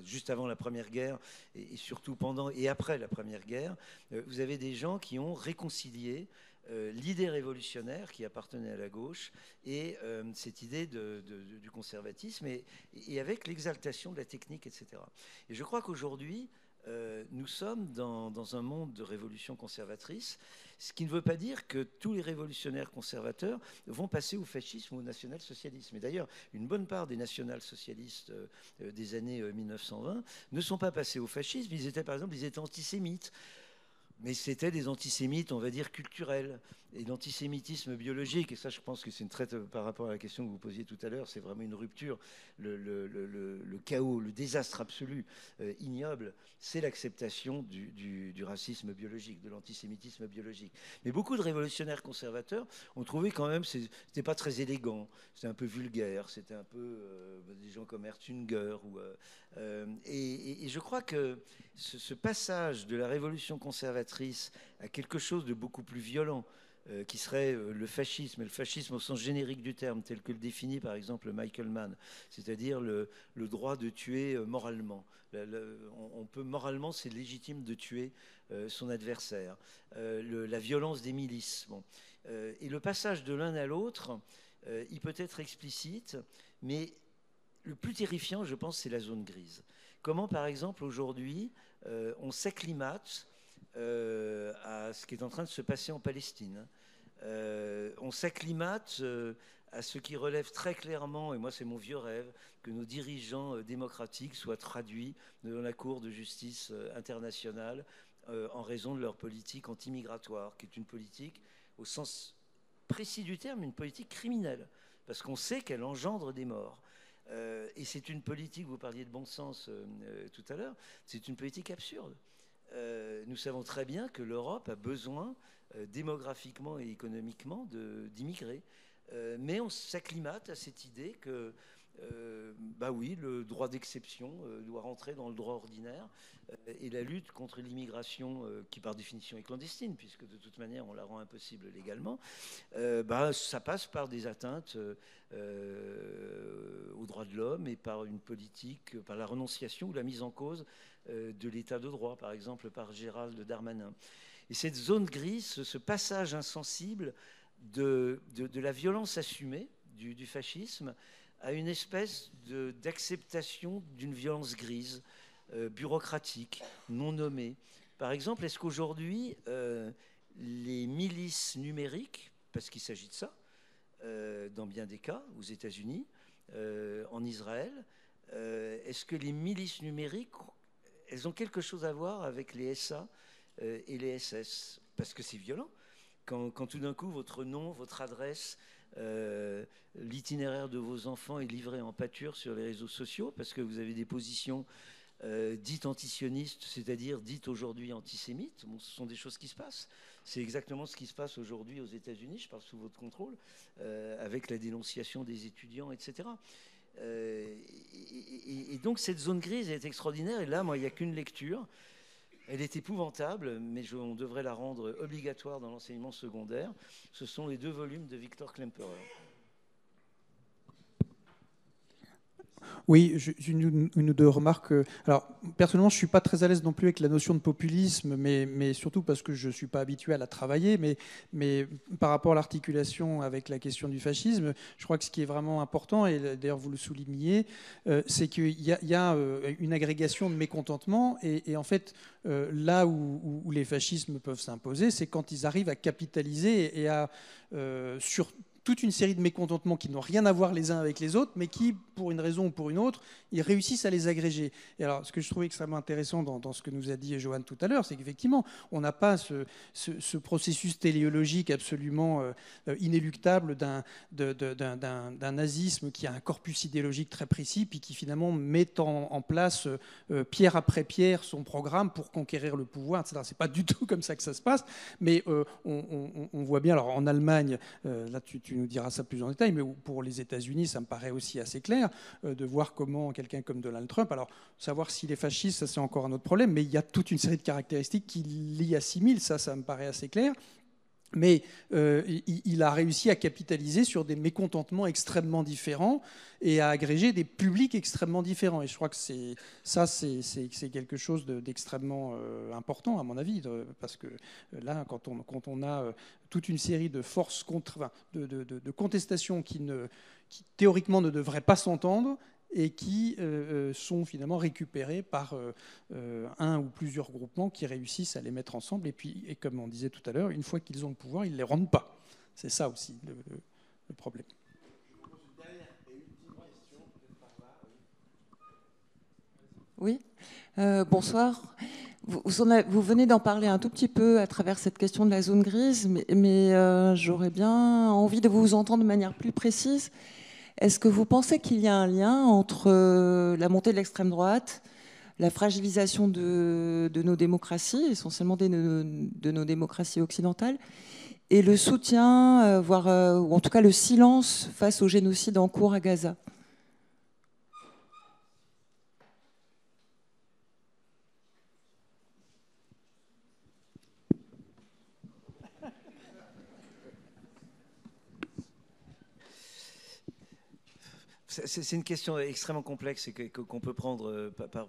juste avant la Première Guerre et surtout pendant et après la Première Guerre, vous avez des gens qui ont réconcilié l'idée révolutionnaire qui appartenait à la gauche et cette idée du conservatisme et avec l'exaltation de la technique, etc. Et je crois qu'aujourd'hui, nous sommes dans un monde de révolution conservatrice, ce qui ne veut pas dire que tous les révolutionnaires conservateurs vont passer au fascisme ou au national-socialisme. Et d'ailleurs, une bonne part des national-socialistes des années 1920 ne sont pas passés au fascisme. Ils étaient, par exemple, antisémites. Mais c'était des antisémites, on va dire, culturels. Et l'antisémitisme biologique, et ça je pense que c'est une traite par rapport à la question que vous posiez tout à l'heure, c'est vraiment une rupture, le chaos, le désastre absolu, ignoble, c'est l'acceptation du racisme biologique, de l'antisémitisme biologique. Mais beaucoup de révolutionnaires conservateurs ont trouvé quand même, c'était pas très élégant, c'était un peu vulgaire, c'était un peu des gens comme Ertunger. Et je crois que ce passage de la révolution conservatrice à quelque chose de beaucoup plus violent, qui serait le fascisme, et le fascisme au sens générique du terme, tel que le définit par exemple Michael Mann, c'est-à-dire le droit de tuer moralement. On peut moralement, c'est légitime de tuer son adversaire. La violence des milices. Bon. Et le passage de l'un à l'autre, il peut être explicite, mais le plus terrifiant, je pense, c'est la zone grise. Comment, par exemple, aujourd'hui, on s'acclimate à ce qui est en train de se passer en Palestine. On s'acclimate à ce qui relève très clairement, et moi c'est mon vieux rêve, que nos dirigeants démocratiques soient traduits dans la Cour de justice internationale en raison de leur politique anti-migratoire, qui est une politique, au sens précis du terme, une politique criminelle, parce qu'on sait qu'elle engendre des morts. Et c'est une politique, vous parliez de bon sens tout à l'heure, c'est une politique absurde. Nous savons très bien que l'Europe a besoin, démographiquement et économiquement, d'immigrer. Mais on s'acclimate à cette idée que, bah oui, le droit d'exception doit rentrer dans le droit ordinaire, et la lutte contre l'immigration, qui par définition est clandestine, puisque de toute manière on la rend impossible légalement, bah, ça passe par des atteintes aux droits de l'homme et par une politique, par la renonciation ou la mise en cause de l'état de droit, par exemple par Gérald Darmanin. Et cette zone grise, ce passage insensible de la violence assumée du fascisme à une espèce d'acceptation d'une violence grise, bureaucratique, non nommée. Par exemple, est-ce qu'aujourd'hui, les milices numériques, parce qu'il s'agit de ça, dans bien des cas, aux États-Unis, en Israël, est-ce que les milices numériques, elles ont quelque chose à voir avec les SA et les SS? Parce que c'est violent. Quand tout d'un coup, votre nom, votre adresse, l'itinéraire de vos enfants est livré en pâture sur les réseaux sociaux, parce que vous avez des positions dites antisionistes, c'est-à-dire dites aujourd'hui antisémites. Bon, ce sont des choses qui se passent. C'est exactement ce qui se passe aujourd'hui aux États-Unis, je parle sous votre contrôle, avec la dénonciation des étudiants, etc. Et donc cette zone grise est extraordinaire, et là, moi, il n'y a qu'une lecture. Elle est épouvantable, mais on devrait la rendre obligatoire dans l'enseignement secondaire. Ce sont les 2 volumes de Victor Klemperer. Oui, une ou deux remarques. Alors, personnellement, je ne suis pas très à l'aise non plus avec la notion de populisme, mais surtout parce que je ne suis pas habitué à la travailler. Mais par rapport à l'articulation avec la question du fascisme, je crois que ce qui est vraiment important, et d'ailleurs vous le souligniez, c'est qu'il y a une agrégation de mécontentement. Et en fait, là où les fascismes peuvent s'imposer, c'est quand ils arrivent à capitaliser et à sur toute une série de mécontentements qui n'ont rien à voir les uns avec les autres, mais qui, pour une raison ou pour une autre, ils réussissent à les agréger. Et alors, ce que je trouvais extrêmement intéressant dans ce que nous a dit Johan tout à l'heure, c'est qu'effectivement, on n'a pas ce processus téléologique absolument inéluctable d'un nazisme qui a un corpus idéologique très précis, puis qui finalement met en place pierre après pierre son programme pour conquérir le pouvoir, etc. C'est pas du tout comme ça que ça se passe, mais on voit bien, alors en Allemagne, là tu nous diras ça plus en détail, mais pour les États-Unis, ça me paraît aussi assez clair de voir comment quelqu'un comme Donald Trump, alors savoir s'il est fasciste, ça c'est encore un autre problème, mais il y a toute une série de caractéristiques qui l'y assimilent, ça me paraît assez clair. Mais il a réussi à capitaliser sur des mécontentements extrêmement différents et à agréger des publics extrêmement différents. Et je crois que c'est quelque chose d'extrêmement important, à mon avis, parce que là, quand on a toute une série de forces de contestation qui théoriquement ne devraient pas s'entendre, et qui sont finalement récupérés par un ou plusieurs groupements qui réussissent à les mettre ensemble. Et comme on disait tout à l'heure, une fois qu'ils ont le pouvoir, ils ne les rendent pas. C'est ça aussi le problème. Oui, bonsoir. Vous venez d'en parler un tout petit peu à travers cette question de la zone grise, mais j'aurais bien envie de vous entendre de manière plus précise. Est-ce que vous pensez qu'il y a un lien entre la montée de l'extrême droite, la fragilisation de nos démocraties, essentiellement de nos démocraties occidentales, et le soutien, ou en tout cas le silence face au génocide en cours à Gaza ? C'est une question extrêmement complexe et qu'on peut prendre par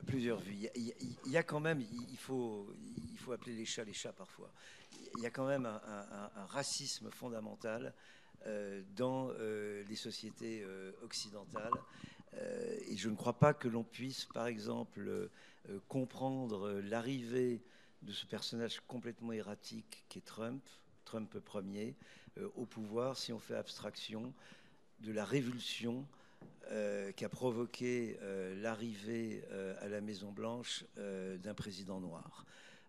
plusieurs vues. Il y a quand même, il faut appeler les chats parfois. Il y a quand même un racisme fondamental dans les sociétés occidentales. Et je ne crois pas que l'on puisse, par exemple, comprendre l'arrivée de ce personnage complètement erratique qu'est Trump Trump Ier au pouvoir si on fait abstraction de la révulsion qui a provoqué l'arrivée à la Maison-Blanche d'un président noir.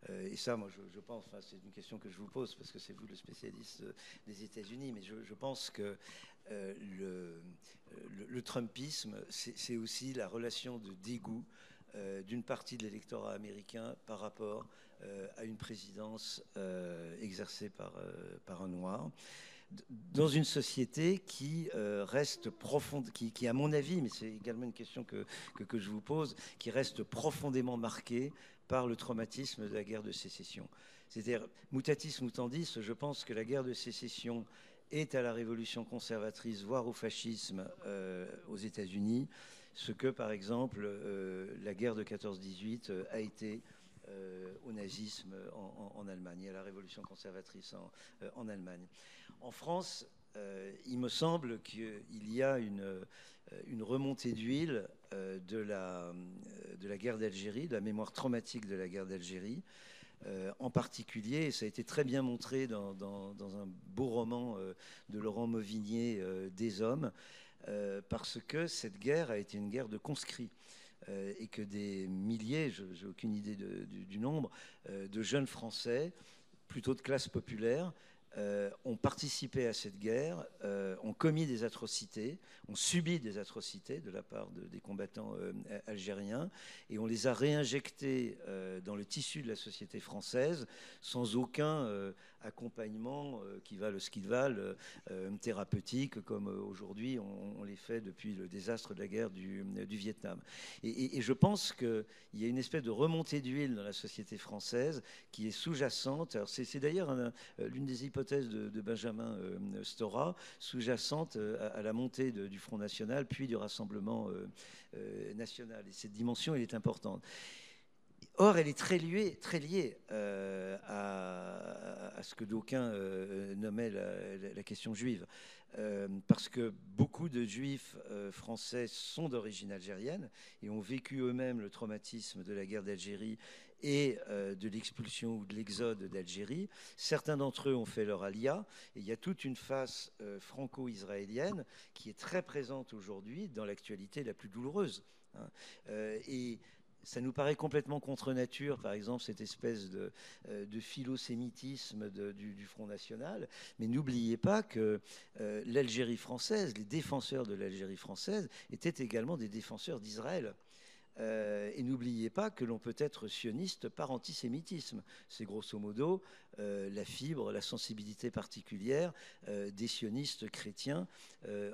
Et ça, moi, je pense, enfin, c'est une question que je vous pose parce que c'est vous le spécialiste des États-Unis, mais je pense que le Trumpisme, c'est aussi la relation de dégoût d'une partie de l'électorat américain par rapport à une présidence exercée par un noir, dans une société qui reste profonde, qui à mon avis, mais c'est également une question que je vous pose, qui reste profondément marquée par le traumatisme de la guerre de sécession. C'est-à-dire, mutatis mutandis, je pense que la guerre de sécession est à la révolution conservatrice, voire au fascisme aux États-Unis, ce que, par exemple, la guerre de 14-18 a été au nazisme en Allemagne, et à la révolution conservatrice en Allemagne. En France, il me semble qu'il y a une remontée d'huile de la guerre d'Algérie, de la mémoire traumatique de la guerre d'Algérie, en particulier, et ça a été très bien montré dans un beau roman de Laurent Mauvigné, Des Hommes, parce que cette guerre a été une guerre de conscrits. Et que des milliers, je n'ai aucune idée du nombre, de jeunes Français, plutôt de classe populaire, ont participé à cette guerre, ont commis des atrocités, ont subi des atrocités de la part des combattants algériens, et on les a réinjectés dans le tissu de la société française sans aucun accompagnement qui valent ce qu'ils valent, thérapeutique, comme aujourd'hui on les fait depuis le désastre de la guerre du Vietnam. Et je pense qu'il y a une espèce de remontée d'huile dans la société française qui est sous-jacente. Alors c'est d'ailleurs l'une des hypothèses de Benjamin Stora, sous-jacente à la montée du Front National, puis du Rassemblement national. Et cette dimension, elle est importante. Or, elle est très liée à ce que d'aucuns nommaient la question juive. Parce que beaucoup de juifs français sont d'origine algérienne et ont vécu eux-mêmes le traumatisme de la guerre d'Algérie et de l'expulsion ou de l'exode d'Algérie. Certains d'entre eux ont fait leur alia, et il y a toute une face franco-israélienne qui est très présente aujourd'hui dans l'actualité la plus douloureuse. Et ça nous paraît complètement contre nature, par exemple, cette espèce de philosémitisme du Front National. Mais n'oubliez pas que l'Algérie française, les défenseurs de l'Algérie française, étaient également des défenseurs d'Israël. Et n'oubliez pas que l'on peut être sioniste par antisémitisme. C'est grosso modo la fibre, la sensibilité particulière des sionistes chrétiens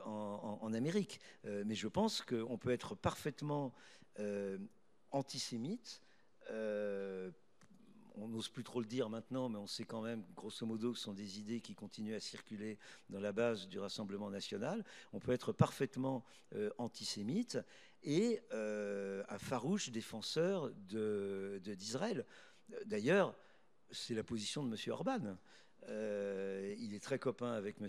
en Amérique. Mais je pense qu'on peut être parfaitement antisémite. On n'ose plus trop le dire maintenant, mais on sait quand même, grosso modo, que ce sont des idées qui continuent à circuler dans la base du Rassemblement national. On peut être parfaitement antisémite et un farouche défenseur d'Israël. D'ailleurs, c'est la position de M. Orban. Il est très copain avec M.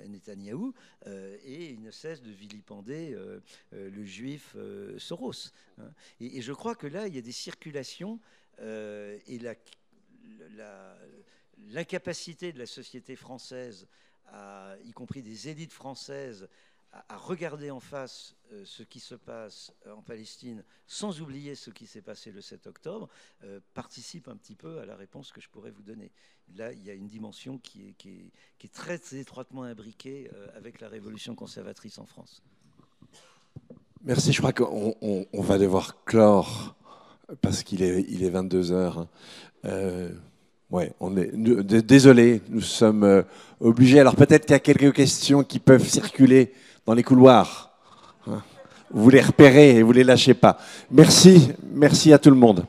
Netanyahou et il ne cesse de vilipender le juif Soros. Et je crois que là, il y a des circulations et l'incapacité de la société française, y compris des élites françaises, à regarder en face ce qui se passe en Palestine, sans oublier ce qui s'est passé le 7 octobre, participe un petit peu à la réponse que je pourrais vous donner. Là, il y a une dimension qui est très, très étroitement imbriquée avec la révolution conservatrice en France. Merci, je crois qu'on va devoir clore, parce qu'il est 22h. Ouais, on est désolé, nous sommes obligés. Alors peut-être qu'il y a quelques questions qui peuvent circuler dans les couloirs. Vous les repérez et vous les lâchez pas. Merci à tout le monde.